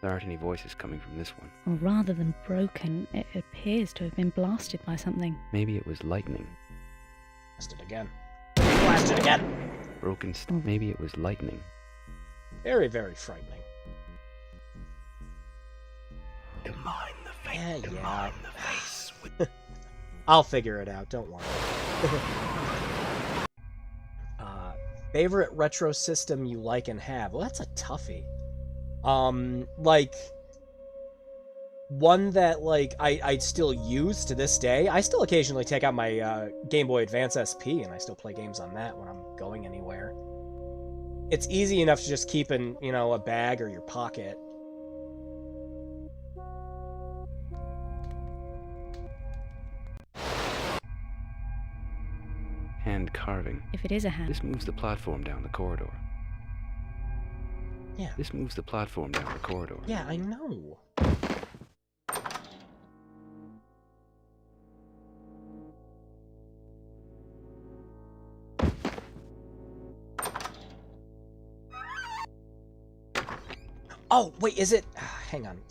There aren't any voices coming from this one. Or rather than broken, it appears to have been blasted by something. Maybe it was lightning. Blasted again. Blasted again! Broken maybe it was lightning. Very, very frightening. Combine the face. Yeah. Combine the face with... I'll figure it out, don't worry. Favorite retro system you like and have? Well, that's a toughie. Like, one that, like, I still use to this day. I still occasionally take out my Game Boy Advance SP, and I still play games on that when I'm going anywhere. It's easy enough to just keep in, a bag or your pocket. Hand carving. If it is a hand. This moves the platform down the corridor. Yeah. This moves the platform down the corridor. Yeah, I know. Oh, wait, is it... Hang on.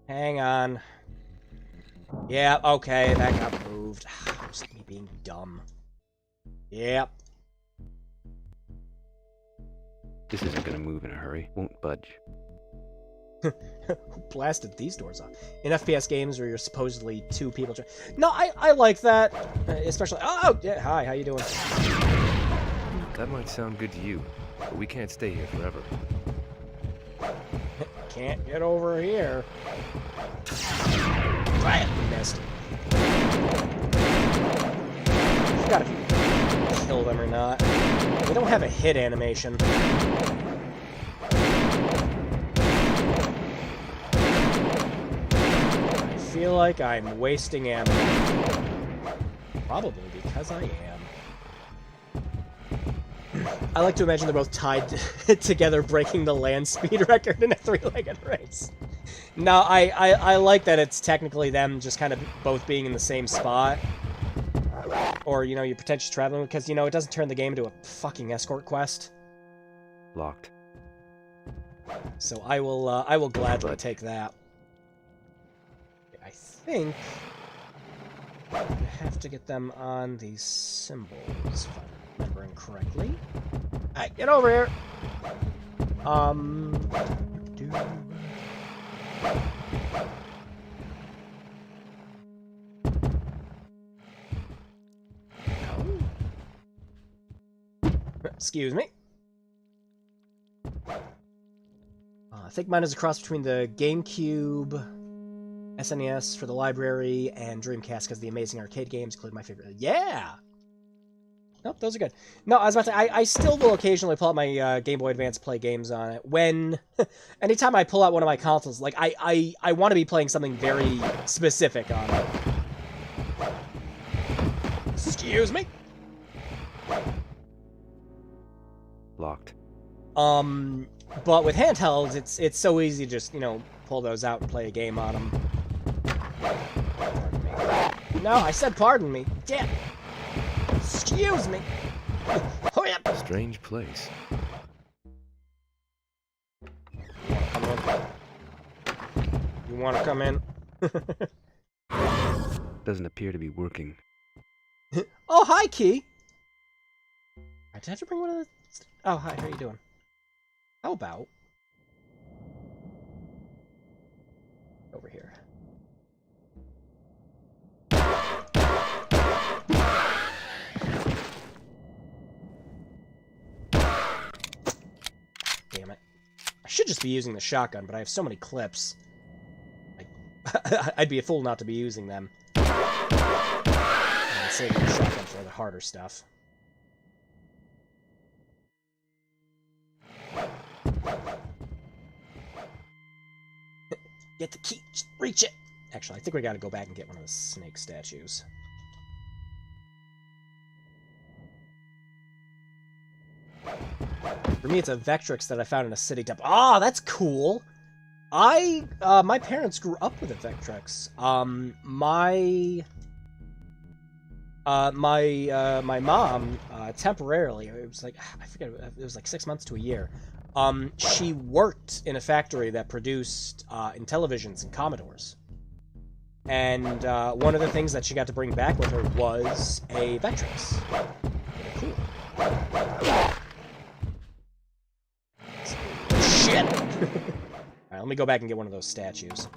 Hang on. Yeah, okay, that got moved. Just me being dumb. Yep. This isn't gonna move in a hurry. Won't budge. Who blasted these doors off? In FPS games where you're supposedly 2 people... No, I like that. Especially... Oh, yeah, hi, how you doing? That might sound good to you, but we can't stay here forever. Can't get over here. Try it. Missed. I forgot if you kill them or not. They don't have a hit animation. I feel like I'm wasting ammo. Probably because I am. I like to imagine they're both tied together, breaking the land speed record in a 3-legged race. No, I like that it's technically them just kind of both being in the same spot. Or, you know, you're potentially traveling, because, you know, it doesn't turn the game into a fucking escort quest. Locked. So I will gladly take that. I think I have to get them on these symbols, if I'm remembering correctly. Alright, get over here! Excuse me. I think mine is a cross between the GameCube, SNES for the library, and Dreamcast because the amazing arcade games include my favorite. Yeah! Nope, those are good. No, I was about to say, I still will occasionally pull out my Game Boy Advance play games on it. When, anytime I pull out one of my consoles, like, I want to be playing something very specific on it. Excuse me? Locked. But with handhelds, it's so easy to just, you know, pull those out and play a game on them. Pardon me. No, I said pardon me. Damn. Excuse me. Hurry up. Strange place. You want to come in? Doesn't appear to be working. Oh, hi, Key. Did I have to bring one of the... Oh, hi, how are you doing? How about... over here. Damn it. I should just be using the shotgun, but I have so many clips. I'd be a fool not to be using them. And saving the shotgun for the harder stuff. Get the key. Just reach it. Actually, I think we gotta go back and get one of the snake statues. For me, it's a Vectrix that I found in a city temple. Oh, that's cool! My parents grew up with a Vectrix. My mom, temporarily, it was like, I forget, it was like 6 months to a year. She worked in a factory that produced Intellivisions and Commodores. And one of the things that she got to bring back with her was a Vectrix. Cool. Shit! Alright, let me go back and get one of those statues.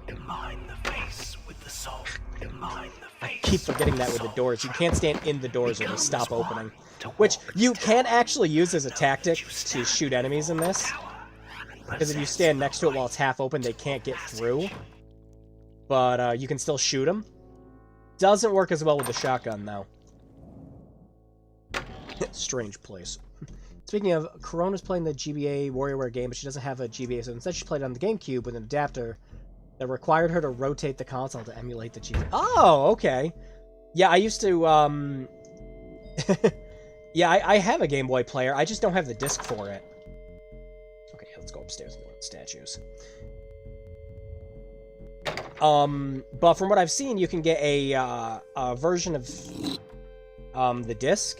Combine the face with the soul. Combine the face. I keep forgetting that with the doors. You can't stand in the doors or they stop opening. Which you can actually use as a tactic to shoot enemies in this. Because if you stand next to it while it's half open, they can't get through. But you can still shoot them. Doesn't work as well with the shotgun, though. Strange place. Speaking of, Corona's playing the GBA WarioWare game, but she doesn't have a GBA, so instead she played on the GameCube with an adapter that required her to rotate the console to emulate the GBA. Oh, okay. Yeah, I used to, yeah, I have a Game Boy player, I just don't have the disc for it. Okay, let's go upstairs and go to the statues. But from what I've seen, you can get a version of the disc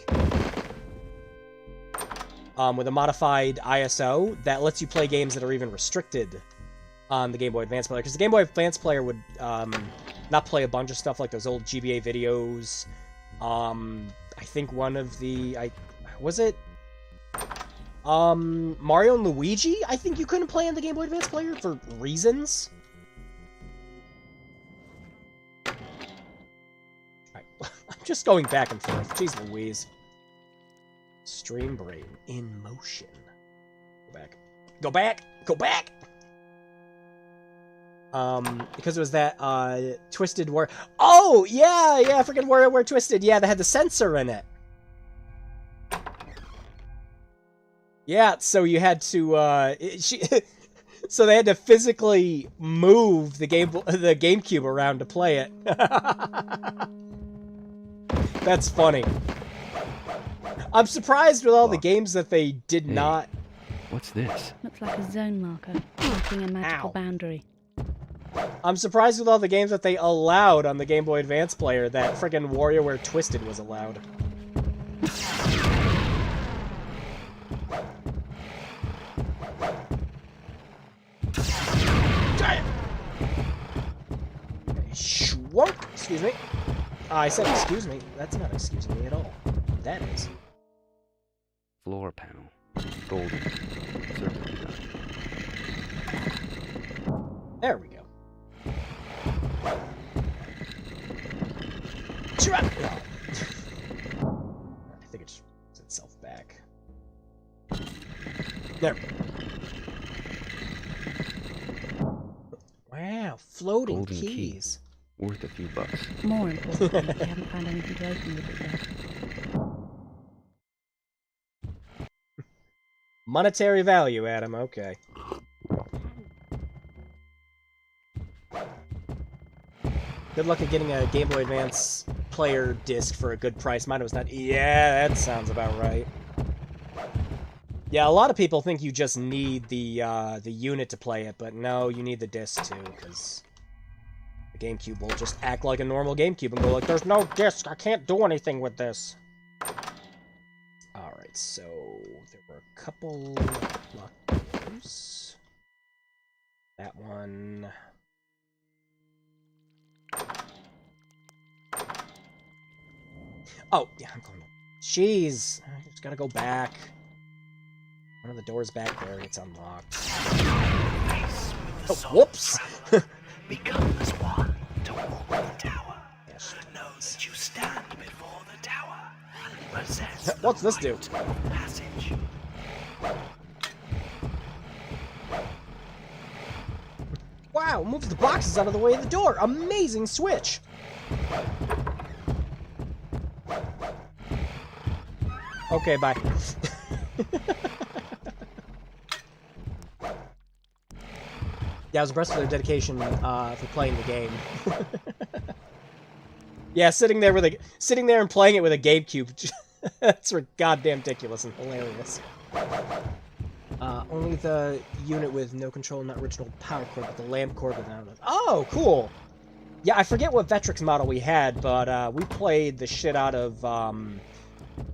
with a modified ISO that lets you play games that are even restricted on the Game Boy Advance player. Because the Game Boy Advance player would not play a bunch of stuff like those old GBA videos. I think one of the... was it? Mario and Luigi? I think you couldn't play on the Game Boy Advance player for reasons. Alright, I'm just going back and forth. Jeez Louise. Stream brain in motion. Go back. Go back! Go back! Because it was that, Twisted War... Oh! Yeah! Yeah, freaking WarioWare Twisted! Yeah, they had the sensor in it. Yeah, so you had to, so they had to physically move the GameCube around to play it. That's funny. I'm surprised with all the Locked. games that they did Hey. not. What's this? Looks like a zone marker, marking a magical Ow. boundary. I'm surprised with all the games that they allowed on the Game Boy Advance player that frickin' WarioWare Twisted was allowed. Schwunk! Excuse me. I said excuse me. That's not excusing me at all. That is. Floor panel. Golden. Circle design. There we go. Shut up! I think it just puts itself back. There. Wow, floating Golden key. keys. Worth a few bucks. More importantly, we haven't found anything to open with it yet. Monetary value, Adam. Okay. Good luck at getting a Game Boy Advance player disc for a good price. Mine was not. Yeah, that sounds about right. Yeah, a lot of people think you just need the unit to play it, but no, you need the disc too, because the GameCube will just act like a normal GameCube and go like, "There's no disc. I can't do anything with this." All right, so there were a couple locked doors. That one. Oh, yeah, I'm going. Jeez, I just gotta go back. One of the doors back there gets unlocked. Oh, whoops! Become as one to walk the tower. Know that you stand before the tower and possess What's this do? passage. Wow, moves the boxes out of the way of the door. Amazing switch. Okay, bye. Yeah, I was impressed with their dedication for playing the game. Yeah, sitting there and playing it with a GameCube. That's goddamn ridiculous and hilarious. Only the unit with no control, not original power cord, but the lamp cord without it. Oh, cool! Yeah, I forget what Vectrix model we had, but we played the shit out of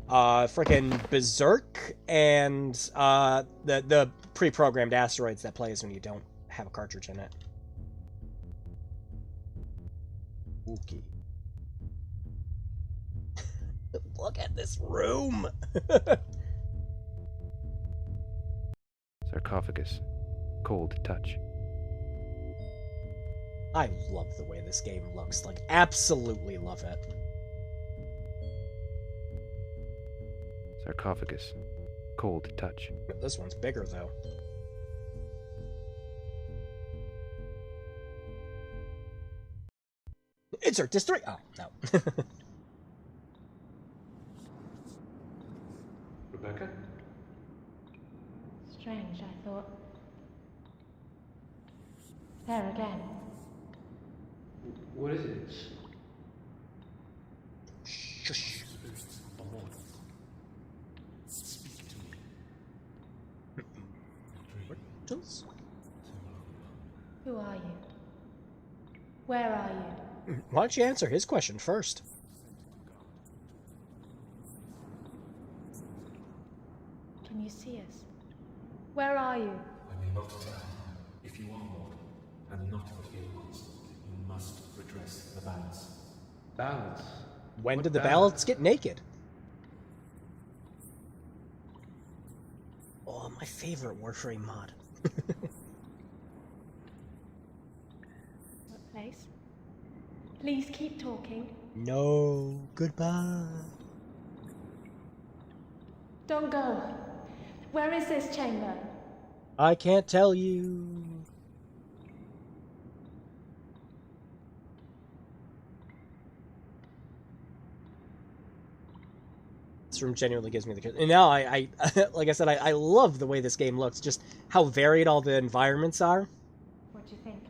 frickin' Berserk and the pre-programmed asteroids that plays when you don't have a cartridge in it. Okay. Look at this room! Sarcophagus. Cold touch. I love the way this game looks. Like, absolutely love it. Sarcophagus. Cold touch. This one's bigger, though. Insert disc 3! Oh, no. Rebecca? Strange, I thought. There again. What is it? Shush. Portals? Who are you? Where are you? Why don't you answer his question first? Can you see us? Where are you? I may not tell. If you are mortal, and not for humans, you must redress the balance. Balance? When What did the balance? ballots get naked? Oh, my favorite Warframe mod. What place? Please keep talking. No, goodbye. Don't go. Where is this chamber? I can't tell you. This room genuinely gives me the... And now I like I said, I love the way this game looks. Just how varied all the environments are. What do you think?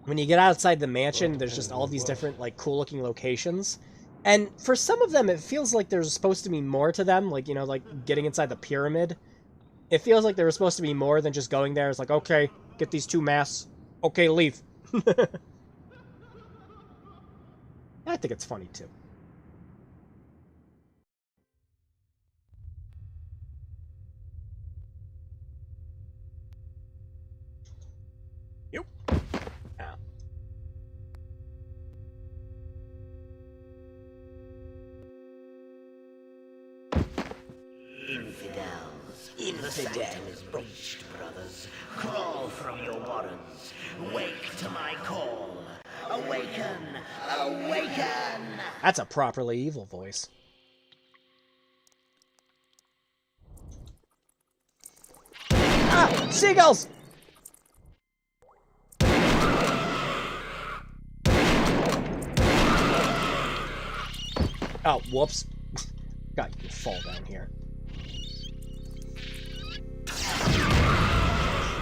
When you get outside the mansion, there's just all these different, like, cool-looking locations. And for some of them, it feels like there's supposed to be more to them, like, you know, like getting inside the pyramid. It feels like there was supposed to be more than just going there. It's like, okay, get these 2 masks. Okay, leave. I think it's funny, too. Yep. Ah. Infidels. The sanctum is breached, brothers. Crawl from your warrens. Wake to my call. Awaken! Awaken! That's a properly evil voice. Ah! Seagulls! Oh, whoops. God, you can fall down here.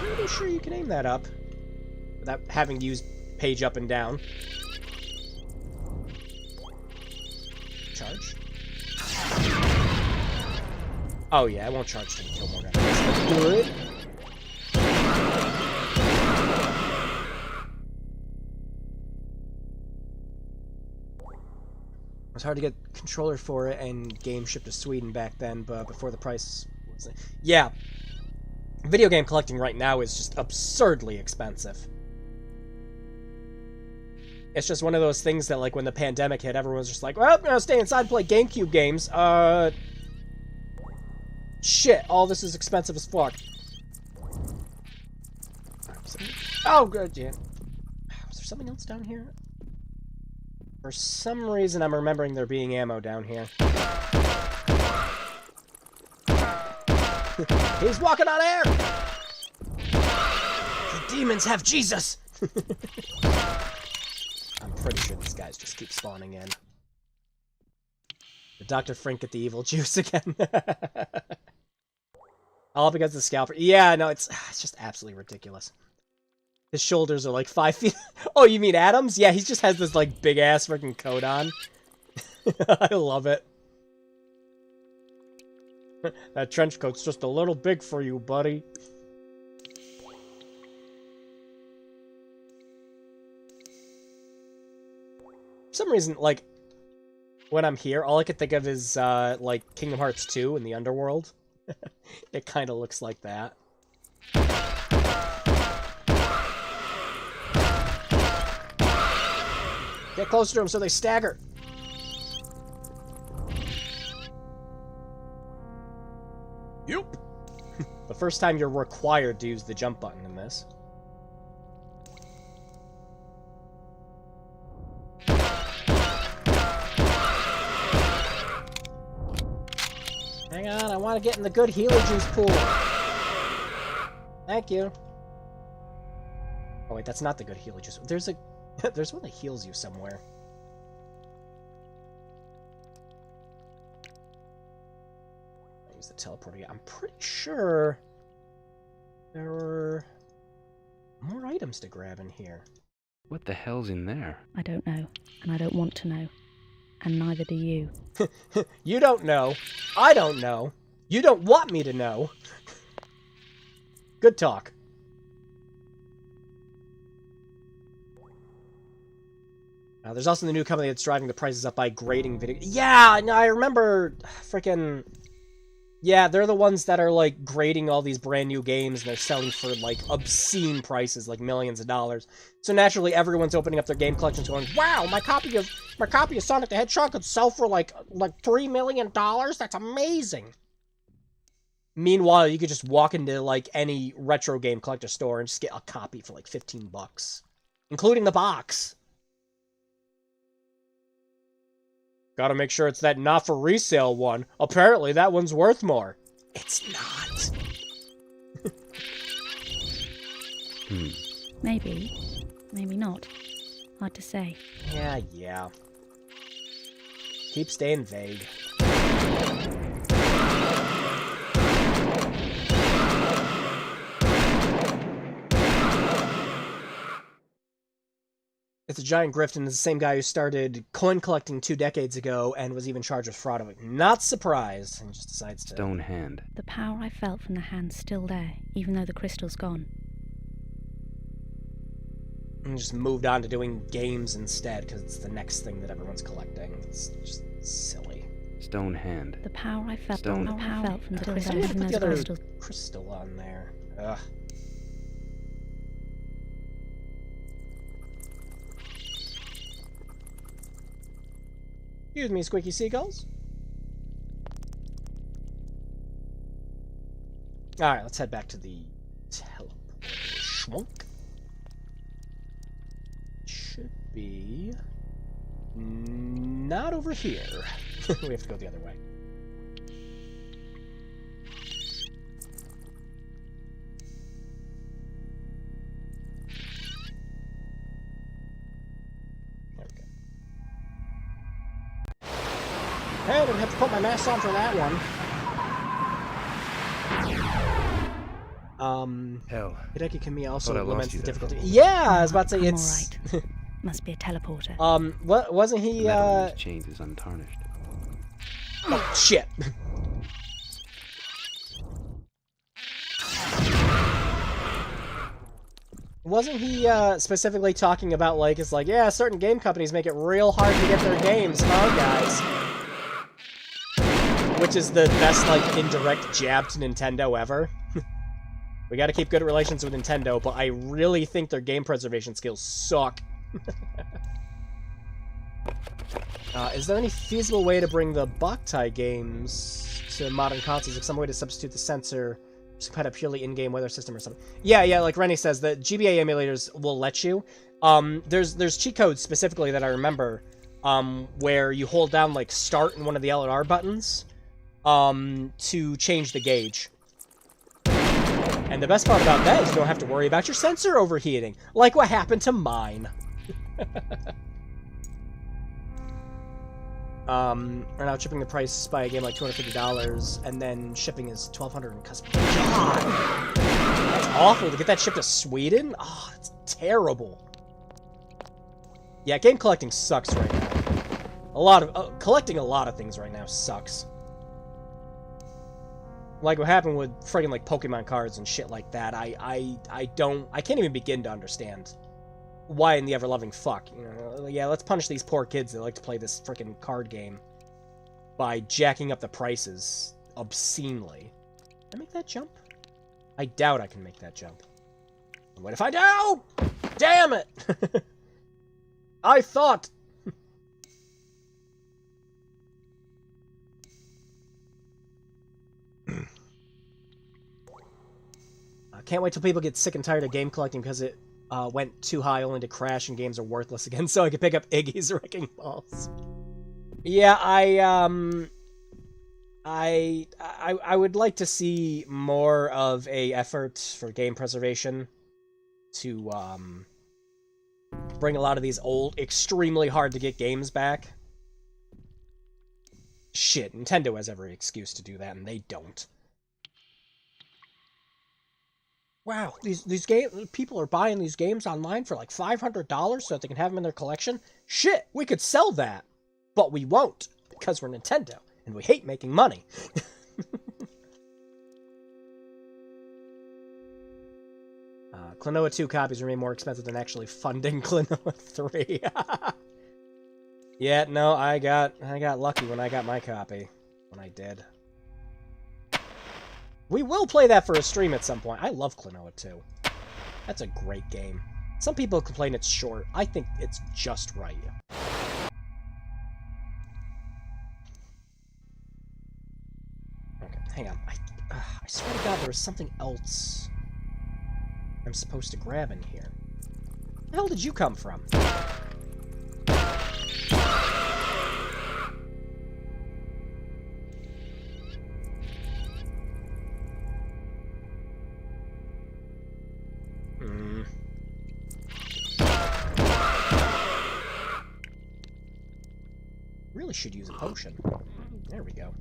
Pretty sure you can aim that up without having to use page up and down. Charge. Oh yeah, I won't charge till you kill more guys. Good. It was hard to get a controller for it, and game shipped to Sweden back then, but before the price was... Yeah. Video game collecting right now is just absurdly expensive. It's just one of those things that, like, when the pandemic hit, everyone was just like, well, I'm gonna stay inside and play GameCube games. Shit, all this is expensive as fuck. Oh, good, yeah. Was there something else down here? For some reason, I'm remembering there being ammo down here. He's walking on air! The demons have Jesus! I'm pretty sure these guys just keep spawning in. Did Dr. Frink get the evil juice again? All because of the scalper. Yeah, no, it's just absolutely ridiculous. His shoulders are like 5 feet. Oh, you mean Adams? Yeah, he just has this like big ass freaking coat on. I love it. That trench coat's just a little big for you, buddy. For some reason, like, when I'm here, all I can think of is, like, Kingdom Hearts 2 in the underworld. It kind of looks like that. Get closer to them so they stagger. Yep. The first time you're required to use the jump button in this. Hang on, I want to get in the good healer juice pool. Thank you. Oh wait, that's not the good healer juice. There's a there's one that heals you somewhere. Use the teleporter. I'm pretty sure there were more items to grab in here. What the hell's in there? I don't know, and I don't want to know. And neither do you. You don't know. I don't know. You don't want me to know. Good talk. There's also the new company that's driving the prices up by grading video. Yeah, no, I remember freaking... Yeah, they're the ones that are, like, grading all these brand new games, and they're selling for, like, obscene prices, like millions of dollars. So naturally, everyone's opening up their game collections going, wow, my copy of Sonic the Hedgehog could sell for, like $3 million? That's amazing! Meanwhile, you could just walk into, like, any retro game collector store and just get a copy for, like, $15. Including the box. Gotta make sure it's that not-for-resale one. Apparently, that one's worth more. It's not. Maybe. Maybe not. Hard to say. Yeah. Keep staying vague. It's a giant grift, and it's the same guy who started coin collecting 2 decades ago and was even charged with fraud of it. Not surprised, and just decides to... Stone hand. The power I felt from the hand's still there, even though the crystal's gone. And just moved on to doing games instead, because it's the next thing that everyone's collecting. It's just silly. Stone hand. The power I felt, Stone. From the crystal, I need to even put though the the other crystal. crystal on there. Ugh. Excuse me, squeaky seagulls. Alright, let's head back to the schwunk. Should be... not over here. We have to go the other way. Hey, I didn't have to put my mask on for that one. Hell. Hideki Kamiya also Thought I lost laments you the there. difficulty. Yeah, I was about to say I'm it's... all right. Must be a teleporter. What wasn't he, The metal in his chains is untarnished. Oh, shit. Wasn't he, specifically talking about, like, it's like, yeah, certain game companies make it real hard to get their games, huh, guys? Which is the best, like, indirect jab to Nintendo ever. We gotta keep good relations with Nintendo, but I really think their game preservation skills suck. Is there any feasible way to bring the Boktai games to modern consoles? Like some way to substitute the sensor, some kind of purely in-game weather system or something? Yeah, like Rennie says, the GBA emulators will let you. There's cheat codes specifically that I remember, where you hold down, like, start in one of the L and R buttons, to change the gauge. And the best part about that is you don't have to worry about your sensor overheating, like what happened to mine. We're now shipping the price by a game like $250, and then shipping is $1,200 in custom. God! That's awful to get that shipped to Sweden? Oh, that's terrible. Yeah, game collecting sucks right now. Collecting a lot of things right now sucks. Like what happened with friggin' like Pokemon cards and shit like that. I can't even begin to understand why in the ever-loving fuck. You know, yeah, let's punish these poor kids that like to play this frickin' card game by jacking up the prices obscenely. Can I make that jump? I doubt I can make that jump. What if I do? Damn it! I thought... Can't wait till people get sick and tired of game collecting because it went too high only to crash and games are worthless again, so I could pick up Iggy's Wrecking Balls. Yeah, I would like to see more of a effort for game preservation to bring a lot of these old, extremely hard to get games back. Shit, Nintendo has every excuse to do that, and they don't. Wow, these people are buying these games online for like $500 so that they can have them in their collection? Shit, we could sell that. But we won't, because we're Nintendo, and we hate making money. Klonoa 2 copies remain more expensive than actually funding Klonoa 3. Yeah, no, I got lucky when I got my copy. When I did. We will play that for a stream at some point. I love Klonoa 2. That's a great game. Some people complain it's short. I think it's just right. Okay, hang on. I swear to God, there was something else I'm supposed to grab in here. Where the hell did you come from? Really should use a potion. There we go.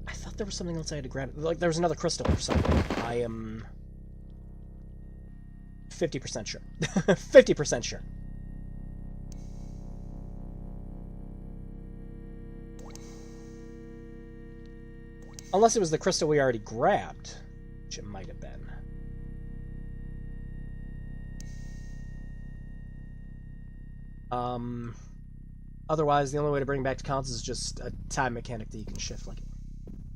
I thought there was something else I had to grab. Like, there was another crystal or something. I am 50% sure. 50% sure. Unless it was the crystal we already grabbed, which it might have been. Otherwise, the only way to bring back to counts is just a time mechanic that you can shift, like...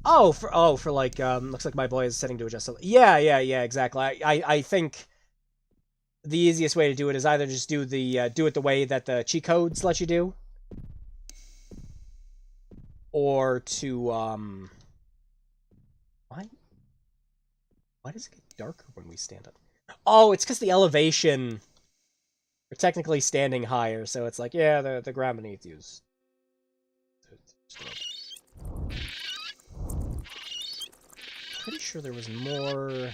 for like, looks like my boy is setting to adjust. Yeah, exactly. I think the easiest way to do it is either just do it the way that the cheat codes let you do, or to, why does it get darker when we stand up? Oh, it's because the elevation... We're technically standing higher, so it's like, yeah, the ground beneath you is... Pretty sure there was more...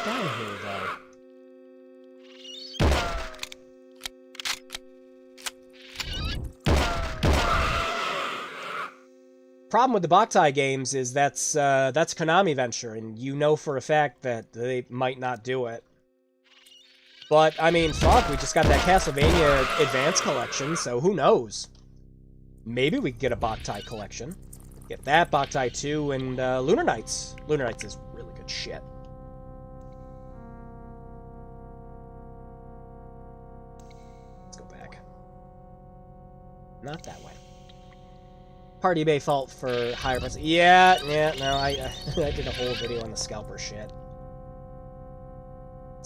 down here, though. Problem with the Boktai games is that's Konami Venture, and you know for a fact that they might not do it. But, I mean, fuck, we just got that Castlevania Advance collection, so who knows? Maybe we could get a Boktai collection. Get that, Boktai 2, and Lunar Knights. Lunar Knights is really good shit. Let's go back. Not that way. Party Bay fault for higher prices. Yeah, no, I did a whole video on the scalper shit.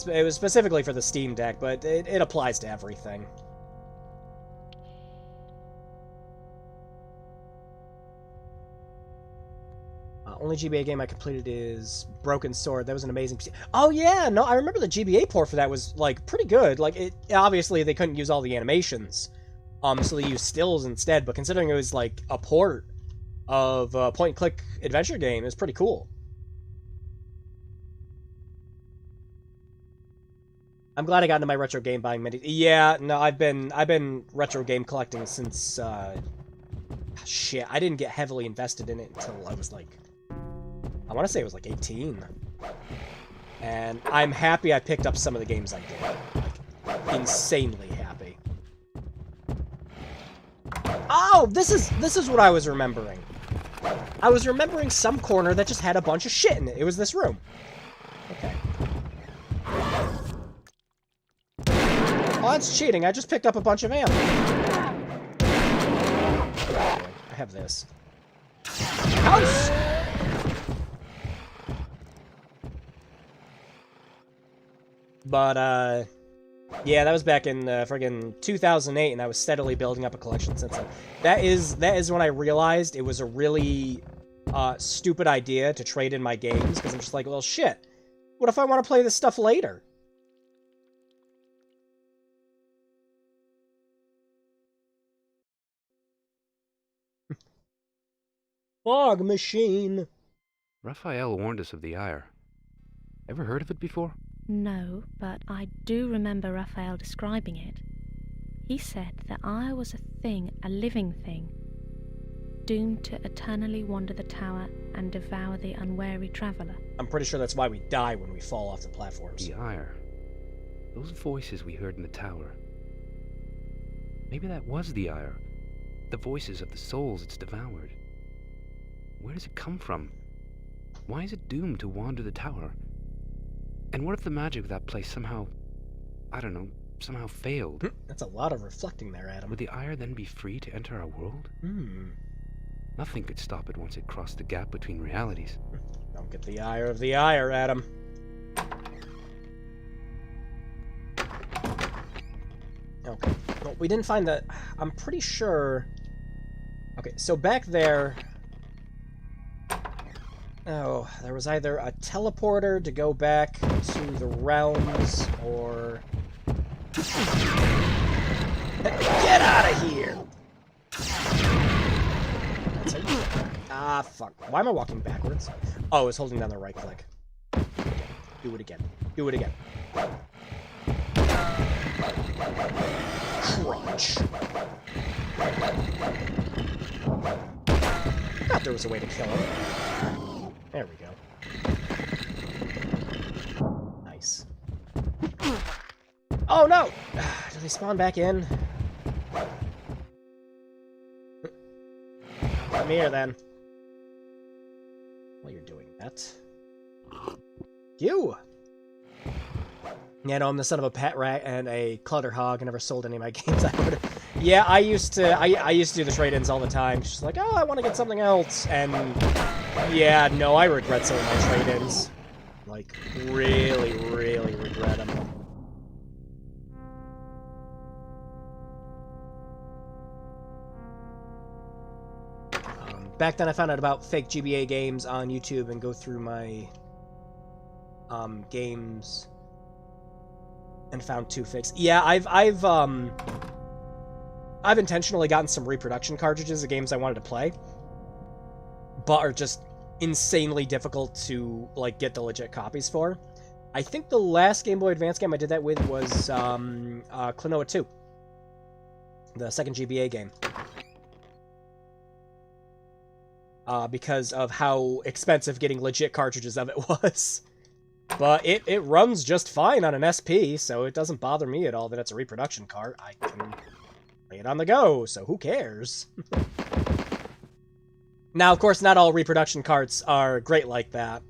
It was specifically for the Steam Deck, but it applies to everything. Only GBA game I completed is Broken Sword. That was an amazing... Oh, yeah! No, I remember the GBA port for that was, like, pretty good. Like, obviously, they couldn't use all the animations. So they used stills instead, but considering it was, like, a port of a point-and-click adventure game, it was pretty cool. I'm glad I got into my retro game buying many. Yeah, no, I've been retro game collecting since, shit, I didn't get heavily invested in it until I was, like... I want to say it was, like, 18. And I'm happy I picked up some of the games I did. Like, insanely happy. Oh, this is what I was remembering. I was remembering some corner that just had a bunch of shit in it. It was this room. Okay. Oh, that's cheating. I just picked up a bunch of ammo. I have this. House! But, yeah, that was back in friggin' 2008, and I was steadily building up a collection since then. That is when I realized it was a really stupid idea to trade in my games, because I'm just like, well, shit. What if I want to play this stuff later? Fog machine. Raphael warned us of the Ire. Ever heard of it before? No, but I do remember Raphael describing it. He said that I was a thing, a living thing, doomed to eternally wander the tower and devour the unwary traveller. I'm pretty sure that's why we die when we fall off the platforms. The Ire. Those voices we heard in the tower. Maybe that was the Ire. The voices of the souls it's devoured. Where does it come from? Why is it doomed to wander the tower? And what if the magic of that place somehow, I don't know, somehow failed? That's a lot of reflecting there, Adam. Would the Ire then be free to enter our world? Nothing could stop it once it crossed the gap between realities. Don't get the ire of the Ire, Adam. Okay. Well, we didn't find the... I'm pretty sure... Okay, so back there... Oh, there was either a teleporter to go back to the realms, or... Get out of here! Ah, fuck. Why am I walking backwards? Oh, I was holding down the right click. Do it again. Do it again. Crunch. Thought there was a way to kill him. There we go. Nice. Oh no! Do they spawn back in? Come here then. While you're doing that. You! Yeah, no, I'm the son of a pet rat and a clutter hog. I never sold any of my games. Yeah, I used to do the trade-ins all the time. She's like, oh, I want to get something else. And yeah, no, I regret some of my trade-ins. Like, really, really regret them. Back then I found out about fake GBA games on YouTube and go through my games and found 2 fakes. Yeah, I've intentionally gotten some reproduction cartridges of games I wanted to play, but are just insanely difficult to like get the legit copies for. I think the last Game Boy Advance game I did that with was Klonoa 2, the second GBA game. Because of how expensive getting legit cartridges of it was. But it runs just fine on an SP, so it doesn't bother me at all that it's a reproduction cart. I can play it on the go, so who cares? Now, of course, not all reproduction carts are great like that.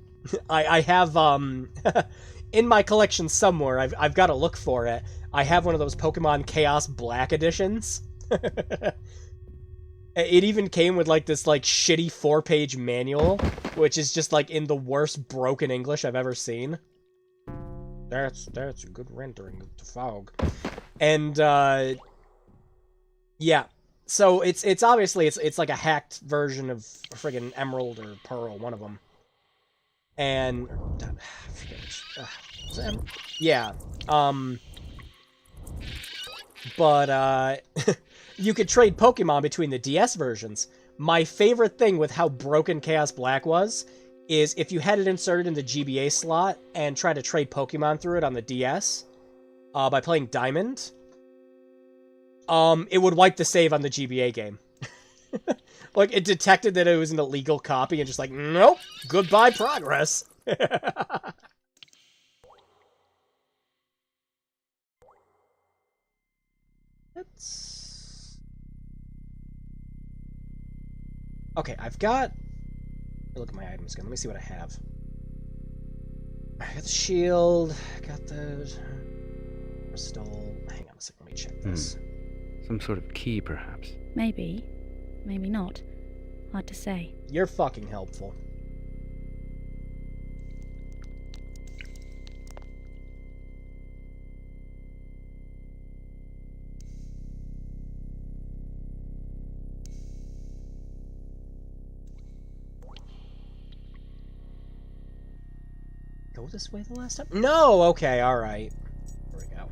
I have, in my collection somewhere, I've got to look for it, I have one of those Pokemon Chaos Black editions. It even came with, like, this, like, shitty 4-page manual, which is just, like, in the worst broken English I've ever seen. That's a good rendering of the fog. And, yeah. So, it's obviously, it's like a hacked version of friggin' Emerald or Pearl, one of them. And, yeah. But, you could trade Pokemon between the DS versions. My favorite thing with how broken Chaos Black was is if you had it inserted in the GBA slot and tried to trade Pokemon through it on the DS by playing Diamond, it would wipe the save on the GBA game. Like, it detected that it was an illegal copy and just like, nope, goodbye progress. Okay, I've got... Look at my items again. Let me see what I have. I got the shield. I got the... crystal. Hang on a second. Let me check this. Some sort of key, perhaps. Maybe. Maybe not. Hard to say. You're fucking helpful. Go this way the last time? No! Okay, alright. There we go.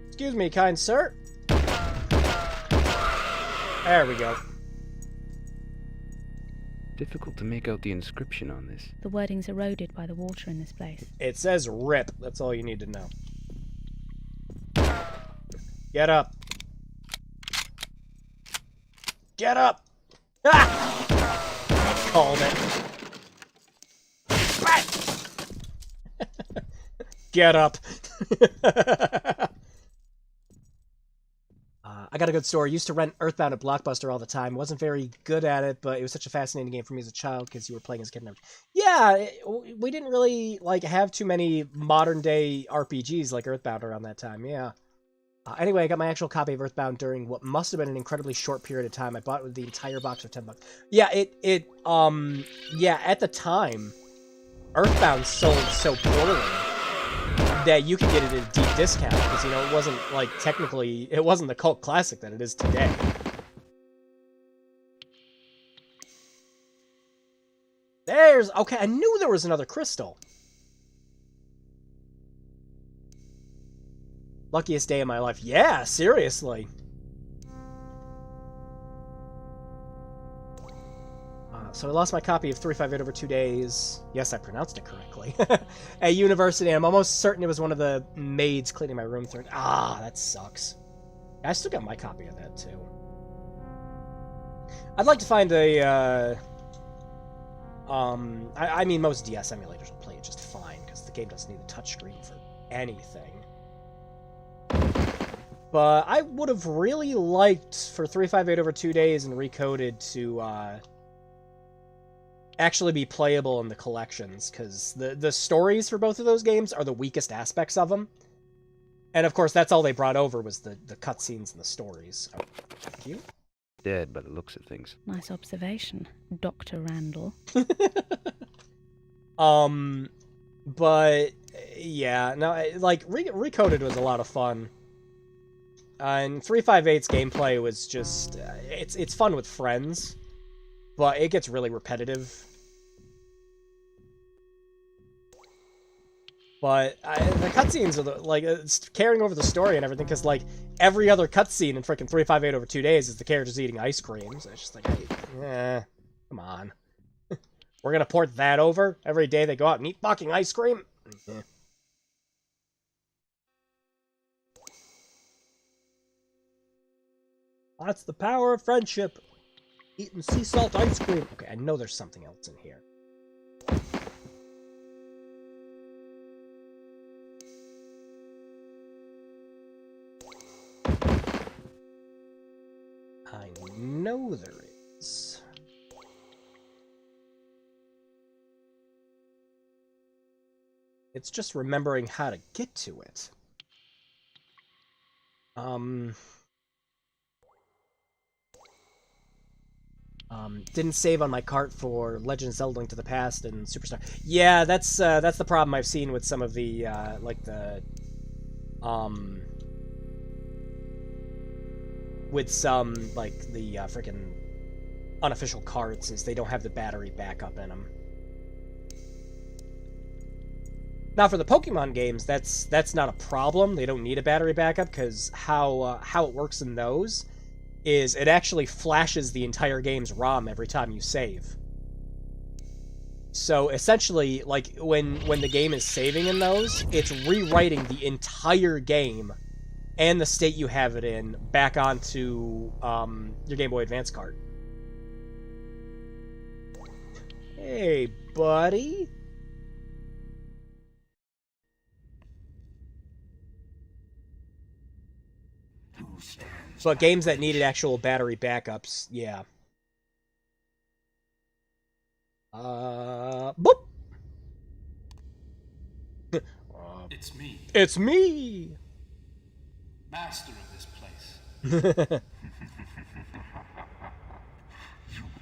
Excuse me, kind sir. There we go. Difficult to make out the inscription on this. The wording's eroded by the water in this place. It says RIP. That's all you need to know. Get up. Get up! Ah! Called it. Get up. I got a good story. Used to rent Earthbound at Blockbuster all the time. Wasn't very good at it, but it was such a fascinating game for me as a child because you were playing as a kid and everything. Yeah, we didn't really like have too many modern day RPGs like Earthbound around that time. Yeah. Anyway, I got my actual copy of Earthbound during what must have been an incredibly short period of time. I bought it with the entire box for $10. Yeah, yeah, at the time, Earthbound sold so poorly that you could get it at a deep discount because, you know, it wasn't, like, technically, it wasn't the cult classic that it is today. Okay, I knew there was another crystal. Luckiest day of my life. Yeah, seriously. So I lost my copy of 358 over 2 days. Yes, I pronounced it correctly. At university, I'm almost certain it was one of the maids cleaning my room through. Ah, that sucks. I still got my copy of that, too. I'd like to find a, I mean, most DS emulators will play it just fine, because the game doesn't need a touchscreen for anything. But I would have really liked for 358 over 2 days and Recoded to actually be playable in the collections, because the stories for both of those games are the weakest aspects of them. And of course, that's all they brought over was the cutscenes and the stories. Oh, thank you. Dead by the looks of things. Nice observation, Dr. Randall. But yeah, no, like Recoded was a lot of fun. And 358's gameplay was just it's fun with friends, but it gets really repetitive. But the cutscenes are it's carrying over the story and everything, because like every other cutscene in freaking 358 over 2 days is the characters eating ice cream. So it's just like, hey, come on. We're gonna port that over every day they go out and eat fucking ice cream. Yeah. That's the power of friendship. Eating sea salt ice cream. Okay, I know there's something else in here. I know there is. It's just remembering how to get to it. Didn't save on my cart for Legend of Zelda: Link to the Past and Superstar. Yeah, that's the problem I've seen with some of the with some the freaking unofficial carts, is they don't have the battery backup in them. Now for the Pokemon games, that's not a problem. They don't need a battery backup, because how it works in those is it actually flashes the entire game's ROM every time you save. So essentially, like when the game is saving in those, it's rewriting the entire game and the state you have it in back onto your Game Boy Advance card. Hey, buddy. But games that needed actual battery backups, yeah. Boop! It's me. It's me! Master of this place. You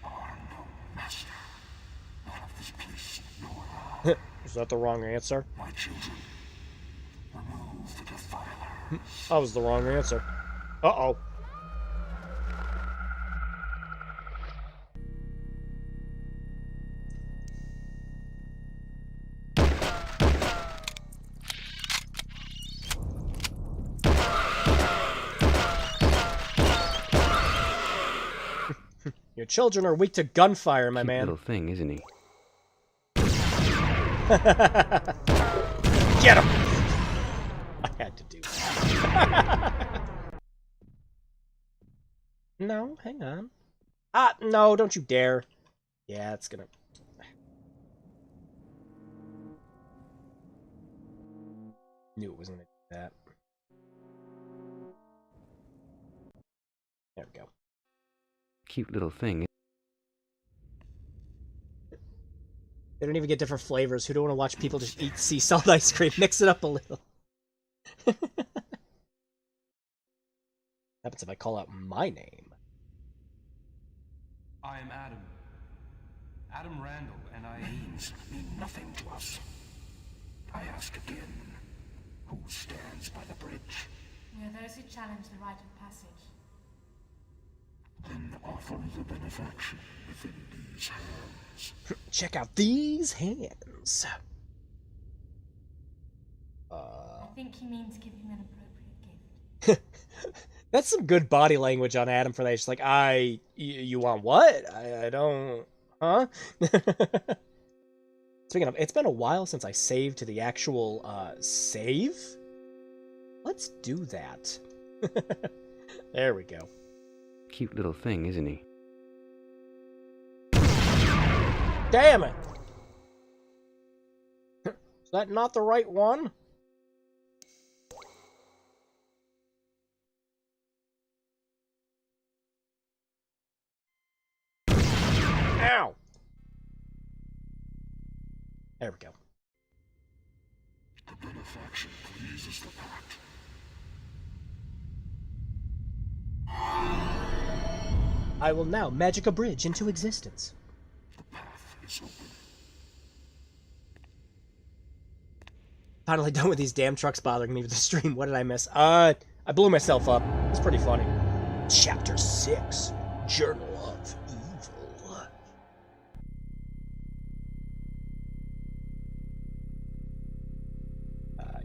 are no master. Not of this place, nor Is that the wrong answer? my children. Remove the defilers. That was the wrong answer. Uh-oh. Your children are weak to gunfire, my man. Little thing, isn't he? Get him! I had to do that. No, hang on. Ah, no, don't you dare. Yeah, it's gonna... Knew it wasn't gonna do that. There we go. Cute little thing. They don't even get different flavors. Who don't want to watch people just eat sea salt ice cream? Mix it up a little. What happens if I call out my name? I am Adam. Adam Randall, and I... Names mean nothing to us. I ask again, who stands by the bridge? We are those who challenge the rite of passage. Then offer the benefaction within these hands. Check out these hands. I think he means give him an appropriate gift. That's some good body language on Adam for that. She's like, you want what? I don't... Huh? Speaking of, it's been a while since I saved to the actual, save? Let's do that. There we go. Cute little thing, isn't he? Damn it! that not the right one? Ow! There we go. The benefaction pleases the pact. I will now magic a bridge into existence. The path is open. Finally done with these damn trucks bothering me with the stream. What did I miss? I blew myself up. It's pretty funny. Chapter 6. Journal of Evil.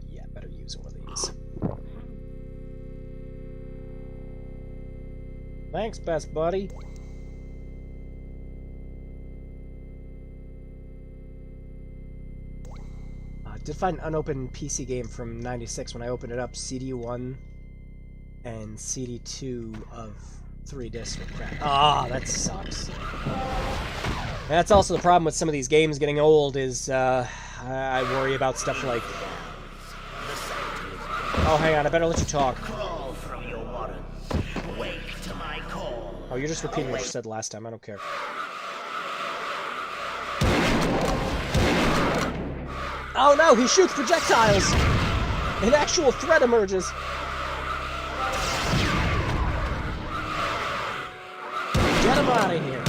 Yeah, better use one of these. Thanks, best buddy. Did find an unopened PC game from '96 when I opened it up. CD1 and CD2 of 3 discs were crap. Ah, that sucks. That's also the problem with some of these games getting old is I worry about stuff like... Oh, hang on, I better let you talk. Crawl from your warrens. Wake to my call. Oh, you're just repeating what you said last time. I don't care. Oh no, he shoots projectiles! An actual threat emerges. Get him out of here.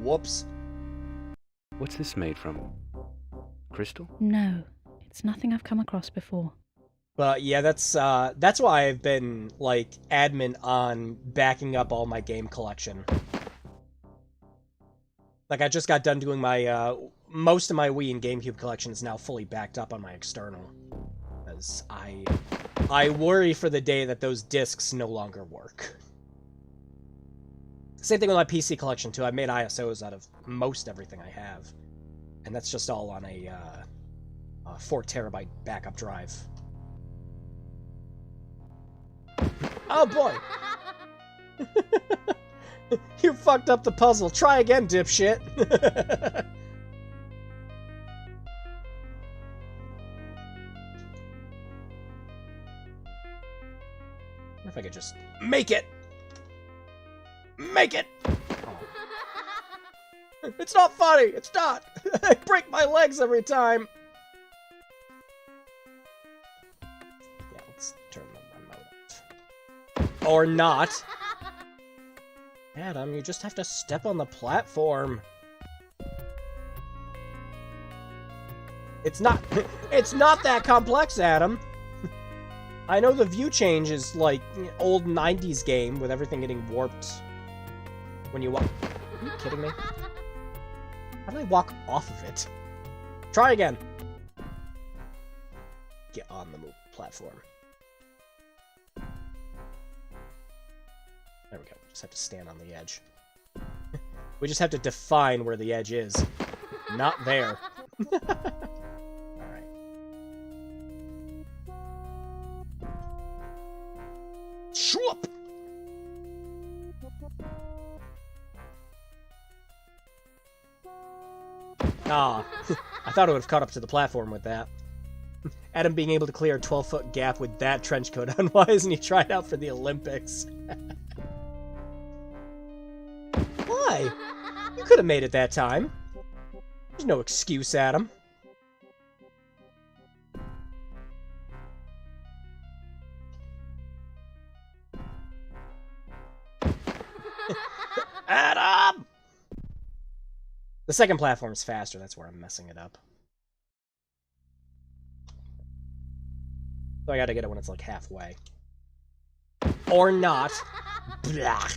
Whoops. What's this made from? Crystal? No, it's nothing I've come across before. But yeah, that's why I've been, like, adamant on backing up all my game collection. Like, I just got done doing my, most of my Wii and GameCube collection is now fully backed up on my external. Because I worry for the day that those discs no longer work. Same thing with my PC collection, too. I've made ISOs out of most everything I have. And that's just all on a 4 terabyte backup drive. Oh, boy! You fucked up the puzzle. Try again, dipshit. What if I could just make it? Make it! Oh. It's not funny! It's not! I break my legs every time! Yeah, let's turn the remote off. Or not! Adam, you just have to step on the platform. It's not that complex, Adam! I know the view change is like old 90s game with everything getting warped when you walk. Are you kidding me? How do I walk off of it? Try again. Get on the platform. There we go. Just have to stand on the edge. We just have to define where the edge is. Not there. Alright. Shwoop! Ah, I thought it would have caught up to the platform with that. Adam being able to clear a 12-foot gap with that trench coat on. Why isn't he trying out for the Olympics? Why? You could have made it that time. There's no excuse, Adam. Adam! The second platform's faster, that's where I'm messing it up. So I gotta get it when it's like halfway. Or not. Blah.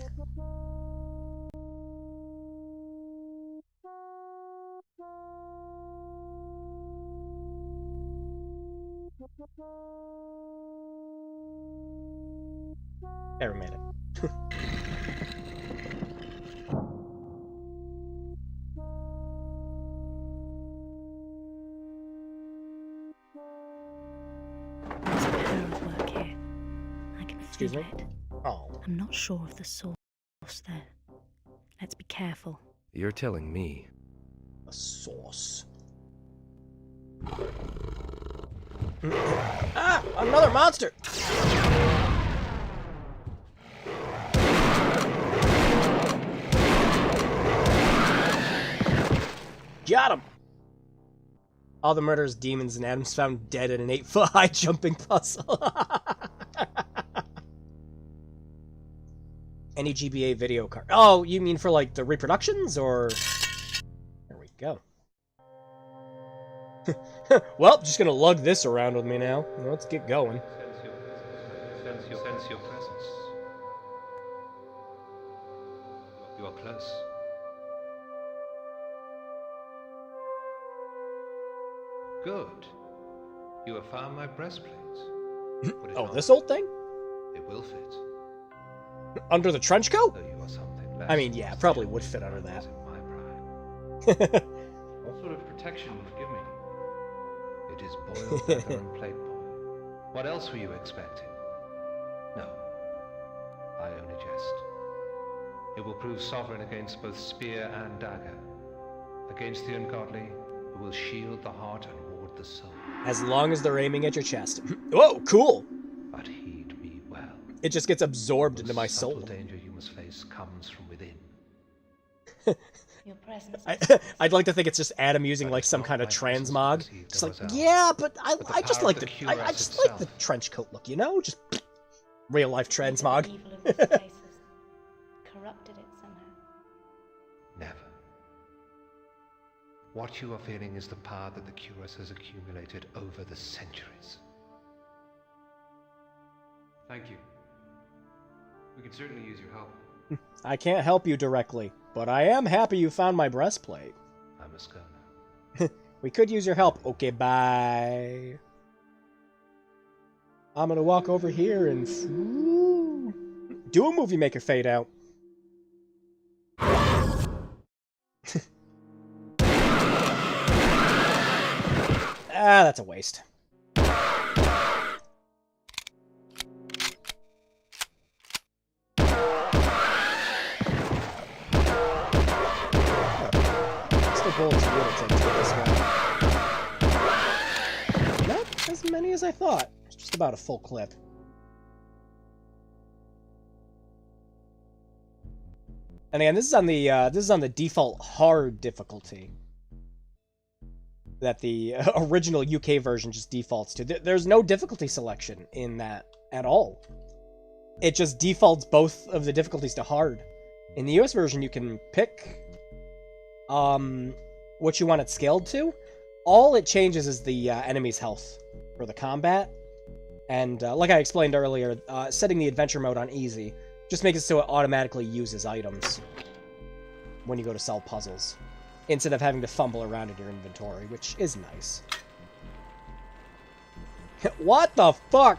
Never made it. Excuse me? It. Oh. I'm not sure of the source, though. Let's be careful. You're telling me. A source. Ah! Another monster! Got him! All the murderous demons and Adams found dead in an 8-foot-high jumping puzzle. Any GBA video card. Oh, you mean for, like, the reproductions, or... There we go. Well, just gonna lug this around with me now. Let's get going. Sense your presence. You are close. Good. You have found my breastplate. Oh, this old thing? It will fit. Under the trench coat? Though you are something less. I mean, yeah, probably would fit under that. What sort of protection will you give me? It is boiled leather and plate boy. What else were you expecting? No. I only jest. It will prove sovereign against both spear and dagger. Against the ungodly, it will shield the heart and ward the soul. As long as they're aiming at your chest. Whoa, cool! But heed me well. It just gets absorbed into my soul. The danger you must face comes from within. Your presence. I'd like to think it's just Adam using like some kind of transmog. Just like, yeah, but I just like the I just like the trench coat look, you know? Just real life transmog. The evil of this place has corrupted it somehow. Never. What you are feeling is the power that the Curus has accumulated over the centuries. Thank you. We could certainly use your help. I can't help you directly, but I am happy you found my breastplate. I must go now. We could use your help. Okay, bye. I'm gonna walk over here and do a movie maker fade out. Ah, that's a waste. Bullets would it take to get this guy? Not as many as I thought. It's just about a full clip. And again, this is on the default hard difficulty that the original UK version just defaults to. There's no difficulty selection in that at all. It just defaults both of the difficulties to hard. In the US version, you can pick what you want it scaled to. All it changes is the enemy's health for the combat. And like I explained earlier, setting the adventure mode on easy just makes it so it automatically uses items when you go to solve puzzles, instead of having to fumble around in your inventory, which is nice. What the fuck?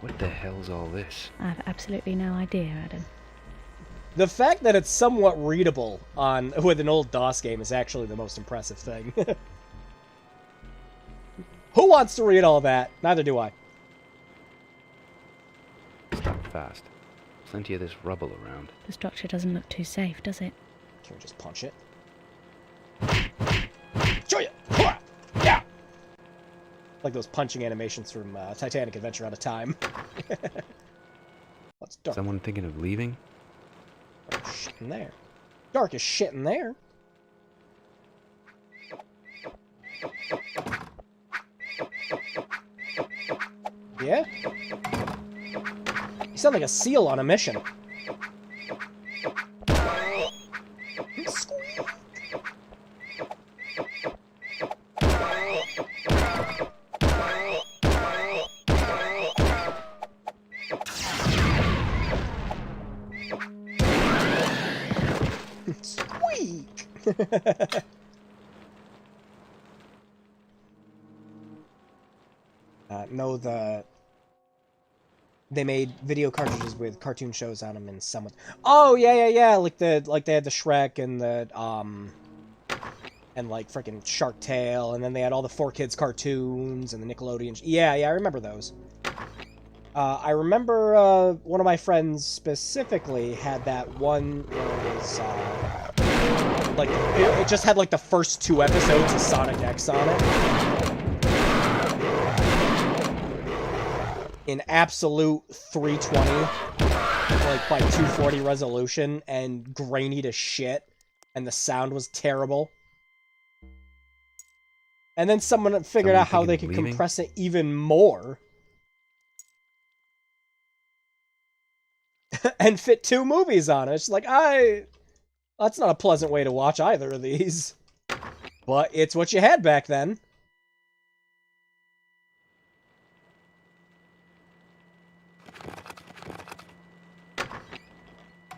What the hell's all this? I have absolutely no idea, Adam. The fact that it's somewhat readable with an old DOS game is actually the most impressive thing. Who wants to read all that? Neither do I. Stop fast. Plenty of this rubble around. The structure doesn't look too safe, does it? Can we just punch it? Show ya! Yeah! Like those punching animations from Titanic Adventure Out of Time. What's dark? Someone thinking of leaving? Oh, shit in there. Dark as shit in there. Yeah? You sound like a seal on a mission. Squeak! No, they made video cartridges with cartoon shows on them, and someone. Oh yeah. Like they had the Shrek and the and like freaking Shark Tale, and then they had all the 4Kids cartoons and the Nickelodeon. Yeah, I remember those. I remember one of my friends specifically had that one where it was, like, it just had, like, the first 2 episodes of Sonic X on it. In absolute 320, like, by 240 resolution, and grainy to shit, and the sound was terrible. And then someone figured out how they could compress it even more. And fit 2 movies on it. It's like, that's not a pleasant way to watch either of these. But it's what you had back then.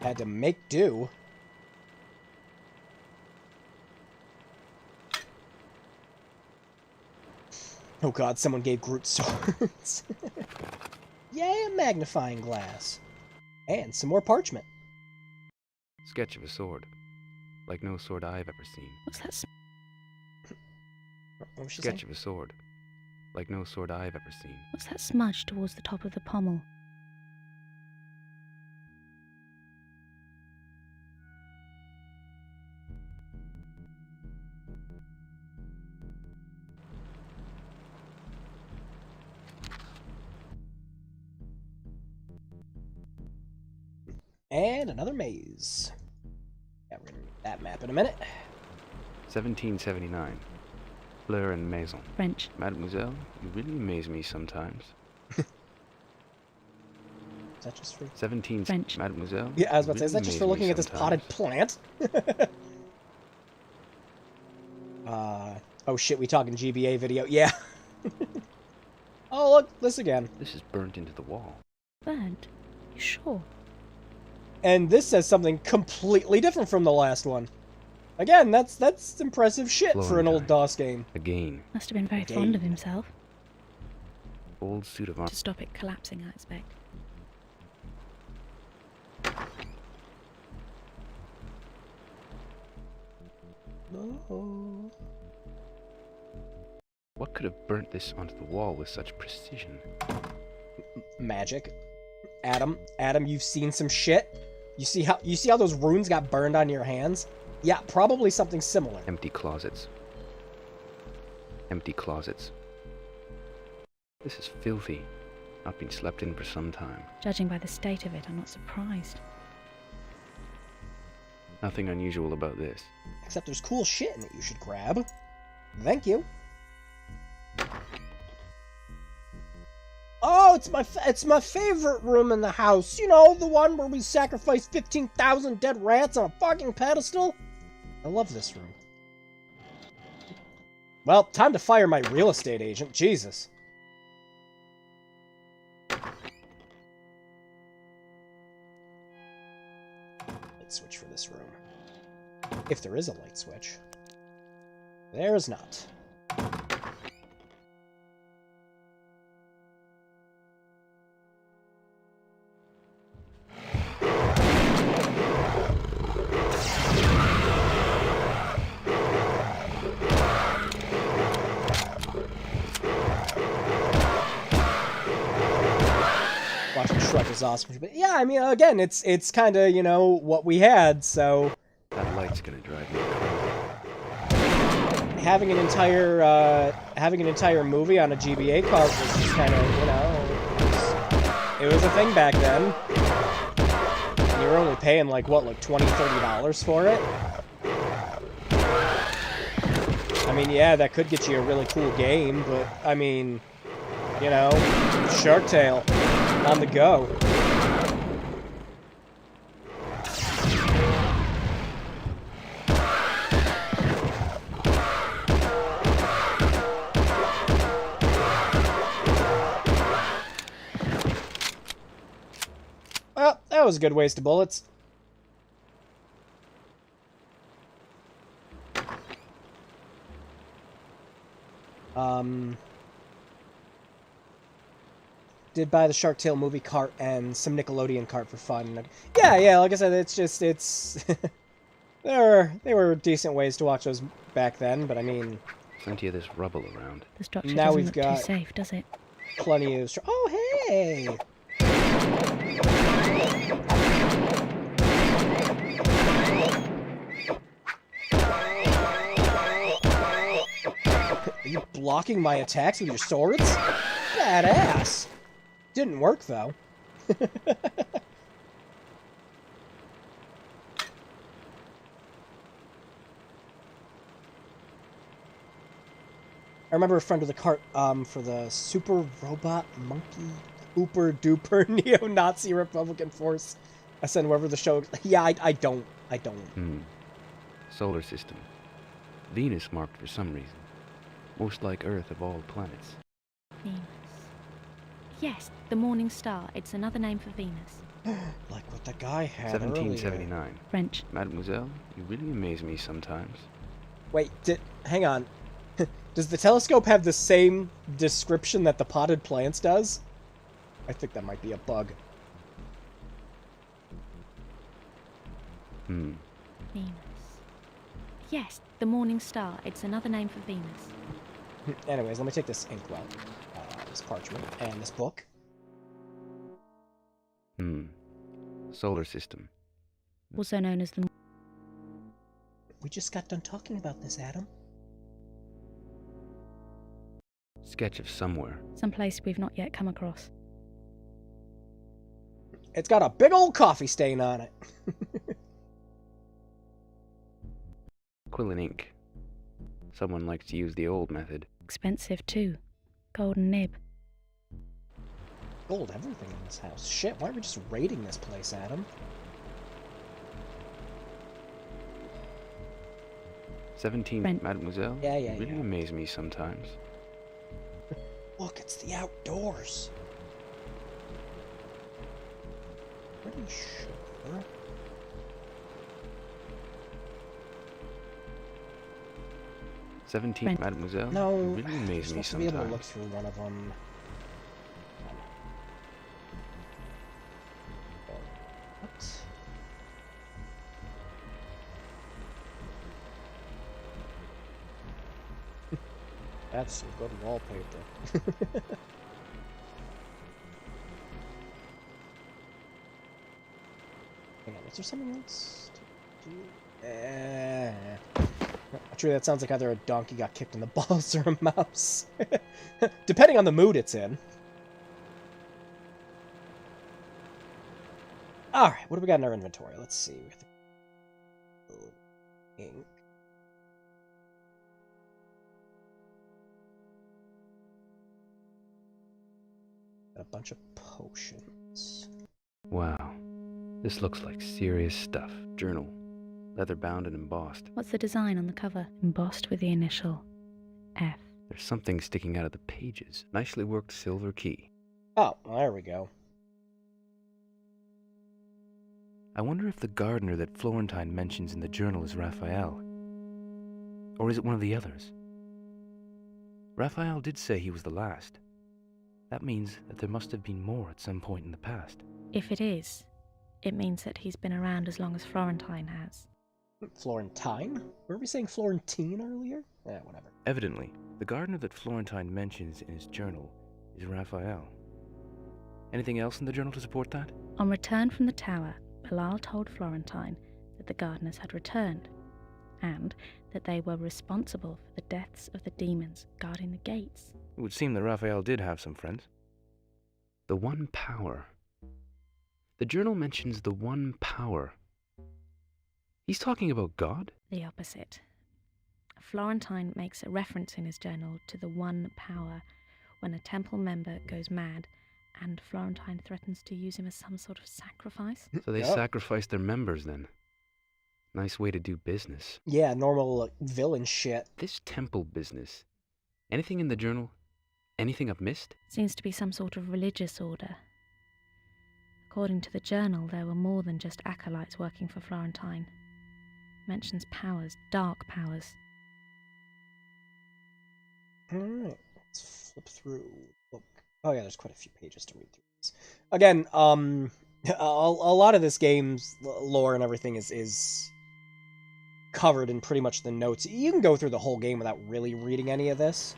Had to make do. Oh god, someone gave Groot swords. Yay, a magnifying glass. And some more parchment. Sketch of a sword. Like no sword I've ever seen. What's that? What was she Sketch saying? of a sword. Like no sword I've ever seen. What's that smudge towards the top of the pommel? And another maze. Yeah, we're gonna read that map in a minute. 1779. Fleur and Maison. French. Mademoiselle, you really amaze me sometimes. Is that just for... 17... French. Mademoiselle? Yeah, I was about to say, is that just for looking at this potted plant? Oh shit, we talking GBA video? Yeah. Oh, look, this again. This is burnt into the wall. Burnt? You sure? And this says something completely different from the last one. Again, that's impressive shit for an old DOS game. Again. Must have been very fond of himself. Old suit of armor. To stop it collapsing, I expect. Oh. What could have burnt this onto the wall with such precision? Magic. Adam, you've seen some shit? You see how those runes got burned on your hands? Yeah, probably something similar. Empty closets. Empty closets. This is filthy. Not been slept in for some time. Judging by the state of it, I'm not surprised. Nothing unusual about this. Except there's cool shit in it you should grab. Thank you. Oh, it's my favorite room in the house. You know, the one where we sacrificed 15,000 dead rats on a fucking pedestal. I love this room. Well, time to fire my real estate agent. Jesus. Light switch for this room. If there is a light switch. There is not. Watching Shrek is awesome, but yeah, I mean, again, it's kind of, you know, what we had, so that light's gonna drive me crazy. Having an entire movie on a GBA card was just kind of, you know, it was a thing back then. And you were only paying like what, like $20-$30 for it. I mean, yeah, that could get you a really cool game, but I mean, you know, Shark Tale on the go. Well, that was a good waste of bullets. Did buy the Shark Tale movie cart and some Nickelodeon cart for fun. Yeah, like I said, it's they were decent ways to watch those back then, but I mean, plenty of this rubble around. The structure now doesn't we've look got too safe, does it? Plenty of oh Hey! Are you blocking my attacks with your swords? Badass! Didn't work, though. I remember a friend with a cart for the super robot monkey Ooper Duper neo-Nazi Republican force. I said whoever the show. Yeah, I don't. Solar system. Venus marked for some reason. Most like Earth of all planets. Venus. Yes, the morning star. It's another name for Venus. Like what the guy had 1779. earlier. French. Mademoiselle, you really amaze me sometimes. Wait, hang on. Does the telescope have the same description that the potted plants does? I think that might be a bug. Venus. Yes, the morning star. It's another name for Venus. Anyways, let me take this inkwell, this parchment, and this book. Solar system. Also known as the... We just got done talking about this, Adam. Sketch of somewhere. Someplace we've not yet come across. It's got a big old coffee stain on it. Quill and ink. Someone likes to use the old method. Expensive too. Golden nib. Gold everything in this house. Shit, why are we just raiding this place, Adam? 17, Rent. Mademoiselle? Yeah. You really amaze me sometimes. Look, it's the outdoors. Pretty sure. Rent. Mademoiselle? No, You really amaze you're me supposed to be able to look sometimes. through one of them. What? That's some good wallpaper. Hang on, was there something else to do? Actually, that sounds like either a donkey got kicked in the balls or a mouse. Depending on the mood it's in. Alright, what do we got in our inventory? Let's see. We got the ink. A bunch of potions. Wow. This looks like serious stuff. Journal. Leather bound and embossed. What's the design on the cover? Embossed with the initial F. There's something sticking out of the pages. Nicely worked silver key. Oh, there we go. I wonder if the gardener that Florentine mentions in the journal is Raphael. Or is it one of the others? Raphael did say he was the last. That means that there must have been more at some point in the past. If it is, it means that he's been around as long as Florentine has. Florentine? Were we saying Florentine earlier? Yeah, whatever. Evidently, the gardener that Florentine mentions in his journal is Raphael. Anything else in the journal to support that? On return from the tower, Bilal told Florentine that the gardeners had returned, and that they were responsible for the deaths of the demons guarding the gates. It would seem that Raphael did have some friends. The One Power. The journal mentions the One Power. He's talking about God? The opposite. Florentine makes a reference in his journal to the One Power when a temple member goes mad, and Florentine threatens to use him as some sort of sacrifice. So they sacrificed their members then. Nice way to do business. Yeah, normal villain shit. This temple business. Anything in the journal? Anything I've missed? Seems to be some sort of religious order. According to the journal, there were more than just acolytes working for Florentine. Mentions powers, dark powers. Alright, let's flip through. Look. Oh yeah, there's quite a few pages to read through this. Again, a lot of this game's lore and everything is covered in pretty much the notes. You can go through the whole game without really reading any of this.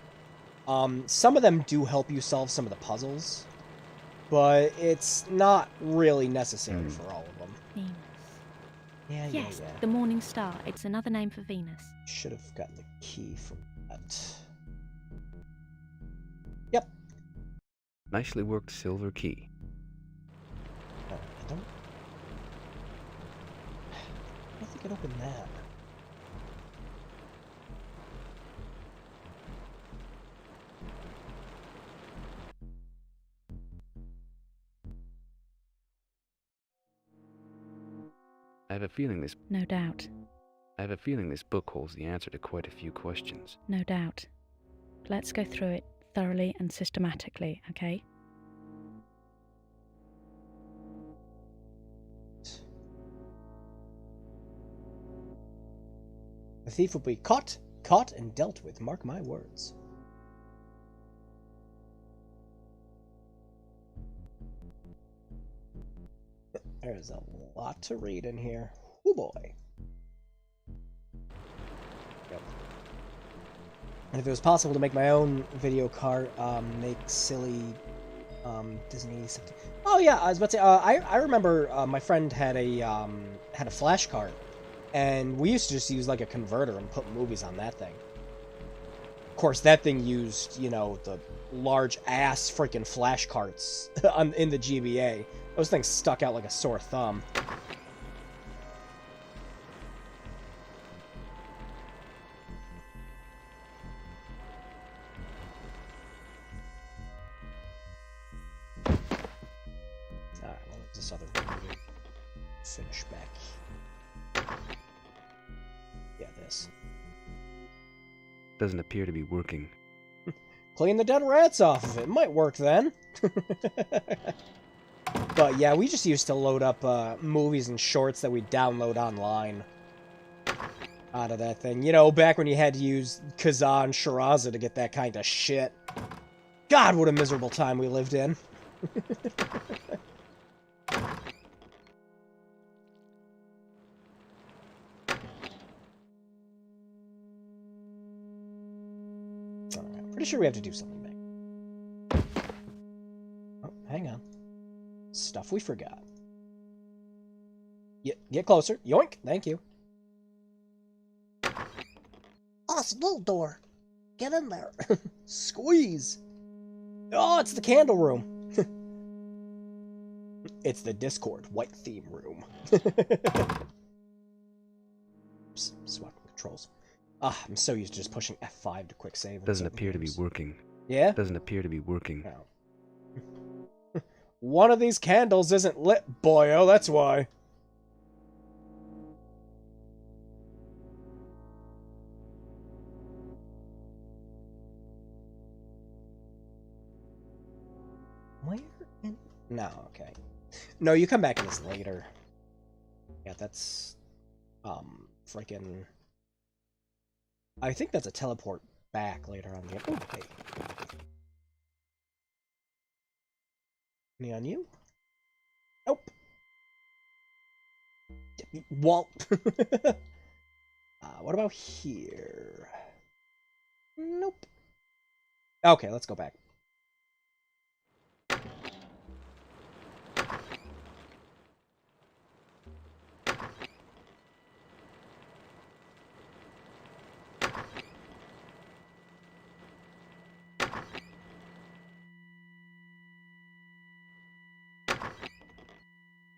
Some of them do help you solve some of the puzzles. but it's not really necessary for all of them. Venus. Yeah, Yes, yeah. the morning star. It's another name for Venus. Should have gotten the key from that. Yep. Nicely worked silver key. I don't think it opened that. I have a feeling this... No doubt. I have a feeling this book holds the answer to quite a few questions. No doubt. Let's go through it thoroughly and systematically, okay? The thief will be caught, and dealt with. Mark my words. There's a lot to read in here. Oh boy. Yep. And if it was possible to make my own video card, make silly Disney something. Oh yeah, I was about to say. I remember my friend had a flash card, and we used to just use like a converter and put movies on that thing. Of course, that thing used, you know, the large ass freaking flash carts in the GBA. Those things stuck out like a sore thumb. Alright, well, this other finish back. Yeah, this. Doesn't appear to be working. Clean the dead rats off of it. Might work then. But yeah, we just used to load up movies and shorts that we download online out of that thing. You know, back when you had to use Kazaa and Shiraza to get that kind of shit. God, what a miserable time we lived in. Alright, pretty sure we have to do something back. Oh, hang on. Stuff we forgot. Get closer. Yoink! Thank you. Awesome little door. Get in there. Squeeze. Oh, it's the candle room. It's the Discord white theme room. Swap controls. Ah, I'm so used to just pushing F5 to quick save. Doesn't appear to be working. Yeah? Doesn't appear to be working. No. One of these candles isn't lit, boyo, that's why. Where in... No, okay. No, you come back to this later. Yeah, that's... freaking... I think that's a teleport back later on. Oh, hey. Any on you? Nope. Walt. What about here? Nope. Okay, let's go back.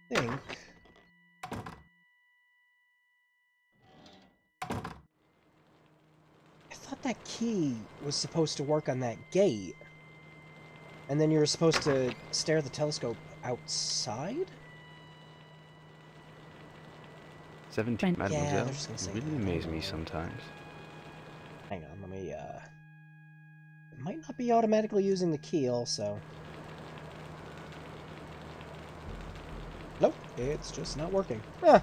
Think. I thought that key was supposed to work on that gate. And then you were supposed to stare at the telescope outside? 17, Yeah, mademoiselle. they're just gonna say You really amaze me sometimes. Hang on, let me, it might not be automatically using the key also. Nope, it's just not working. Ah.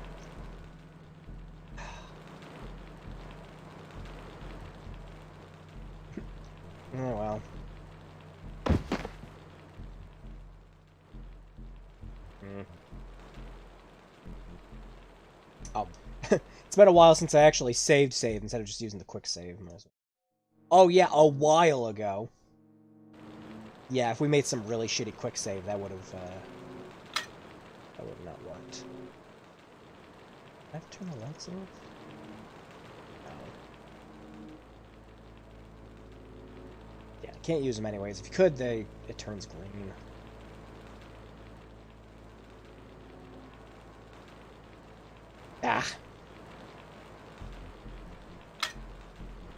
Oh well. Oh. It's been a while since I actually saved instead of just using the quick save. Oh yeah, a while ago. Yeah, if we made some really shitty quick save, that would have not worked. Do I have to turn the lights off? No. Yeah, I can't use them anyways. If you could, it turns green. Ah.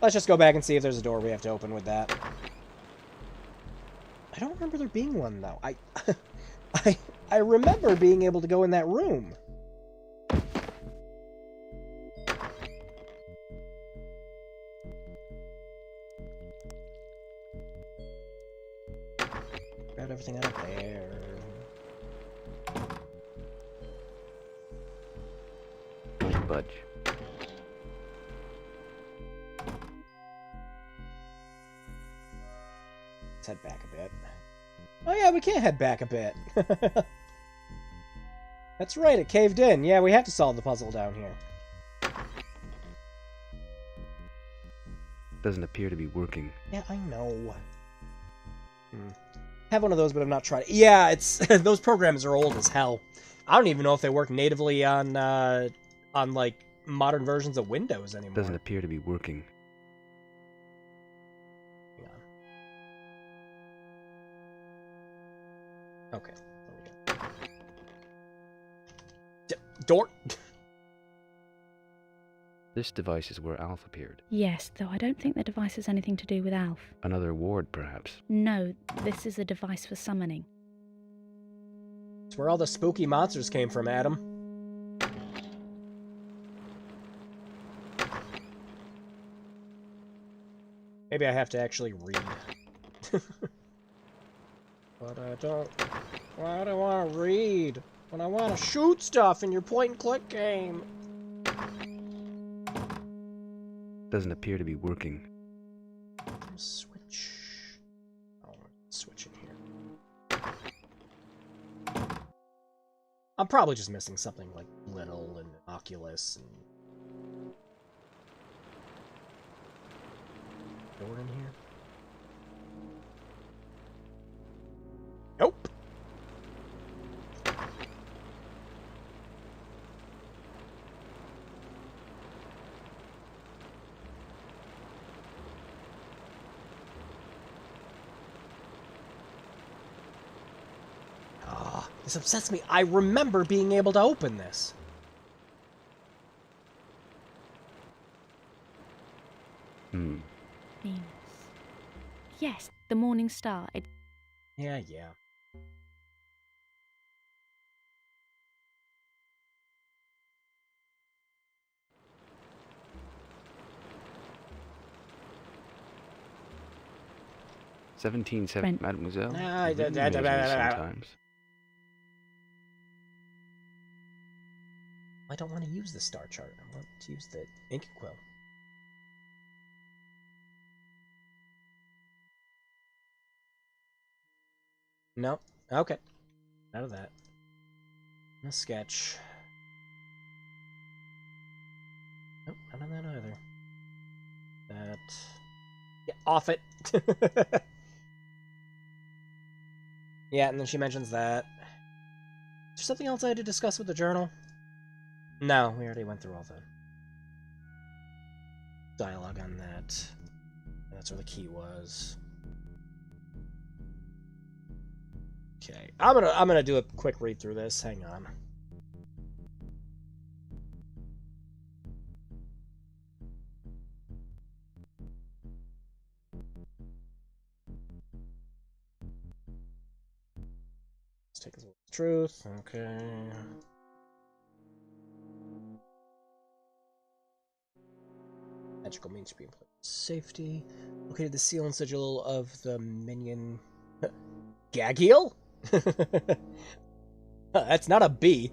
Let's just go back and see if there's a door we have to open with that. I don't remember there being one, though. I remember being able to go in that room. Got everything out there. Budge. Let's head back a bit. Oh yeah, we can't head back a bit. That's right, it caved in. Yeah, we have to solve the puzzle down here. Doesn't appear to be working. Yeah, I know. Have one of those, but I've not tried it. Yeah, it's those programs are old as hell. I don't even know if they work natively on like modern versions of Windows anymore. Doesn't appear to be working. Hang on. Okay. There we go. Door. This device is where Alf appeared. Yes, though I don't think the device has anything to do with Alf. Another ward, perhaps. No, this is a device for summoning. It's where all the spooky monsters came from, Adam. Maybe I have to actually read. But I don't... Why do I want to read? When I want to shoot stuff in your point-and-click game. Doesn't appear to be working. Switch. Oh, switch in here. I'm probably just missing something like little and Oculus and... Door in here? Nope. This upsets me. I remember being able to open this. Venus. Yes, the morning star. Yeah. Mademoiselle. Sometimes. I don't want to use the star chart. I want to use the ink quill. No. Okay. Out of that. A sketch. Nope, not on that either. That. Yeah, off it. Yeah, and then she mentions that. Is there something else I had to discuss with the journal? No, we already went through all the dialogue on that. That's where the key was. Okay, I'm gonna do a quick read through this. Hang on. Let's take as truth. Okay. Magical means to be employed. Safety. Located the seal and sigil of the minion. Gagiel? That's not a B.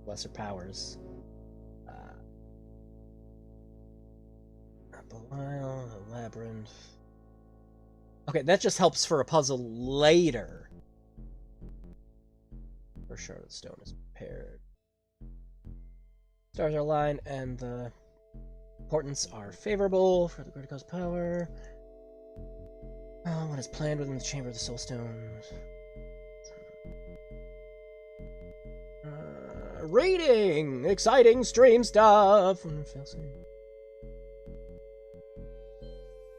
Lesser powers. Belial, a labyrinth. Okay, that just helps for a puzzle later. For sure, the stone is prepared. Stars are aligned, and the portents are favorable for the Critico's power. What is planned within the Chamber of the Soulstone? Rating! Exciting stream stuff! I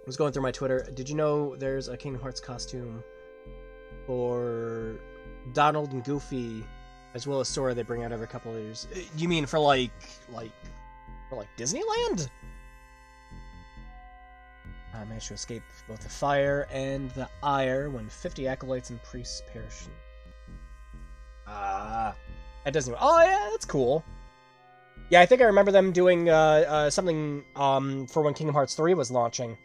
was going through my Twitter. Did you know there's a Kingdom Hearts costume for Donald and Goofy, as well as Sora, they bring out every couple of years? You mean for like Disneyland? I managed to escape both the fire and the ire when 50 acolytes and priests perished. That doesn't. Oh yeah, that's cool. Yeah, I think I remember them doing something for when Kingdom Hearts 3 was launching.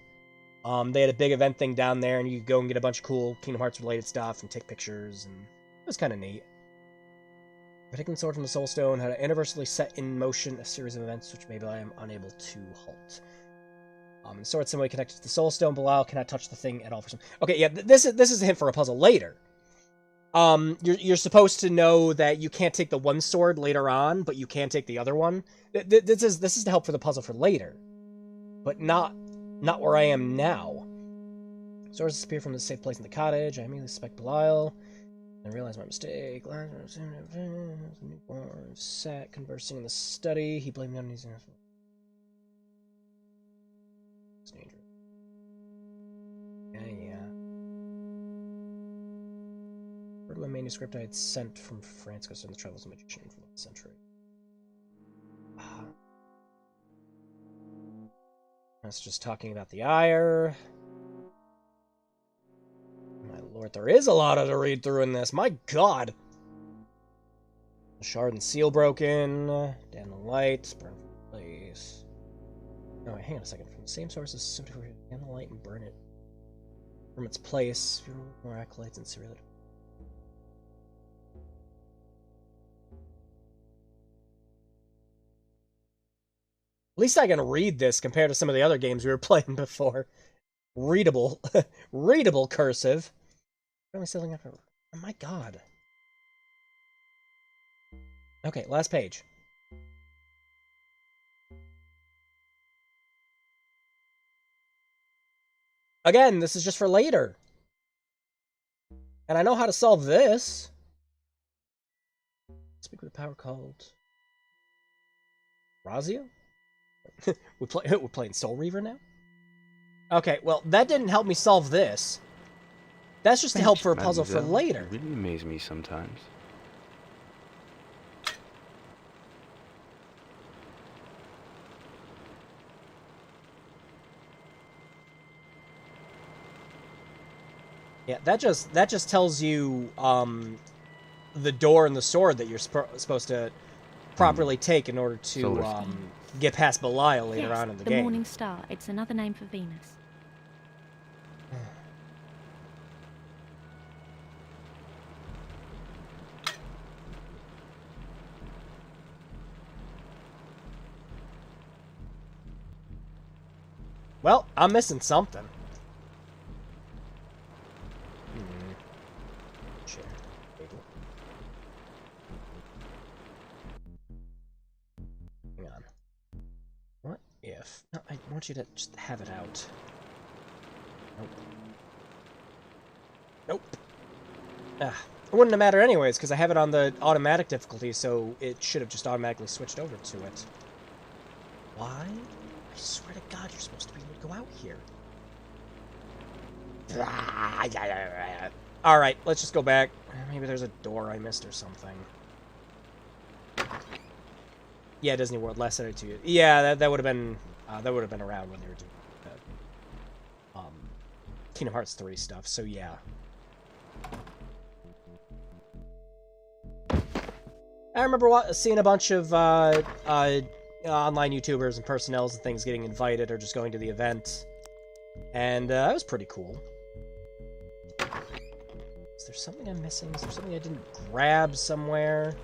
They had a big event thing down there, and you could go and get a bunch of cool Kingdom Hearts related stuff and take pictures, and it was kind of neat. Taking the sword from the Soul Stone had universally set in motion a series of events which maybe I am unable to halt. The sword similarly connected to the Soul Stone. Belial cannot touch the thing at all for some. Okay, yeah, this is a hint for a puzzle later. You're supposed to know that you can't take the one sword later on, but you can take the other one. This is to help for the puzzle for later, but not where I am now. Swords disappear from the safe place in the cottage. I immediately suspect Belial. I realize my mistake. Newborn sat conversing in the study. He blamed me on his. It's dangerous. Yeah. A manuscript I had sent from France concerning the travels of a magician from the century. That's just talking about the ire. My lord, there is a lot to read through in this. My god! The shard and seal broken. Damn the lights. Burn from the place. No, wait, hang on a second. From the same sources, damn the light and burn it from its place. More acolytes and serial. At least I can read this compared to some of the other games we were playing before. Readable. Readable cursive. Really selling up. Oh my god. Okay, last page. Again, this is just for later. And I know how to solve this. Speak with a power called Razio? We're playing Soul Reaver now? Okay, well, that didn't help me solve this. That's just to help for a puzzle for later. You really amaze me sometimes. Yeah, that just tells you the door and the sword that you're supposed to properly take in order to get past Belial later on in the game. The Morning Star. It's another name for Venus. Well, I'm missing something. Hang on. What if... No, I want you to just have it out. Nope. Nope. It wouldn't have mattered anyways, because I have it on the automatic difficulty, so it should have just automatically switched over to it. Why? I swear to God, you're supposed to be able to go out here. Alright, let's just go back. Maybe there's a door I missed or something. Yeah, Disney World, last Saturday to you. Yeah, that would have been around when they were doing Kingdom Hearts 3 stuff, so yeah. I remember seeing a bunch of online YouTubers and personnels and things getting invited or just going to the event. And it was pretty cool. Is there something I'm missing? Is there something I didn't grab somewhere?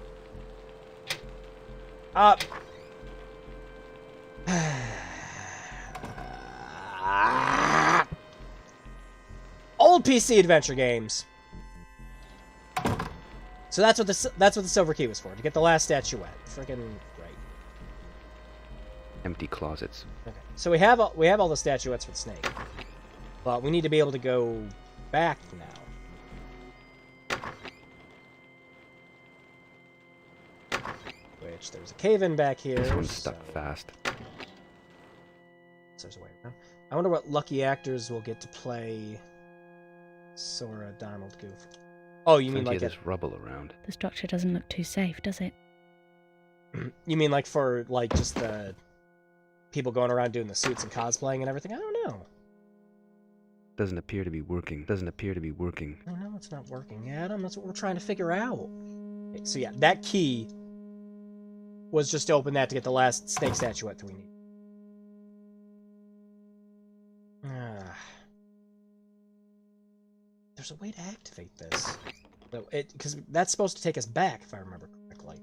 Old PC adventure games. So that's what the silver key was for, to get the last statuette. Freaking great. Empty closets. Okay. So we have all the statuettes for the snake. But we need to be able to go back now. Which, there's a cave-in back here. This one's stuck fast. So there's a way around. I wonder what lucky actors will get to play Sora, Donald, Goof. Oh, you mean like this rubble around? The structure doesn't look too safe, does it? You mean like for like just the people going around doing the suits and cosplaying and everything? I don't know. Doesn't appear to be working. Doesn't appear to be working. Oh no, it's not working, Adam. That's what we're trying to figure out. Okay, so yeah, that key was just to open that to get the last snake statuette that we need. There's a way to activate this. So because that's supposed to take us back, if I remember correctly.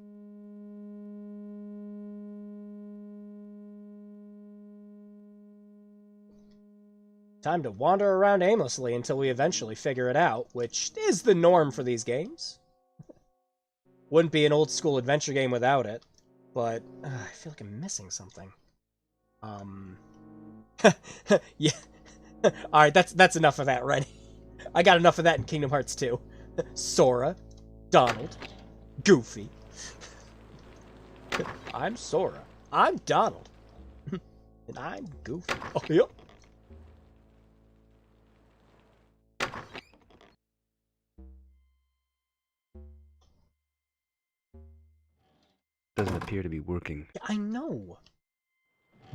Time to wander around aimlessly until we eventually figure it out, which is the norm for these games. Wouldn't be an old school adventure game without it, but I feel like I'm missing something. Yeah. Alright, that's enough of that, right? I got enough of that in Kingdom Hearts 2. Sora, Donald, Goofy. I'm Sora. I'm Donald. And I'm Goofy. Oh, yep. Doesn't appear to be working. I know.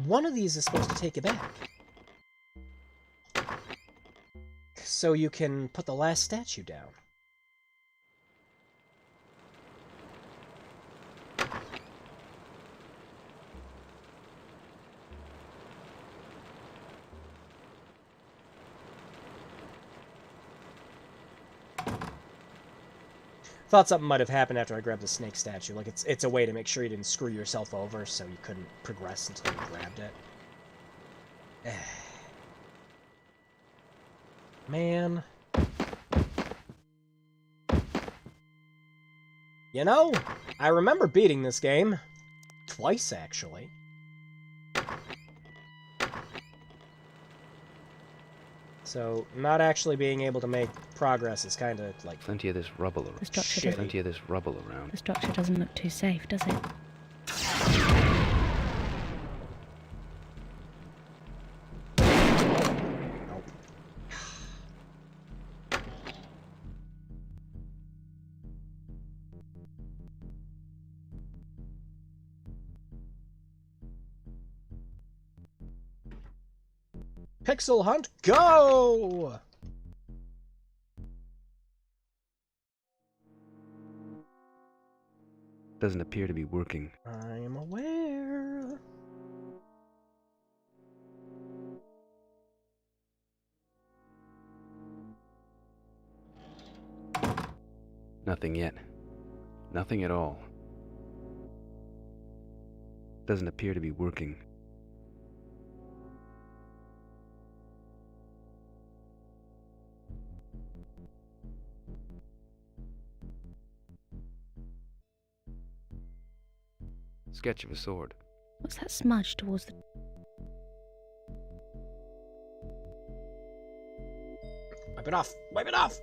One of these is supposed to take it back. So you can put the last statue down. Thought something might have happened after I grabbed the snake statue. Like, it's a way to make sure you didn't screw yourself over, so you couldn't progress until you grabbed it. Man. You know, I remember beating this game. Twice, actually. So, not actually being able to make progress is kind of like... Plenty of this rubble around. The structure doesn't... Plenty of this rubble around. The structure doesn't look too safe, does it? Pixel Hunt, go! Doesn't appear to be working. I am aware. Nothing yet. Nothing at all. Doesn't appear to be working. Sketch of a sword. What's that smudge towards the... Wipe it off! Wipe it off!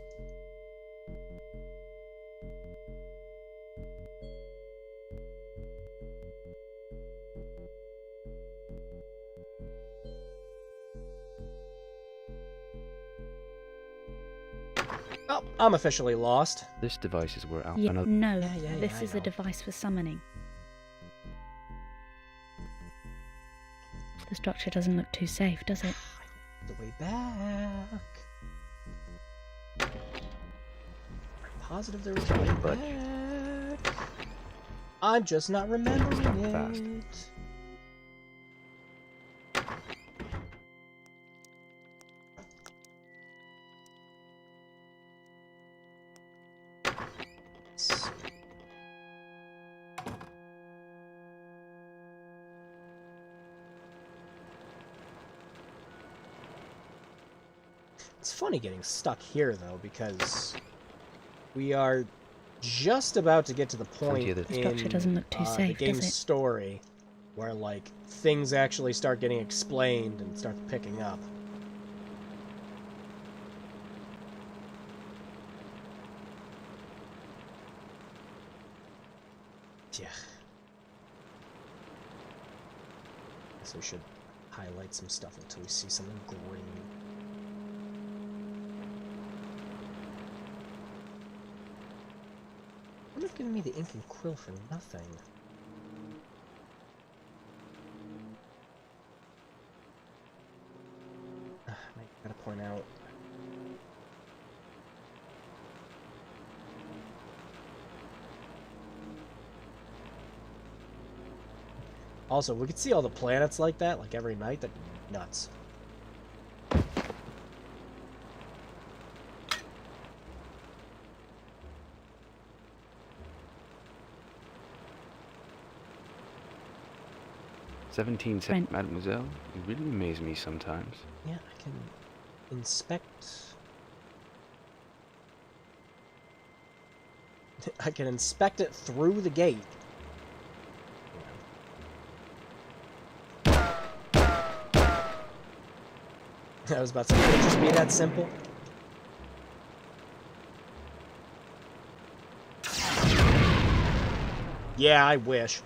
Oh, I'm officially lost. This device is where Yeah, no, Yeah, this I is a know. device for summoning. The structure doesn't look too safe, does it? The way back. I'm positive there was a way back. I'm just not remembering it. Fast. It's funny getting stuck here, though, because we are just about to get to the point The structure doesn't look too the safe, game's does it? story where, like, things actually start getting explained and start picking up. Yeah. Guess we should highlight some stuff until we see something green. What have given me the ink and quill for nothing? I gotta point out. Also, we could see all the planets like that, like every night. That'd be nuts. 17 cent, mademoiselle. You really amaze me sometimes. Yeah, I can inspect... I can inspect it through the gate. I was about to say, could it just be that simple? Yeah, I wish.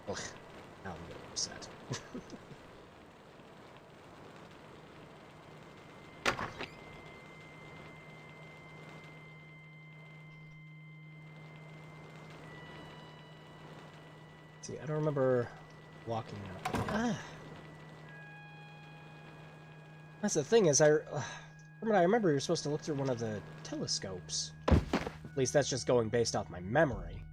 Ugh, now I'm getting upset. See, I don't remember walking out there. Ah. That's the thing is, from what I remember, you're supposed to look through one of the telescopes. At least that's just going based off my memory.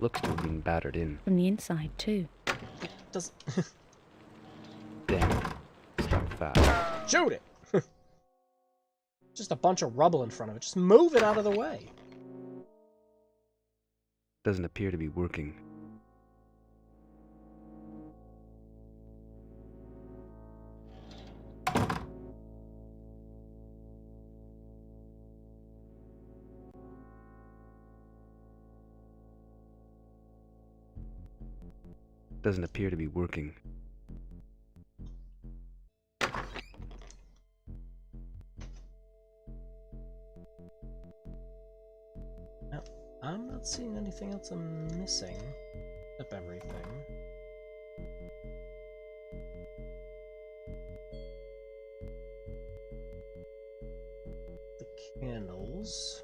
Looks to have been battered in. From the inside, too. Does Damn it. Stuck fast. shoot it! Just a bunch of rubble in front of it. Just move it out of the way. Doesn't appear to be working. Doesn't appear to be working. No, I'm not seeing anything else I'm missing. Up everything. The candles.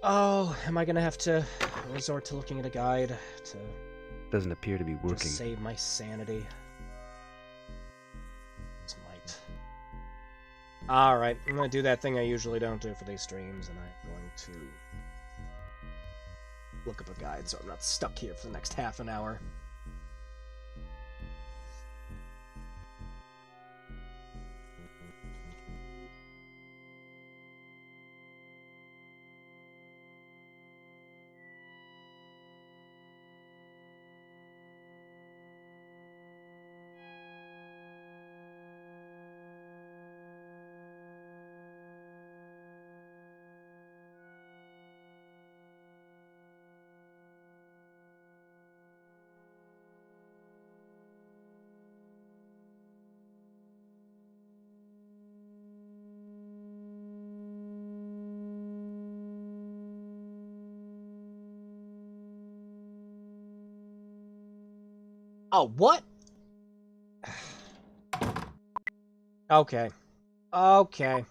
Oh, am I gonna have to resort to looking at a guide to Doesn't appear to be working. save my sanity? This might. Alright, I'm gonna do that thing I usually don't do for these streams, and I'm going to look up a guide so I'm not stuck here for the next half an hour. Oh, what? Okay. Okay.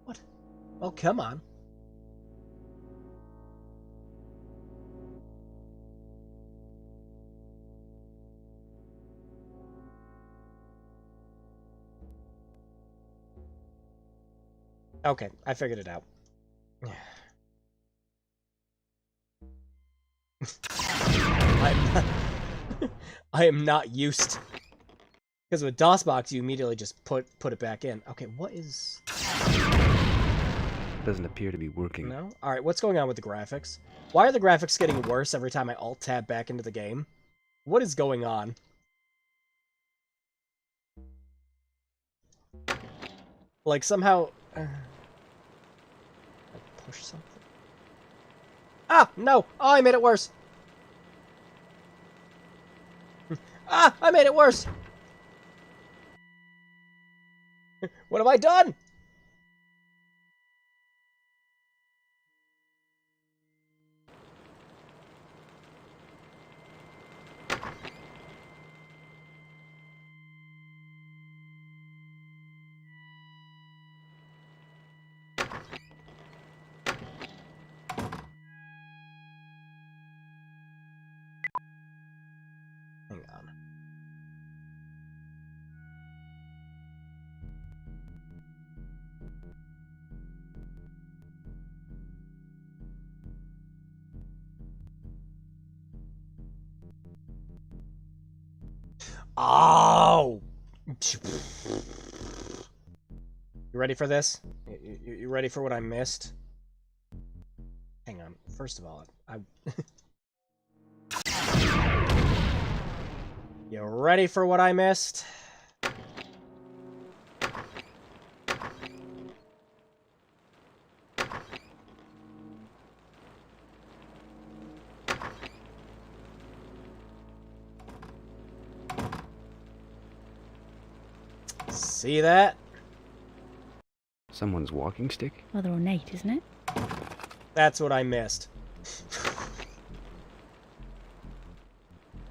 What? Oh, come on. Okay, I figured it out. I am not used. Because with DOSBox, you immediately just put it back in. Okay, what is... Doesn't appear to be working. No? Alright, what's going on with the graphics? Why are the graphics getting worse every time I alt-tab back into the game? What is going on? Like, somehow... I push something? Ah! No! Oh, I made it worse! Ah! I made it worse! What have I done? Hang on. Oh! You ready for this? You ready for what I missed? Hang on. First of all, You ready for what I missed? See that? Someone's walking stick? Rather ornate, isn't it? That's what I missed.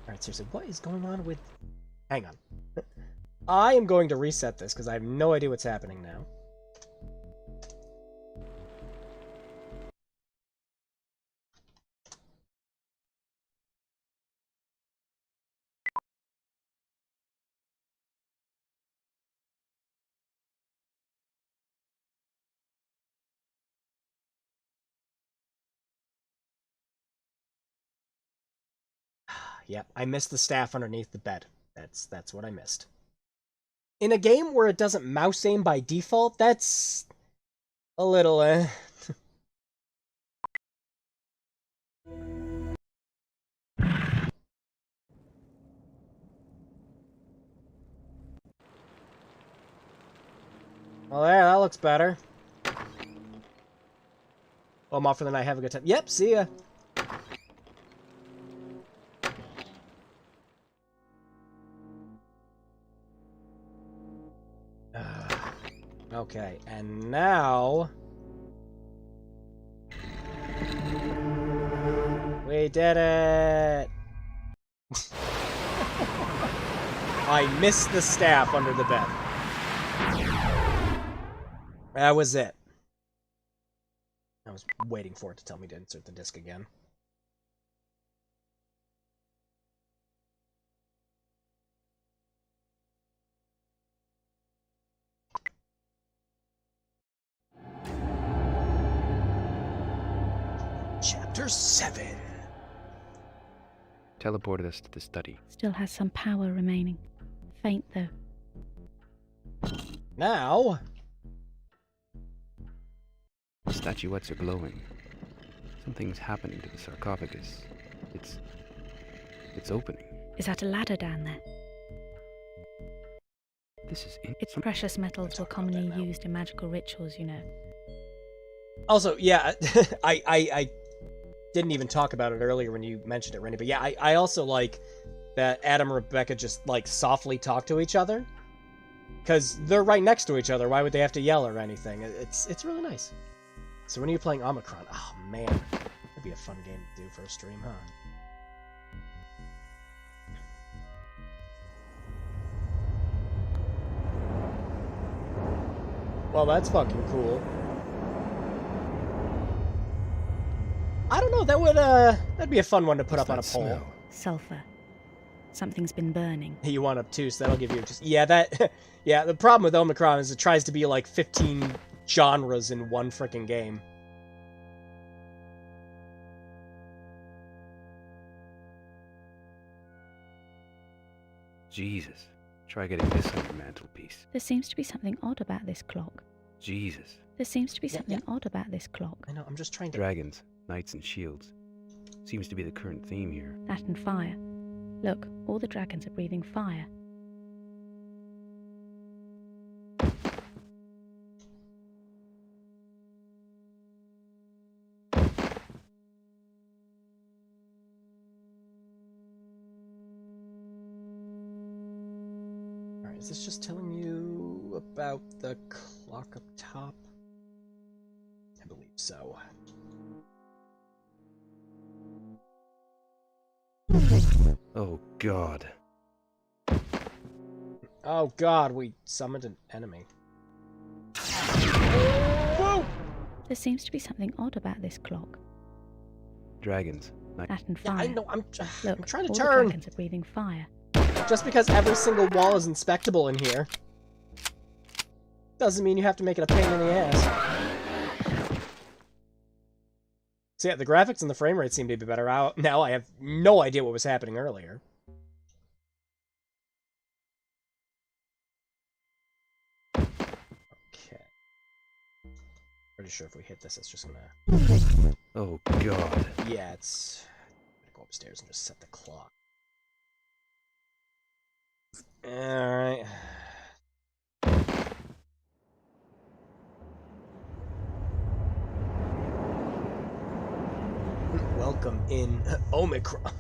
Alright, seriously, what is going on with... Hang on. I am going to reset this, because I have no idea what's happening now. Yep, I missed the staff underneath the bed. That's what I missed. In a game where it doesn't mouse aim by default, that's a little Well, there, that looks better. Well, I'm off for the night. Have a good time. Yep, see ya. Okay, and now... We did it! I missed the staff under the bed. That was it. I was waiting for it to tell me to insert the disc again. Chapter 7. Teleported us to the study. Still has some power remaining. Faint, though. Now... The statuettes are glowing. Something's happening to the sarcophagus. It's opening. Is that a ladder down there? This is Its precious metals were commonly used in magical rituals, you know. Also, yeah, I didn't even talk about it earlier when you mentioned it, Rennie, but yeah, I also like that Adam and Rebecca just, like, softly talk to each other. Because they're right next to each other. Why would they have to yell or anything? It's really nice. So when are you playing Omicron? Oh, man. That'd be a fun game to do for a stream, huh? Well, that's fucking cool. I don't know, that'd be a fun one to put up on a poll. Sulfur. Something's been burning. You want obtuse, that'll give you just... Yeah, yeah, the problem with Omicron is it tries to be like 15 genres in one freaking game. Jesus. Try getting this on your mantelpiece. There seems to be something odd about this clock. Jesus. There seems to be something odd about this clock. I know, I'm just trying to... Dragons, knights, and shields. Seems to be the current theme here. That and fire. Look, all the dragons are breathing fire. Alright, is this just telling you about the clock up top? I believe so. Oh, God. Oh god, we summoned an enemy. Whoa! There seems to be something odd about this clock. Dragons. That and Yeah, fire. I know, I'm Look, trying to all turn. the dragons are breathing fire. Just because every single wall is inspectable in here doesn't mean you have to make it a pain in the ass. So yeah, the graphics and the frame rate seem to be better out now. I have no idea what was happening earlier. Okay. Pretty sure if we hit this, it's just gonna... Oh, God. Yeah, it's... I'm gonna go upstairs and just set the clock. Alright. Welcome in Omicron.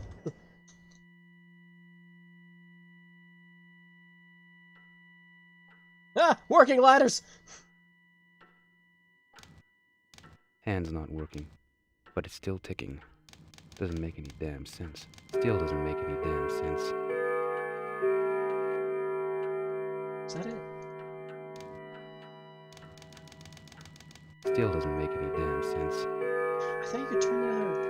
Ah! Working ladders! Hand's not working, but it's still ticking. Doesn't make any damn sense. Still doesn't make any damn sense. Is that it? Still doesn't make any damn sense. I thought you could turn the other...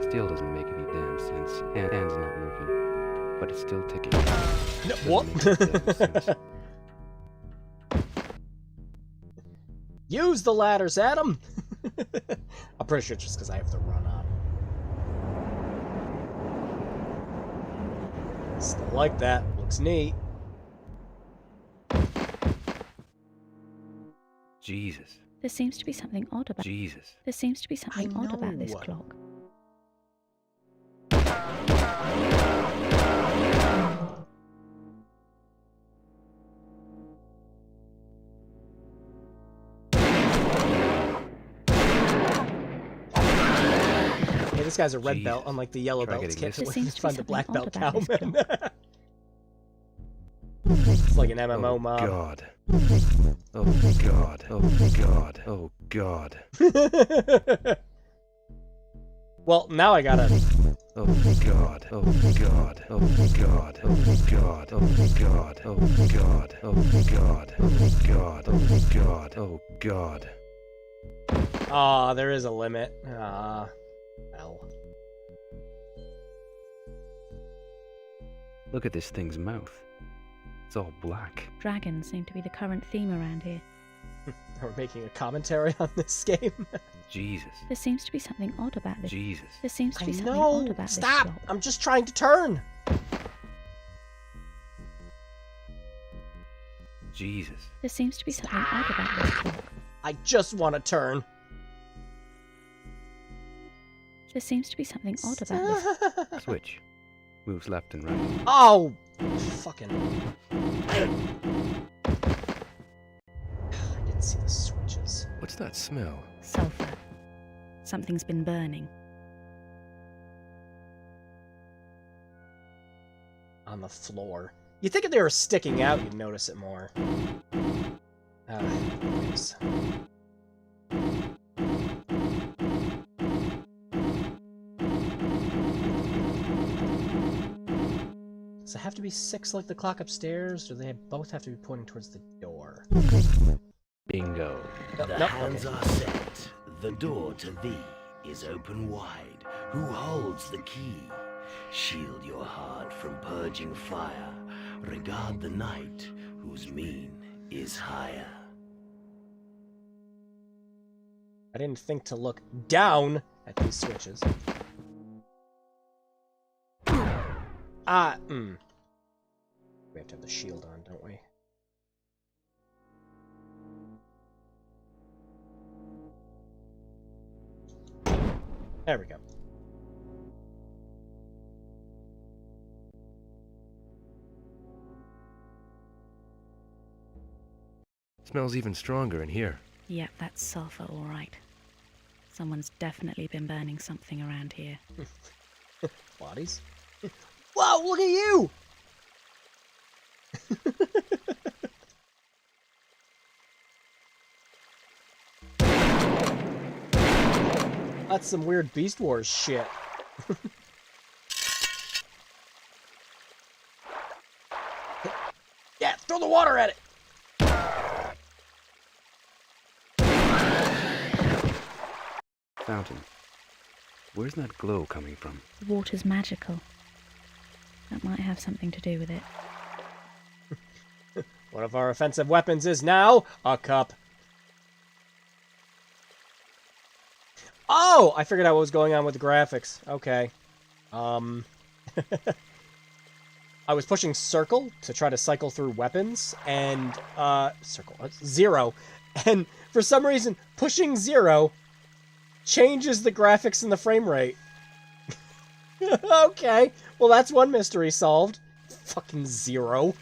Still doesn't make any damn sense. Hand's not working, but it's still ticking. No, what? Use the ladders, Adam! I'm pretty sure it's just because I have to run up. Still like that. Looks neat. Jesus. There seems to be something odd about... Jesus. There seems to be something odd about this know. clock. Hey, this guy's a red Jesus. belt, unlike the yellow Try belts. getting Can't this There seems to be find the something black odd belt about this cowman. It's like an MMO Oh, mob. God. Oh, God. Oh, God. Oh, God. Well, now I gotta... Oh, God. Oh, God. Oh, God. Oh, God. Oh, God. Oh, God. Oh, God. Oh, God. Oh, God. Oh, God. Aw, there is a limit. Ah, well. Look at this thing's mouth. It's all black. Dragons seem to be the current theme around here. We're making a commentary on this game. Jesus. There seems to be something odd about this. Jesus. There seems to I be something know! odd about this Stop! clock. I'm just trying to turn! Jesus. There seems to be something odd about this clock. I just want to turn. There seems to be something odd about this. Switch. Moves left and right. Oh! Fucking... I didn't see the switches. What's that smell? Sulfur. Something's been burning. On the floor. You'd think if they were sticking out, you'd notice it more. Anyways. Does it have to be 6 like the clock upstairs, or do they both have to be pointing towards the door? Bingo. The hands are set. The door to thee is open wide. Who holds the key? Shield your heart from purging fire. Regard the knight whose mien is higher. I didn't think to look down at these switches. We have to have the shield on, don't we? There we go. Smells even stronger in here. Yep, that's sulfur, all right. Someone's definitely been burning something around here. Bodies? Wow, look at you! That's some weird Beast Wars shit. Yeah, throw the water at it! Fountain. Where's that glow coming from? The water's magical. That might have something to do with it. One of our offensive weapons is now a cup. Oh! I figured out what was going on with the graphics. Okay. I was pushing circle to try to cycle through weapons, and, circle, 0. And for some reason, pushing 0 changes the graphics and the frame rate. Okay, well that's one mystery solved. Fucking 0.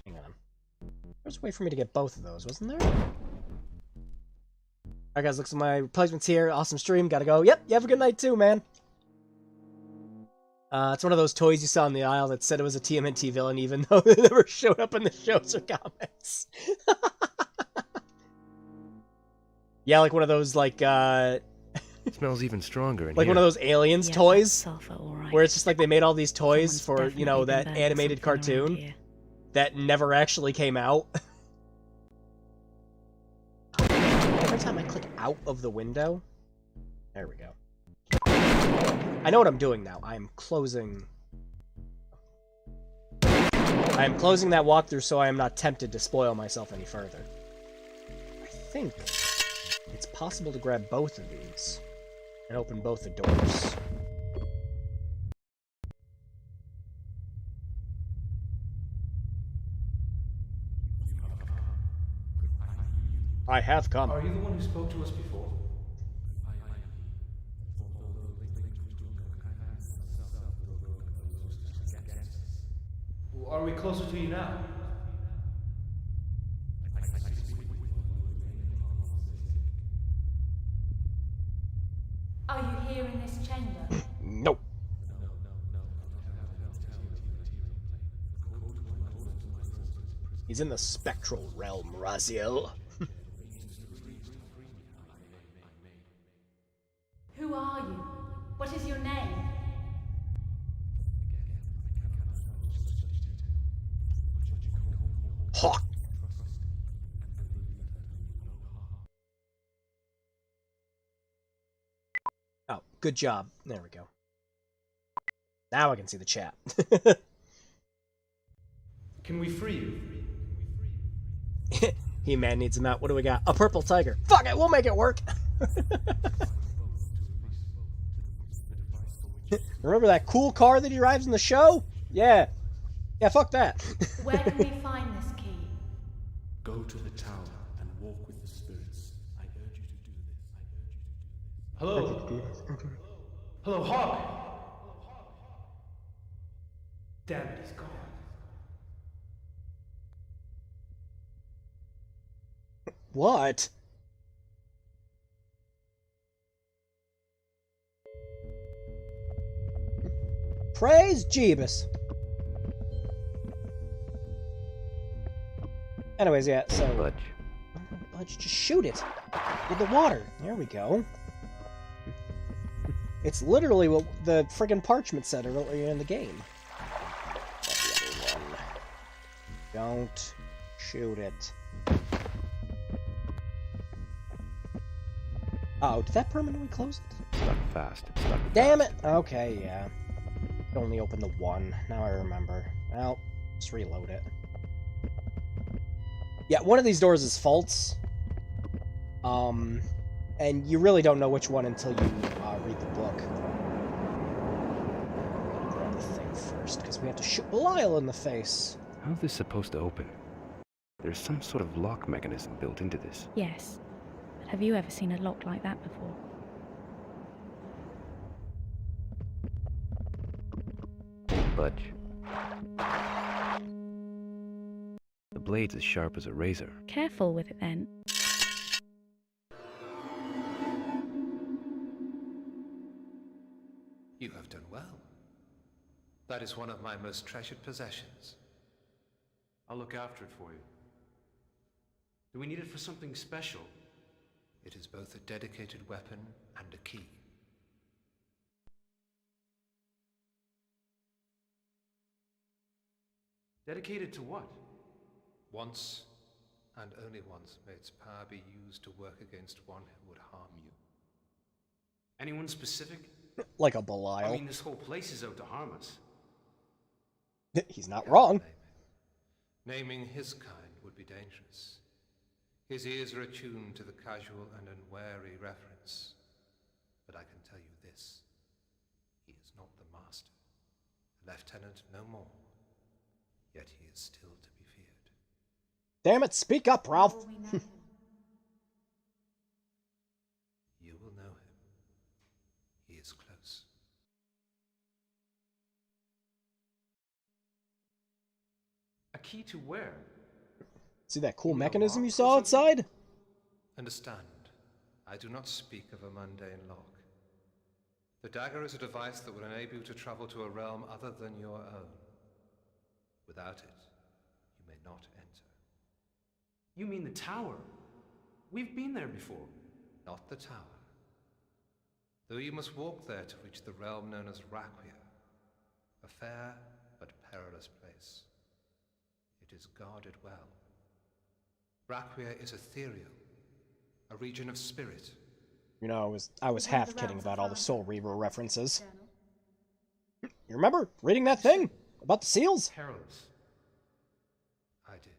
Hang on. There's a way for me to get both of those, wasn't there? Alright guys, looks at my replacements here. Awesome stream, gotta go. Yep, you have a good night too, man. It's one of those toys you saw in the aisle that said it was a TMNT villain even though it never showed up in the shows or comments. Yeah, like one of those, like, It smells even stronger in like here. one of those aliens toys, sulfur, all right. where it's just like they made all these toys Someone's for, you know, definitely that been burning animated something around cartoon here. that never actually came out. Every time I click out of the window... There we go. I know what I'm doing now. I'm closing that walkthrough so I am not tempted to spoil myself any further. I think it's possible to grab both of these and open both the doors. I have come. Are you the one who spoke to us before? Are we closer to you now? Are you here in this chamber? Nope. He's in the spectral realm, Raziel. Who are you? What is your name? Hawk. Oh, good job. There we go. Now I can see the chat. Can we free you? He-Man needs him out. What do we got? A purple tiger. Fuck it, we'll make it work. Remember that cool car that he drives in the show? Yeah. Yeah, fuck that. Where can we find this key? Go to the tower and walk with the spirits. I urge you to do this. Hello? Hello, Hawk! Damn it, he's gone. What? Praise Jeebus. Anyways, yeah, so... Budge. Budge, just shoot it. With the water. There we go. It's literally what the friggin' parchment said earlier in the game. The other one. Don't shoot it. Oh, did that permanently close it? Stuck fast. Stuck Damn fast. it! Okay, yeah. It only opened the one. Now I remember. Well, just reload it. Yeah, one of these doors is false. And you really don't know which one until you read the book. Grab the thing first, because we have to shoot Belial in the face. How's this supposed to open? There's some sort of lock mechanism built into this. Yes. But have you ever seen a lock like that before? Budge. The blade's as sharp as a razor. Careful with it then. You have done well. That is one of my most treasured possessions. I'll look after it for you. Do we need it for something special? It is both a dedicated weapon and a key. Dedicated to what? Once, and only once, may its power be used to work against one who would harm you. Anyone specific? Like a Belial. I mean, this whole place is out to harm us. He's not wrong. Naming his kind would be dangerous. His ears are attuned to the casual and unwary reference. But I can tell you this. He is not the master. The lieutenant no more. Yet he is still to be feared. Damn it, speak up, Ralph. You will know him. He is close. A key to where? See that cool mechanism you saw outside? Understand, I do not speak of a mundane lock. The dagger is a device that will enable you to travel to a realm other than your own. Without it, you may not enter. You mean the tower? We've been there before. Not the tower. Though you must walk there to reach the realm known as Raquia, a fair but perilous place. It is guarded well. Raquia is ethereal, a region of spirit. You know, I was half kidding about all the Soul Reaver references. You remember reading that thing about the seals? Perilous. I did.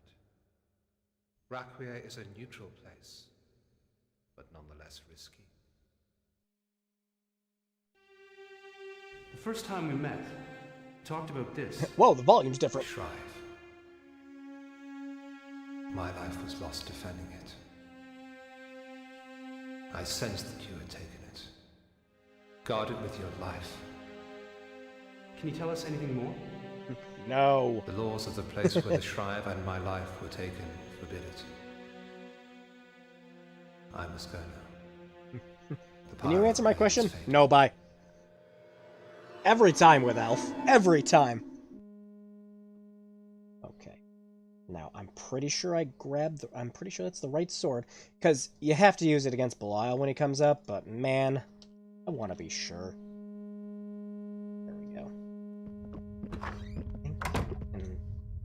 Raquia is a neutral place, but nonetheless risky. The first time we met, we talked about this. Whoa, the volume's different. Shrive. My life was lost defending it. I sensed that you had taken it. Guard it with your life. Can you tell us anything more? No. The laws of the place where the Shrive and my life were taken forbid it. I must go now. Can you answer my question? No, bye. Every time with Elf. Every time. Okay. Now, I'm pretty sure I'm pretty sure that's the right sword, because you have to use it against Belial when he comes up, but man, I want to be sure. There we go.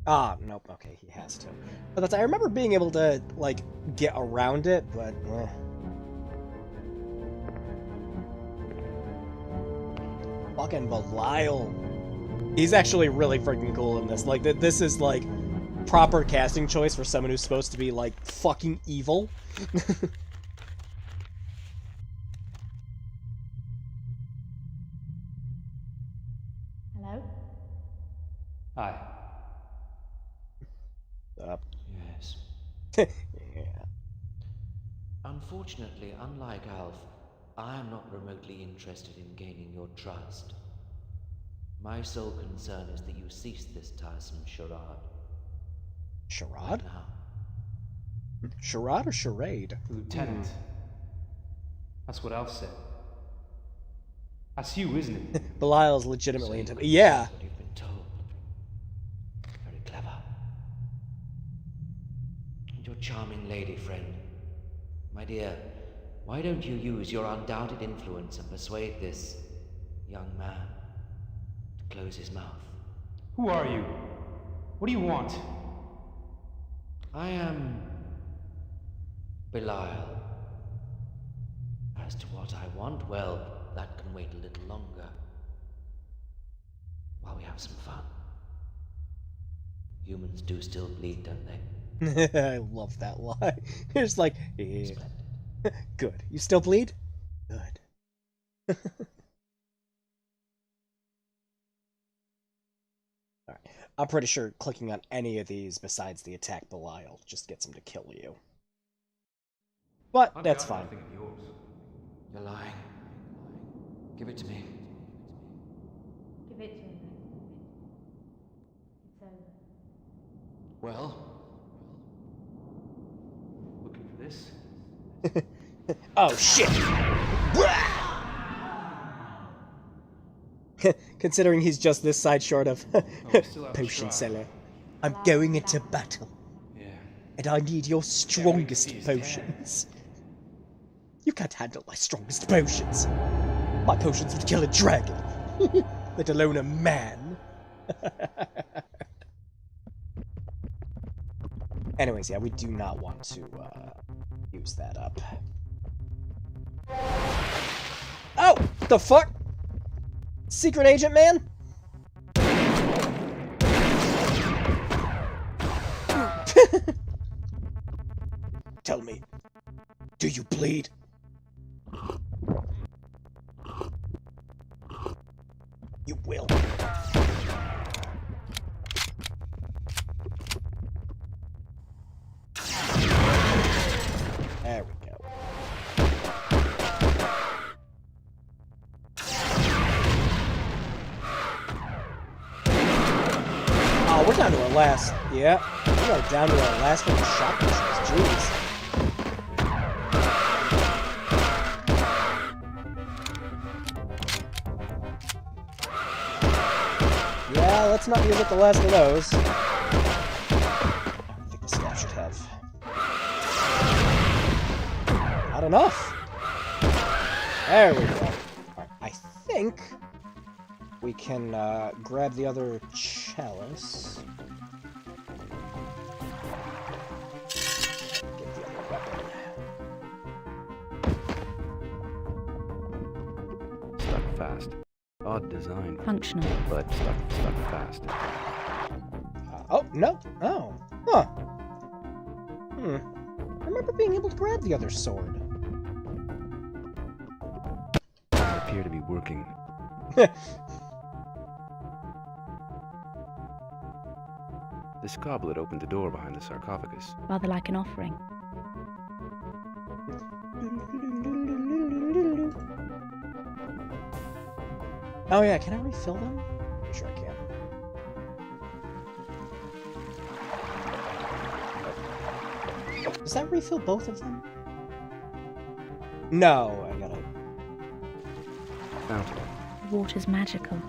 Ah, nope, okay, he has to. But I remember being able to, like, get around it, but, Fucking Belial. He's actually really freaking cool in this. Like, this is, like, proper casting choice for someone who's supposed to be, like, fucking evil. Hello? Hi. Up. Yes. Yeah. Unfortunately, unlike Alf, I am not remotely interested in gaining your trust. My sole concern is that you cease this tiresome charade. Charade? Right now. Charade or charade? Lieutenant. That's what Alf said. That's you, isn't it? Belial's legitimately into... Yeah. What you've been told. Very clever. And your charming lady friend. My dear, why don't you use your undoubted influence and persuade this young man to close his mouth. Who are you? What do you want? I am Belial. As to what I want, well, that can wait a little longer. While we have some fun. Humans do still bleed, don't they? I love that line. It's like, yeah. Good. You still bleed? Good. Alright. I'm pretty sure clicking on any of these besides the attack Belial just gets him to kill you. But that's fine. You're lying. Give it to me. Give it to him. It's over. Well? Looking for this? Oh, shit! Considering he's just this side short of potion seller. I'm going into battle. Yeah. And I need your strongest potions. You can't handle my strongest potions. My potions would kill a dragon, let alone a man. Anyways, yeah, we do not want to use that up. Oh, the fuck? Secret agent man? Tell me, do you bleed? You will. There we go. Oh, we're down to our last. Yeah, we are down to our last little shot missions. Jeez. Yeah, let's not use up the last of those. I think this guy should have. Not enough. There we go. Alright, I think we can grab the other chalice. Get the other weapon. Stuck fast. Odd design. Functional. But stuck fast. Oh, no. Oh. Huh. I remember being able to grab the other sword. Doesn't appear to be working. This goblet opened the door behind the sarcophagus. Rather like an offering. Oh yeah, can I refill them? Pretty sure I can. Does that refill both of them? No, I gotta... Fountain. The water's magical.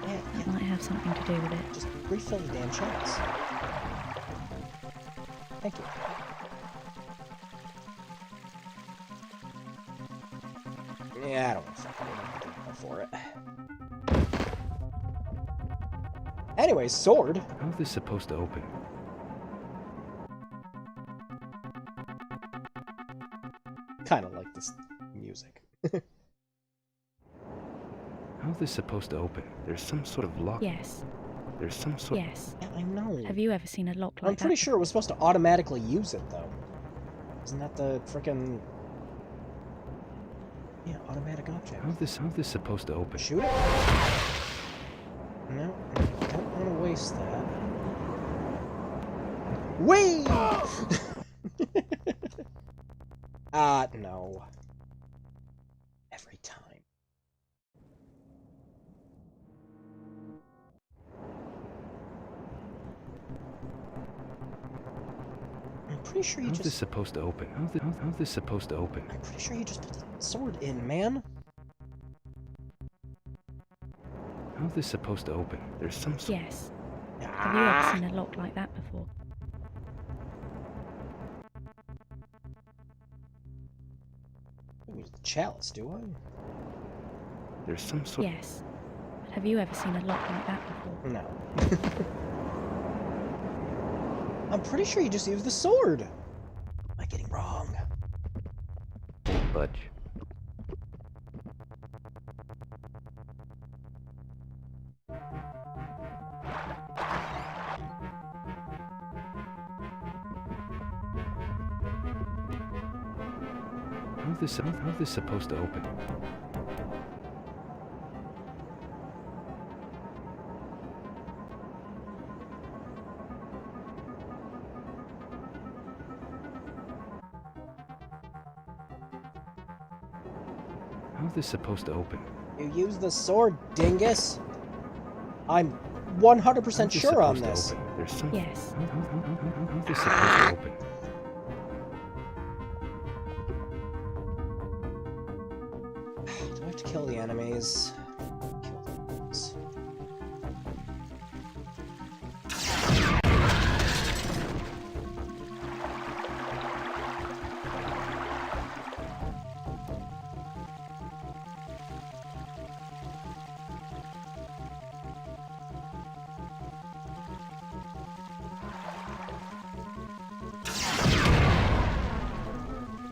Yeah, That might have something to do with it. just refill the damn chalice. Thank you. Yeah, I don't want to fucking go for it. Anyways, sword. How's this supposed to open? Kind of like this music. How's this supposed to open? There's some sort of lock. Yes. There's some sort Yes. Yeah, I know. Have you ever seen a lock like I'm pretty that? sure it was supposed to automatically use it, though. Isn't that the frickin'... Yeah, automatic object. How's this supposed to open? Shoot it? No, I don't want to waste that. Whee! No. Every time. I'm pretty sure you How's just... this supposed to open? How's this supposed to open? I'm pretty sure you just put the sword in, man. How's this supposed to open? There's some sort. Yes. Have you ever seen a lock like that before? I don't use the chalice, do I? There's some sort. Yes. But have you ever seen a lock like that before? No. I'm pretty sure you just used the sword. Am I getting wrong? Budge. How's this supposed to open? How's this supposed to open? You used the sword, dingus. I'm 100% sure on this. There's some. Yes. How's this supposed to open? Do I have to kill the enemies? Kill the enemies.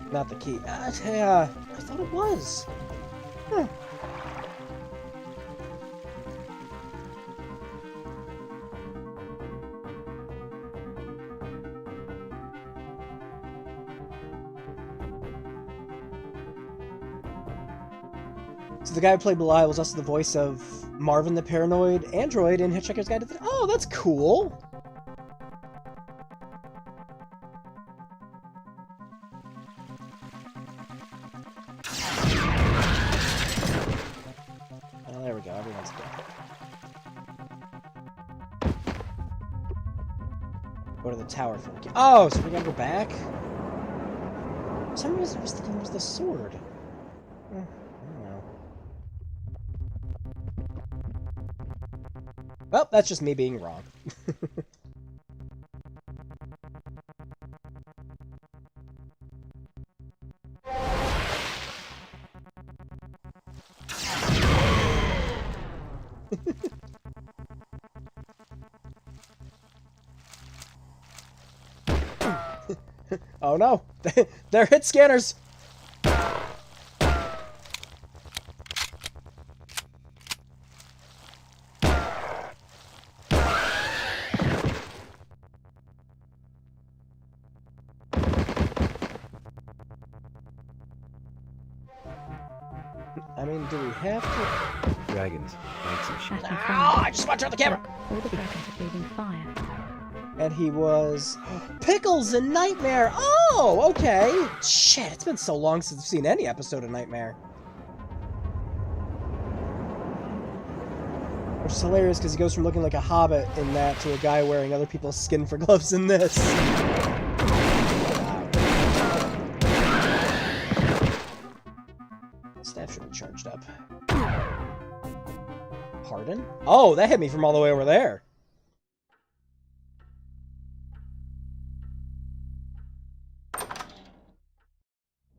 Not the key. Yeah, I thought it was. Huh. So the guy who played Belial was also the voice of Marvin the Paranoid Android in Hitchhiker's Guide to the... Oh, that's cool! Oh, there we go. Everyone's dead. Go to the tower for the key. Oh, so we gotta go back? For some reason I was thinking it was the sword. I don't know. Well, that's just me being wrong. Oh no! They're hit scanners! I mean, do we have to? Dragons, knights and sheep. Ow! I just want to turn the camera! All the dragons are breathing fire. And he was... Pickles in Nightmare! Oh, okay! Shit, it's been so long since I've seen any episode of Nightmare. Which is hilarious because he goes from looking like a hobbit in that to a guy wearing other people's skin for gloves in this. Wow. Staff should be charged up. Pardon? Oh, that hit me from all the way over there.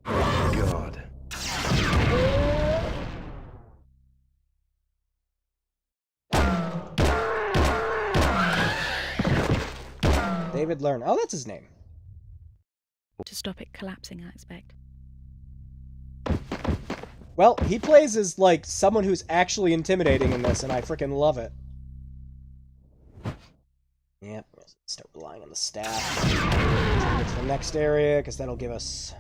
God. David Learn. Oh, that's his name. To stop it collapsing, I expect. Well, he plays as, like, someone who's actually intimidating in this, and I freaking love it. Yep, start relying on the staff. Get to the next area, because that'll give us...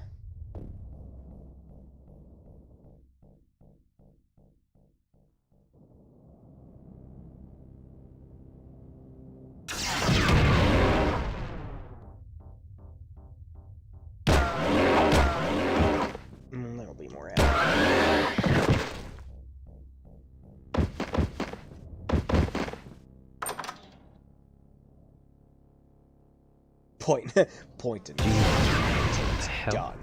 There'll be more ammo. Point and it's done.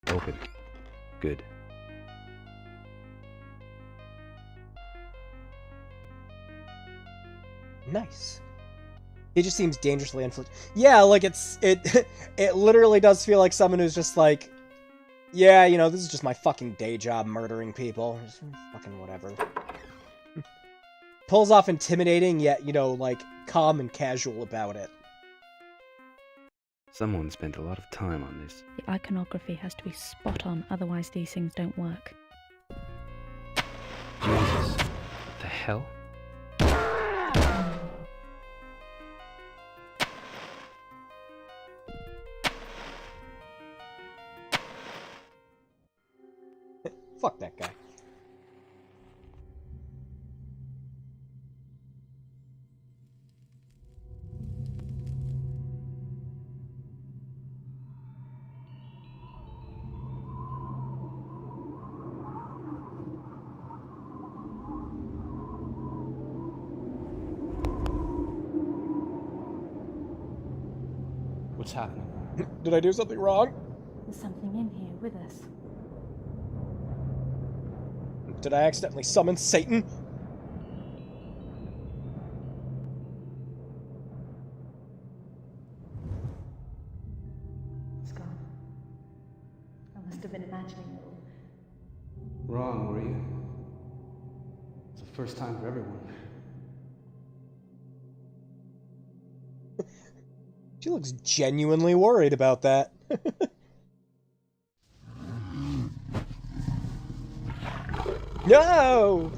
Open. Good. He just seems dangerously influential. Yeah, like it literally does feel like someone who's just like, yeah, you know, this is just my fucking day job, murdering people. Just fucking whatever. Pulls off intimidating, yet, you know, like, calm and casual about it. Someone spent a lot of time on this. The iconography has to be spot on, otherwise these things don't work. Jesus. What the hell? Fuck that guy. What's happening? Did I do something wrong? There's something in here with us. Did I accidentally summon Satan? It's gone. I must have been imagining it all. Wrong, were you? It's the first time for everyone. She looks genuinely worried about that. No!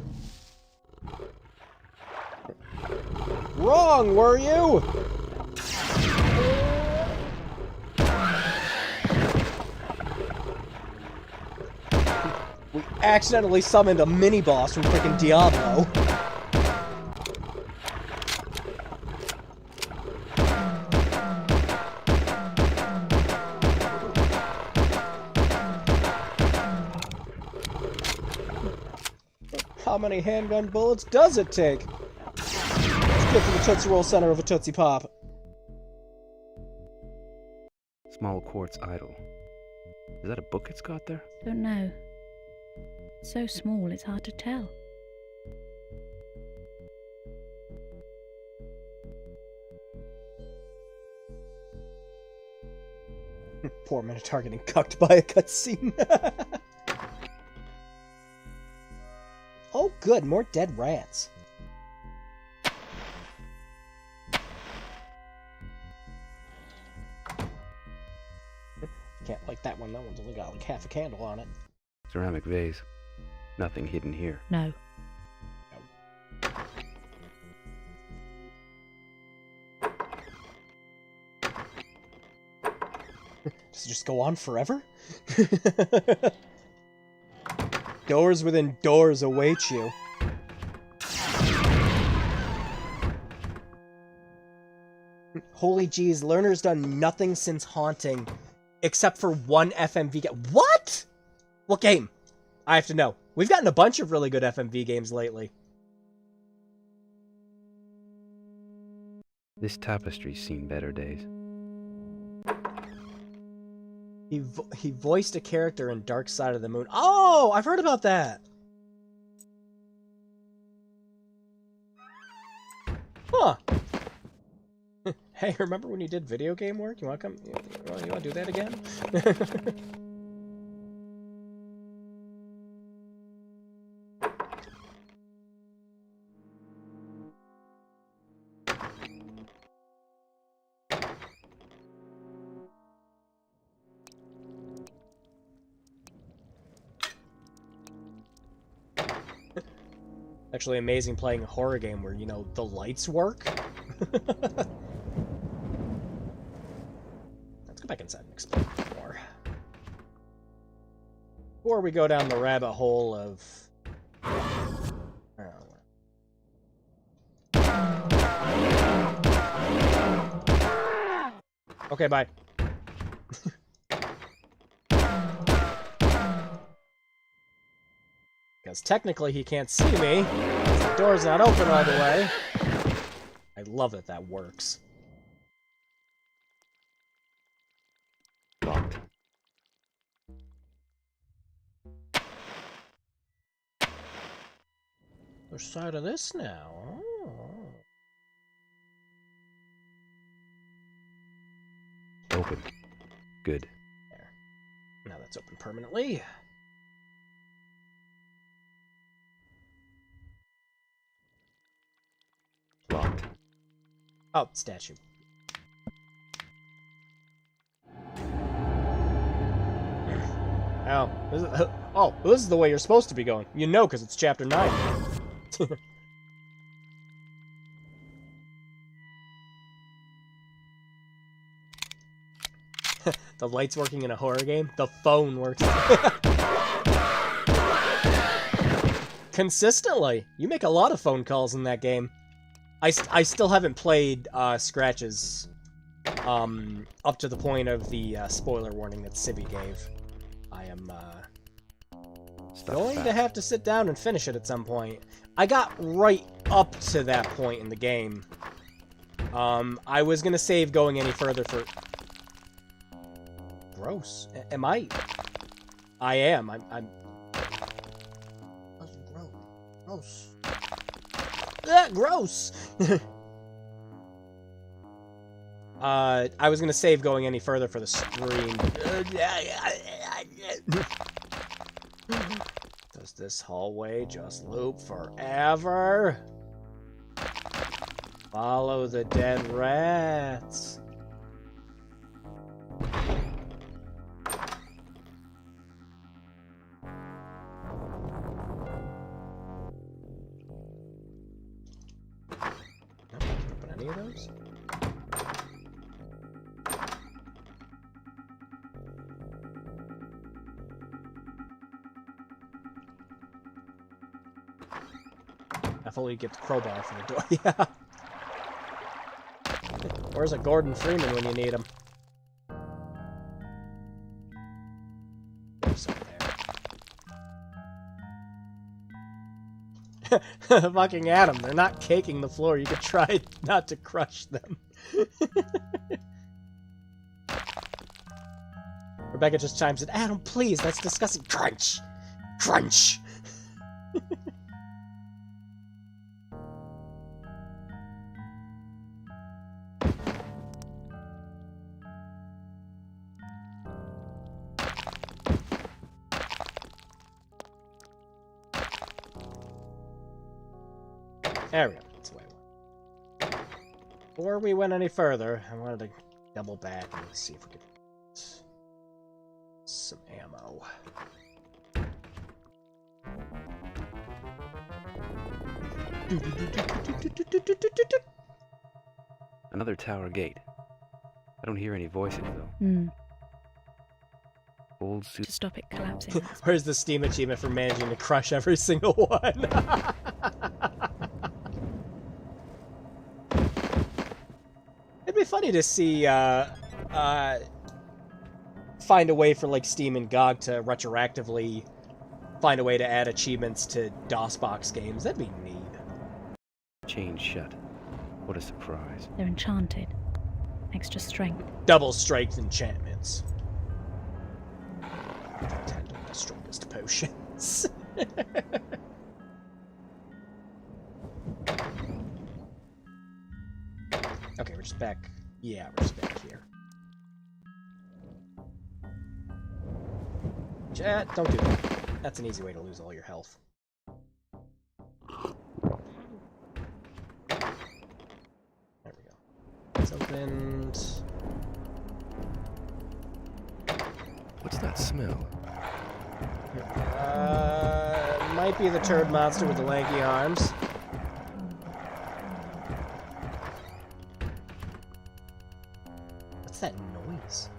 Wrong, were you? We accidentally summoned a mini-boss from freaking Diablo. How many handgun bullets does it take? Let's get to the Tootsie Roll center of a Tootsie Pop. Small quartz idol. Is that a book it's got there? Don't know. It's so small, it's hard to tell. Poor Minotaur getting cucked by a cutscene. Oh, good, more dead rats. Can't like that one. That one's only got like half a candle on it. Ceramic vase. Nothing hidden here. No. Does it just go on forever? Doors within doors await you. Holy jeez, Learner's done nothing since Haunting, except for one FMV game. What? What game? I have to know. We've gotten a bunch of really good FMV games lately. This tapestry's seen better days. He voiced a character in Dark Side of the Moon. Oh, I've heard about that. Huh. Hey, remember when you did video game work? You want to come? You want to do that again? Actually amazing playing a horror game where, you know, the lights work. Let's go back inside and explore more. Before we go down the rabbit hole of... Okay, bye. Because technically he can't see me. The door's not open all the way. I love that that works. Locked. Other side of this now. Oh. Open. Good. There. Now that's open permanently. Locked. Oh, statue. Oh, this is the way you're supposed to be going. You know, because it's chapter 9. The light's working in a horror game. The phone works. Consistently. You make a lot of phone calls in that game. I still haven't played Scratches up to the point of the spoiler warning that Sibby gave. I am going to have to sit down and finish it at some point. I got right up to that point in the game. I was going to save going any further for... Gross. Am I? I am. I'm... That's gross. Gross! I was gonna save going any further for the stream. Does this hallway just loop forever? Follow the dead rats. Any of those? If only you get the crowbar for the door. Yeah. Where's a Gordon Freeman when you need him? There's some there. Fucking Adam, they're not caking the floor. You could try not to crush them. Rebecca just chimes in, Adam, please, that's disgusting. Crunch! Crunch! There we go. That's the way I went. Before we went any further, I wanted to double back and see if we could get some ammo. Another tower gate. I don't hear any voices, though. Old suit. To stop it collapsing. Where's the Steam achievement for managing to crush every single one? It'd be funny to see, find a way for, like, Steam and GOG to retroactively find a way to add achievements to DOSBox games. That'd be neat. Chained shut. What a surprise. They're enchanted. Extra strength. Double strength enchantments. 10 of the strongest potions. Okay, we're just back. Yeah, we're just back here. Chat, don't do that. That's an easy way to lose all your health. There we go. It's opened. What's that smell? Might be the turd monster with the lanky arms. What's that noise?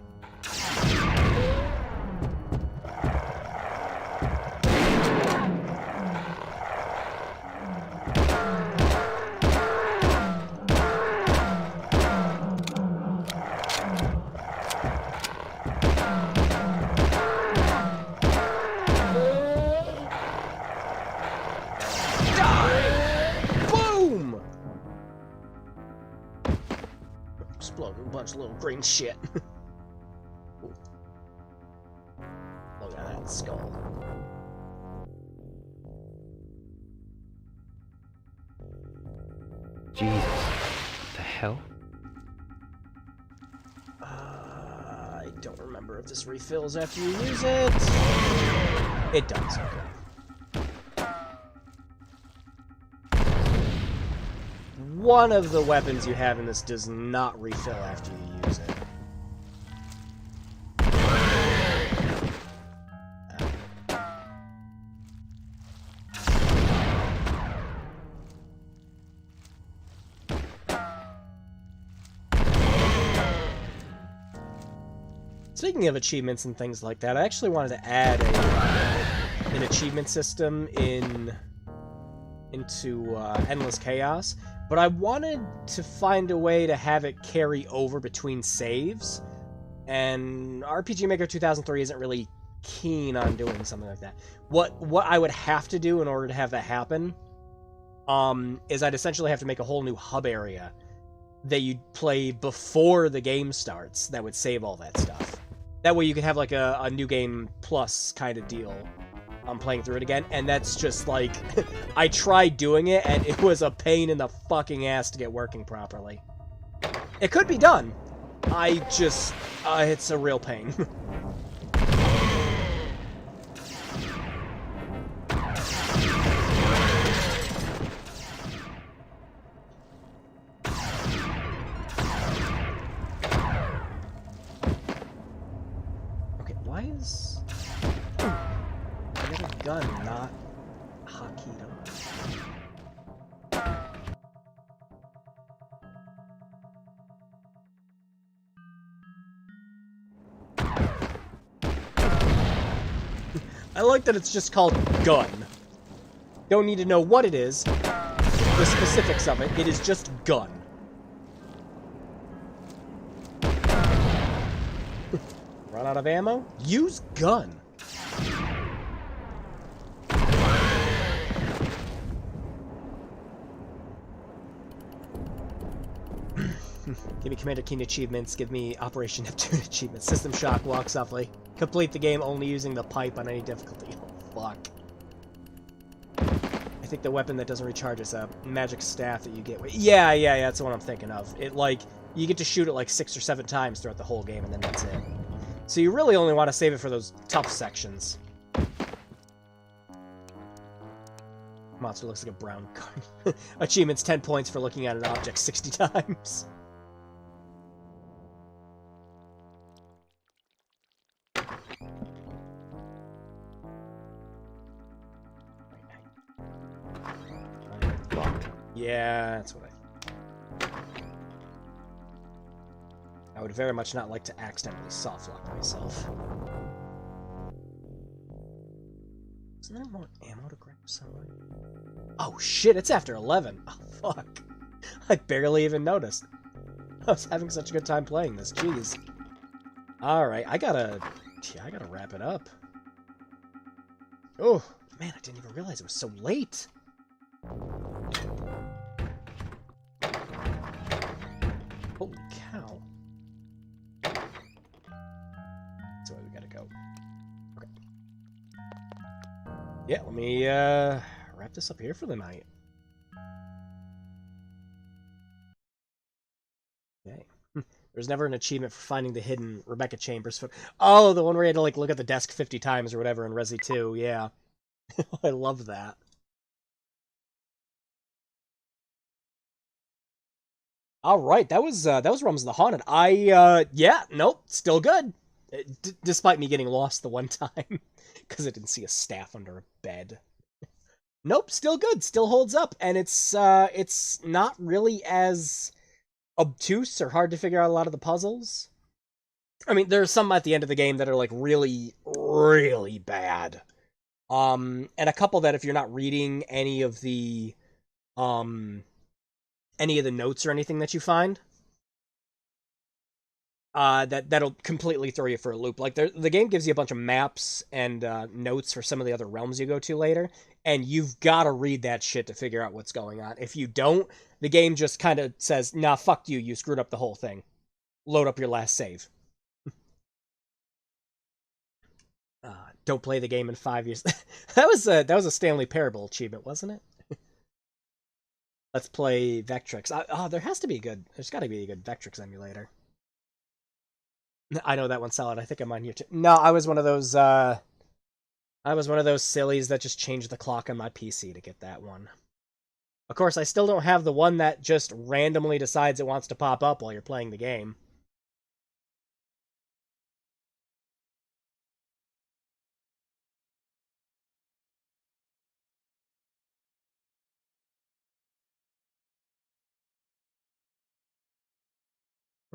Exploding a bunch of little green shit. Look at that skull. Jesus. What the hell? don't remember if this refills after you use it. It does, okay. One of the weapons you have in this does not refill after you use it. Speaking of achievements and things like that, I actually wanted to add an achievement system into Endless Chaos, but I wanted to find a way to have it carry over between saves, and RPG Maker 2003 isn't really keen on doing something like that. What I would have to do in order to have that happen is I'd essentially have to make a whole new hub area that you'd play before the game starts that would save all that stuff. That way you could have like a new game plus kind of deal on playing through it again, and that's just like, I tried doing it and it was a pain in the fucking ass to get working properly. It could be done. I just, it's a real pain. Why is the other gun not hotkeyed on? I like that it's just called gun. Don't need to know what it is, the specifics of it. It is just gun. Run out of ammo? Use gun. Give me Commander Keen achievements. Give me Operation Neptune achievements. System Shock, walk softly. Complete the game only using the pipe on any difficulty. Oh, fuck. I think the weapon that doesn't recharge is a magic staff that you get. Yeah, that's the one I'm thinking of. It, like, you get to shoot it like 6 or 7 times throughout the whole game, and then that's it. So you really only want to save it for those tough sections. Monster looks like a brown card. Achievements 10 points for looking at an object 60 times. Yeah, that's what I would very much not like to accidentally softlock myself. Isn't there more ammo to grab somewhere? Oh shit, it's after 11. Oh fuck. I barely even noticed. I was having such a good time playing this, jeez. Alright, I gotta wrap it up. Oh, man, I didn't even realize it was so late. Holy cow. That's where we gotta go. Okay. Yeah, let me wrap this up here for the night. Okay. There's never an achievement for finding the hidden Rebecca Chambers foot. Oh, the one where you had to like look at the desk 50 times or whatever in Resi 2, yeah. I love that. All right, that was Realms of the Haunted. Yeah, nope, still good. Despite me getting lost the one time because I didn't see a staff under a bed. Nope, still good, still holds up, and it's not really as obtuse or hard to figure out a lot of the puzzles. I mean, there are some at the end of the game that are like really, really bad. And a couple that if you're not reading any of the notes or anything that you find, that'll completely throw you for a loop. Like the game gives you a bunch of maps and notes for some of the other realms you go to later, and you've got to read that shit to figure out what's going on. If you don't, the game just kind of says, "Nah, fuck you. You screwed up the whole thing. Load up your last save." Don't play the game in 5 years. that was a Stanley Parable achievement, wasn't it? Let's play Vectrix. There's got to be a good Vectrix emulator. I know that one's solid. I think I'm on here too. No, I was one of those sillies that just changed the clock on my PC to get that one. Of course, I still don't have the one that just randomly decides it wants to pop up while you're playing the game.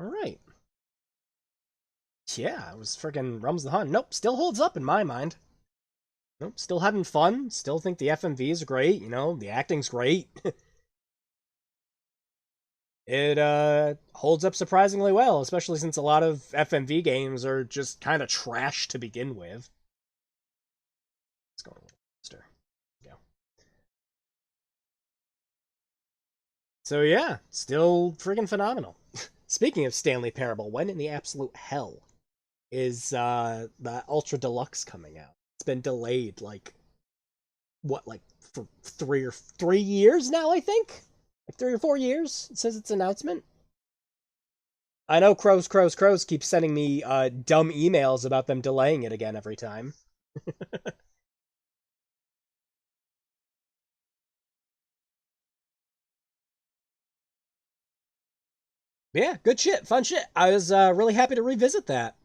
Alright. Yeah, it was friggin' Realms of the Hunt. Nope, still holds up in my mind. Nope, still having fun. Still think the FMV is great. You know, the acting's great. It holds up surprisingly well, especially since a lot of FMV games are just kind of trash to begin with. Let's go a little faster. Go. So yeah, still friggin' phenomenal. Speaking of Stanley Parable, when in the absolute hell is the Ultra Deluxe coming out? It's been delayed like for 3 years now, I think? Like 3 or 4 years since its announcement. I know Crows keep sending me dumb emails about them delaying it again every time. Yeah, good shit, fun shit. I was really happy to revisit that.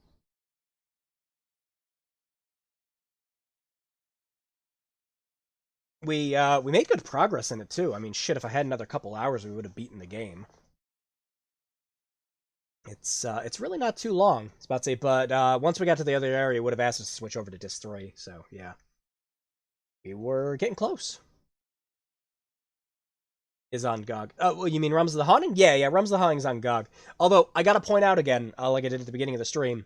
We made good progress in it too. I mean, shit, if I had another couple hours, we would have beaten the game. It's really not too long. I was about to say, but once we got to the other area, it would have asked us to switch over to Disc 3. So yeah, we were getting close. Is on GOG. Oh, well, you mean Realms of the Haunting? Yeah, Realms of the Haunting is on GOG. Although I gotta point out again, like I did at the beginning of the stream,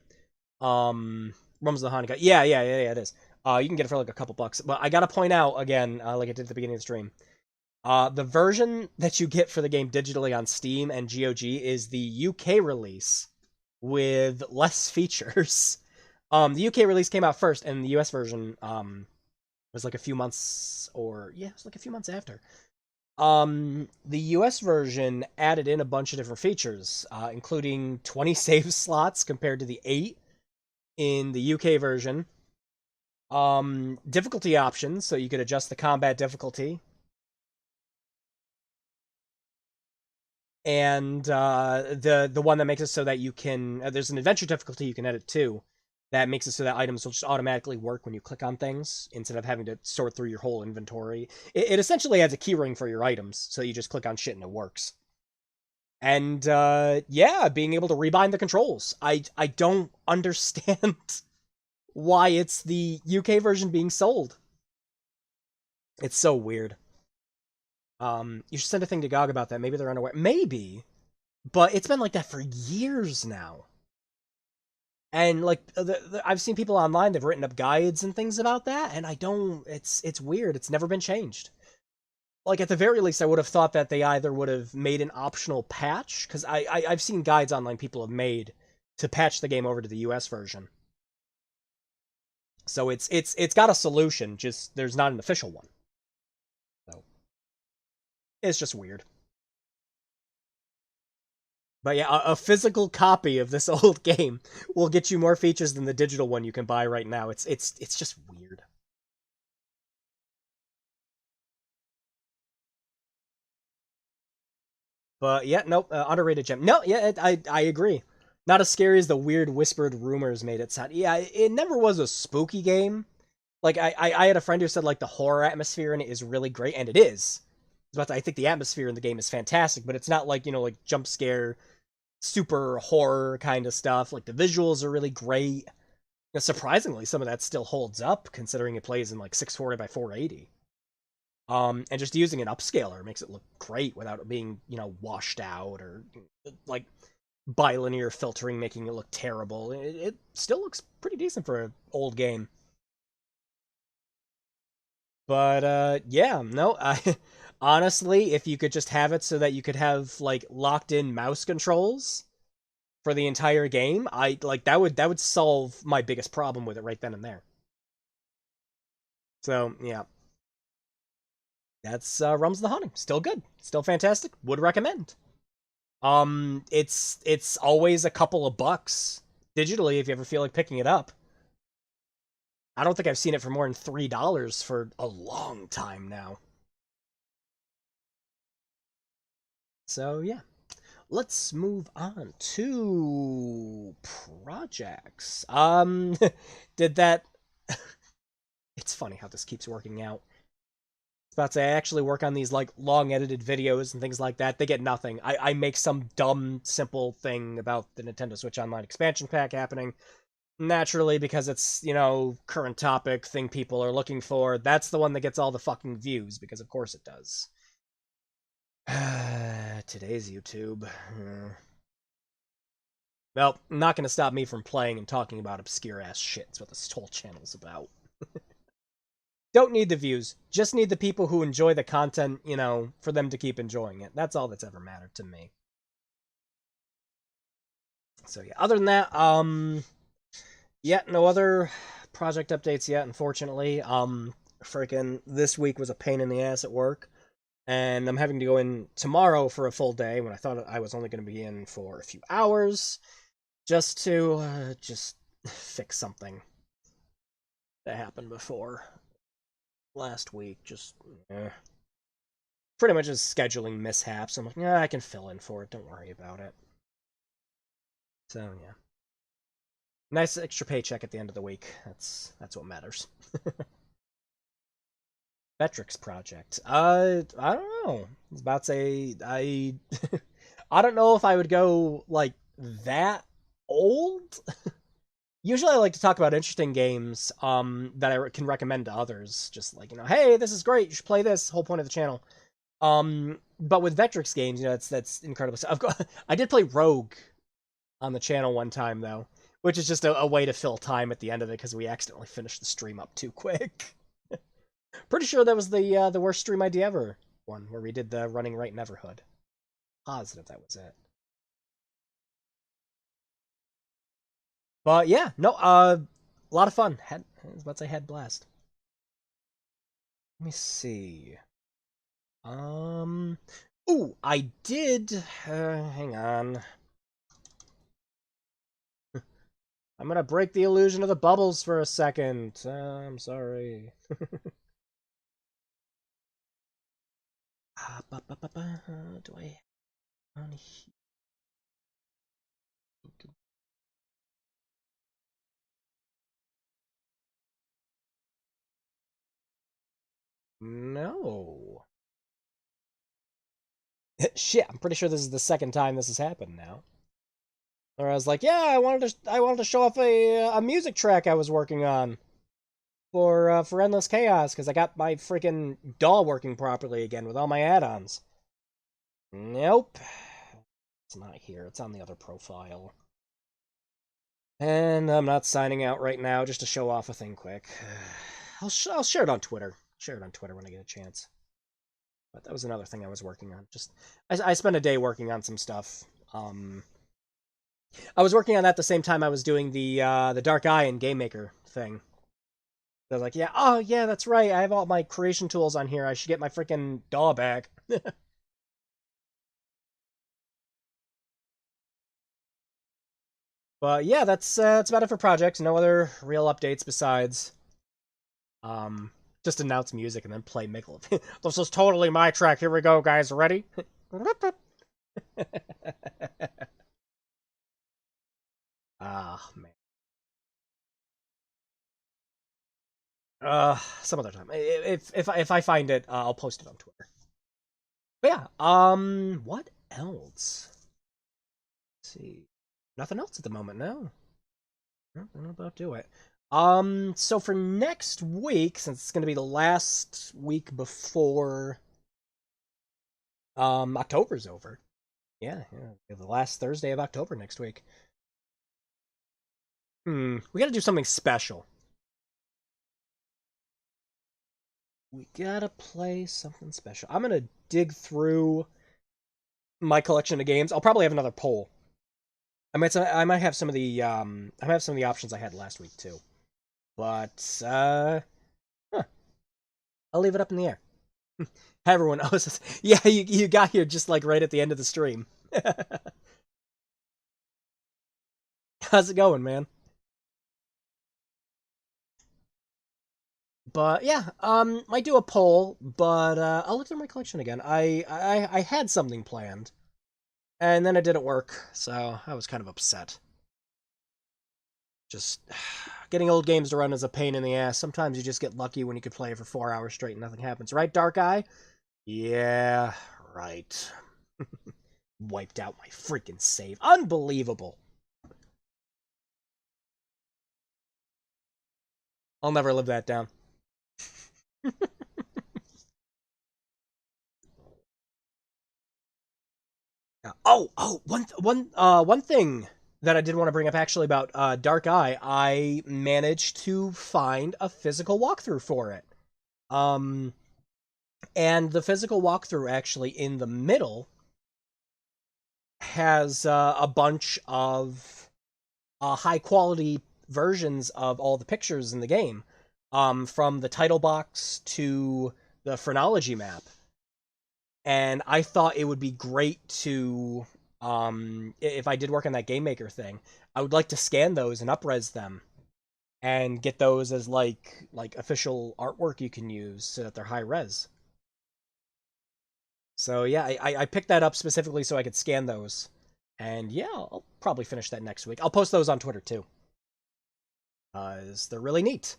Realms of the Haunting. Yeah, it is. You can get it for like a couple bucks. But I gotta point out again, like I did at the beginning of the stream, the version that you get for the game digitally on Steam and GOG is the UK release with less features. The UK release came out first, and the US version was like a few months, it was like a few months after. The US version added in a bunch of different features, including 20 save slots compared to the 8 in the UK version. Difficulty options, so you could adjust the combat difficulty. And the one that makes it so that you can there's an adventure difficulty you can edit too, that makes it so that items will just automatically work when you click on things instead of having to sort through your whole inventory. It essentially adds a keyring for your items, so you just click on shit and it works. And yeah, being able to rebind the controls. I don't understand why it's the UK version being sold. It's so weird. You should send a thing to GOG about that. Maybe they're unaware. Maybe, but it's been like that for years now. And like I've seen people online, they've written up guides and things about that, and I don't. It's weird. It's never been changed. Like at the very least, I would have thought that they either would have made an optional patch, because I've seen guides online people have made to patch the game over to the US version. So it's got a solution, just there's not an official one. So it's just weird. But yeah, a physical copy of this old game will get you more features than the digital one you can buy right now. It's just weird. But yeah, nope, underrated gem. No, yeah, I agree. Not as scary as the weird whispered rumors made it sound. Yeah, it never was a spooky game. Like I had a friend who said like the horror atmosphere in it is really great, and it is. But I think the atmosphere in the game is fantastic, but it's not like, you know, like jump scare, super horror kind of stuff. Like the visuals are really great. And surprisingly, some of that still holds up considering it plays in like 640 by 480. And just using an upscaler makes it look great without it being, you know, washed out or like bilinear filtering making it look terrible. It still looks pretty decent for an old game. But yeah, no, I honestly, if you could just have it so that you could have like locked in mouse controls for the entire game, I like that would solve my biggest problem with it right then and there. So yeah, that's Realms of the Haunting. Still good, still fantastic. Would recommend. It's always a couple of bucks digitally if you ever feel like picking it up. I don't think I've seen it for more than $3 for a long time now. So, yeah. Let's move on to projects. Did that... It's funny how this keeps working out. I was about to say, I actually work on these, like, long edited videos and things like that. They get nothing. I make some dumb, simple thing about the Nintendo Switch Online expansion pack happening. Naturally, because it's, you know, current topic, thing people are looking for. That's the one that gets all the fucking views, because of course it does. Today's YouTube. Well, not going to stop me from playing and talking about obscure-ass shit. That's what this whole channel's about. Don't need the views. Just need the people who enjoy the content, you know, for them to keep enjoying it. That's all that's ever mattered to me. So, yeah. Other than that, yeah, no other project updates yet, unfortunately. Freaking this week was a pain in the ass at work. And I'm having to go in tomorrow for a full day when I thought I was only going to be in for a few hours. Just to, just fix something that happened before last week. Just, pretty much just scheduling mishaps. I'm like, yeah, I can fill in for it. Don't worry about it. So, yeah. Nice extra paycheck at the end of the week. That's what matters. Vectrix project. I don't know. I was about to say, I don't know if I would go, like, that old. Usually I like to talk about interesting games, that I can recommend to others. Just like, you know, hey, this is great, you should play this, whole point of the channel. But with Vectrix games, you know, that's incredible. I did play Rogue on the channel one time, though, which is just a way to fill time at the end of it, because we accidentally finished the stream up too quick. Pretty sure that was the worst stream idea ever one, where we did the running right Neverhood. Positive that was it. But yeah, no, a lot of fun. I was about to say had blast. Let me see. Ooh, I did. Hang on. I'm gonna break the illusion of the bubbles for a second. I'm sorry. Do I on here? No. Shit, I'm pretty sure this is the second time this has happened now. Or I was like, yeah, I wanted to show off a music track I was working on for Endless Chaos, because I got my freaking DAW working properly again with all my add-ons. Nope. It's not here. It's on the other profile. And I'm not signing out right now just to show off a thing quick. I'll share it on Twitter. Share it on Twitter when I get a chance. But that was another thing I was working on. I spent a day working on some stuff. I was working on that at the same time I was doing the Dark Eye and Game Maker thing. I was like, yeah, oh yeah, that's right. I have all my creation tools on here. I should get my freaking DAW back. But yeah, that's about it for projects. No other real updates besides just announce music and then play Mickle. This is totally my track. Here we go, guys. Ready? Ah, man. Some other time. If I find it, I'll post it on Twitter. But yeah, what else? Let's see. Nothing else at the moment, no. I'm about to do it. So for next week, since it's gonna be the last week before October's over. Yeah, the last Thursday of October next week. We gotta do something special. We gotta play something special. I'm gonna dig through my collection of games. I'll probably have another poll. I might have some of the options I had last week too. But I'll leave it up in the air. Hi everyone. Yeah, you got here just like right at the end of the stream. How's it going, man? But yeah, might do a poll, but I'll look through my collection again. I had something planned, and then it didn't work, so I was kind of upset. Just getting old games to run is a pain in the ass. Sometimes you just get lucky when you could play for 4 hours straight and nothing happens. Right, Dark Eye? Yeah, right. Wiped out my freaking save. Unbelievable. I'll never live that down. One thing that I did want to bring up actually about Dark Eye, I managed to find a physical walkthrough for it. And the physical walkthrough actually in the middle has a bunch of high quality versions of all the pictures in the game, from the title box to the phrenology map. And I thought it would be great to, if I did work on that Game Maker thing, I would like to scan those and upres them and get those as like official artwork you can use so that they're high res. So yeah, I picked that up specifically so I could scan those. And yeah, I'll probably finish that next week. I'll post those on Twitter too. They're really neat.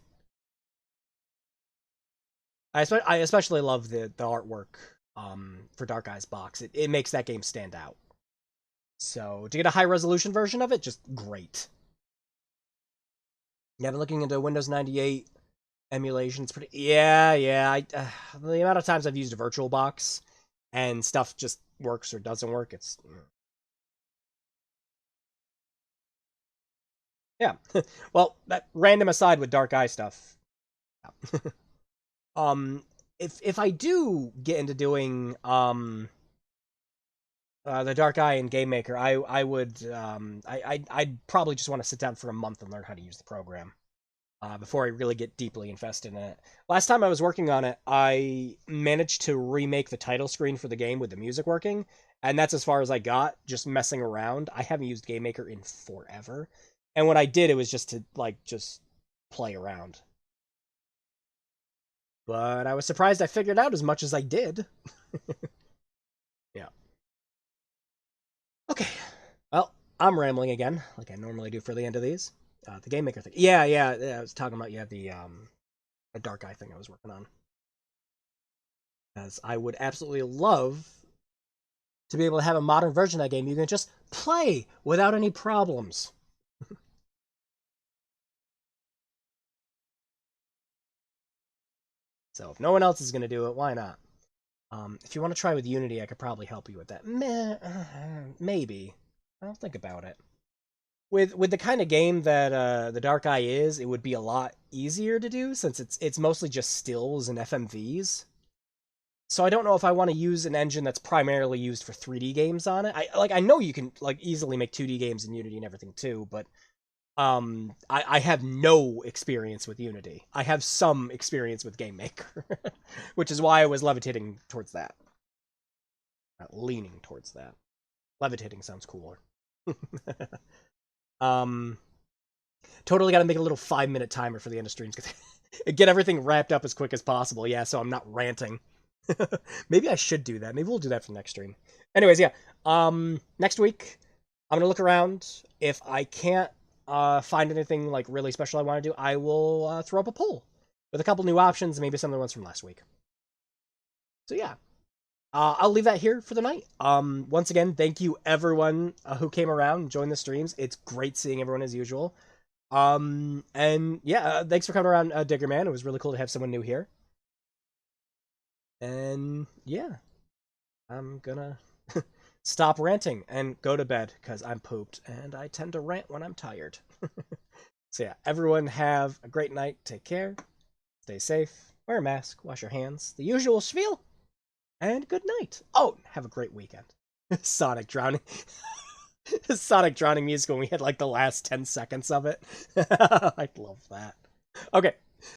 I especially love the artwork for Dark Eye's box. It makes that game stand out. So to get a high resolution version of it, just great. Yeah, I've been looking into Windows 98 emulation. It's pretty. Yeah. The amount of times I've used a VirtualBox and stuff just works or doesn't work, it's. Yeah. Well, that random aside with Dark Eye stuff. If I do get into doing the Dark Eye and Game Maker, I would I'd probably just want to sit down for a month and learn how to use the program before I really get deeply invested in it. Last time I was working on it, I managed to remake the title screen for the game with the music working, and that's as far as I got, just messing around. I haven't used Game Maker in forever, and when I did, it was just to just play around. But I was surprised I figured out as much as I did. Yeah. Okay. Well, I'm rambling again, like I normally do for the end of these. The Game Maker thing. Yeah, I was talking about, the Dark Eye thing I was working on. As I would absolutely love to be able to have a modern version of that game you can just play without any problems. So if no one else is going to do it, why not? If you want to try with Unity, I could probably help you with that. Maybe. I'll think about it. With the kind of game that the Dark Eye is, it would be a lot easier to do since it's mostly just stills and FMVs. So I don't know if I want to use an engine that's primarily used for 3D games on it. I know you can easily make 2D games in Unity and everything too, but I have no experience with Unity. I have some experience with Game Maker, which is why I was levitating towards that. Leaning towards that. Levitating sounds cooler. Totally got to make a little 5-minute timer for the end of streams. Get everything wrapped up as quick as possible. Yeah, so I'm not ranting. Maybe I should do that. Maybe we'll do that for next stream. Anyways, yeah. Next week, I'm gonna look around. If I can't find anything really special I want to do, I will throw up a poll with a couple new options, maybe some of the ones from last week. So yeah. I'll leave that here for the night. Once again, thank you everyone who came around and joined the streams. It's great seeing everyone as usual. And yeah, thanks for coming around, Digger Man. It was really cool to have someone new here. And yeah, I'm gonna stop ranting and go to bed because I'm pooped and I tend to rant when I'm tired. So yeah, everyone have a great night. Take care. Stay safe. Wear a mask. Wash your hands. The usual spiel. And good night. Oh, have a great weekend. Sonic drowning. Sonic drowning music when we had the last 10 seconds of it. I love that. Okay.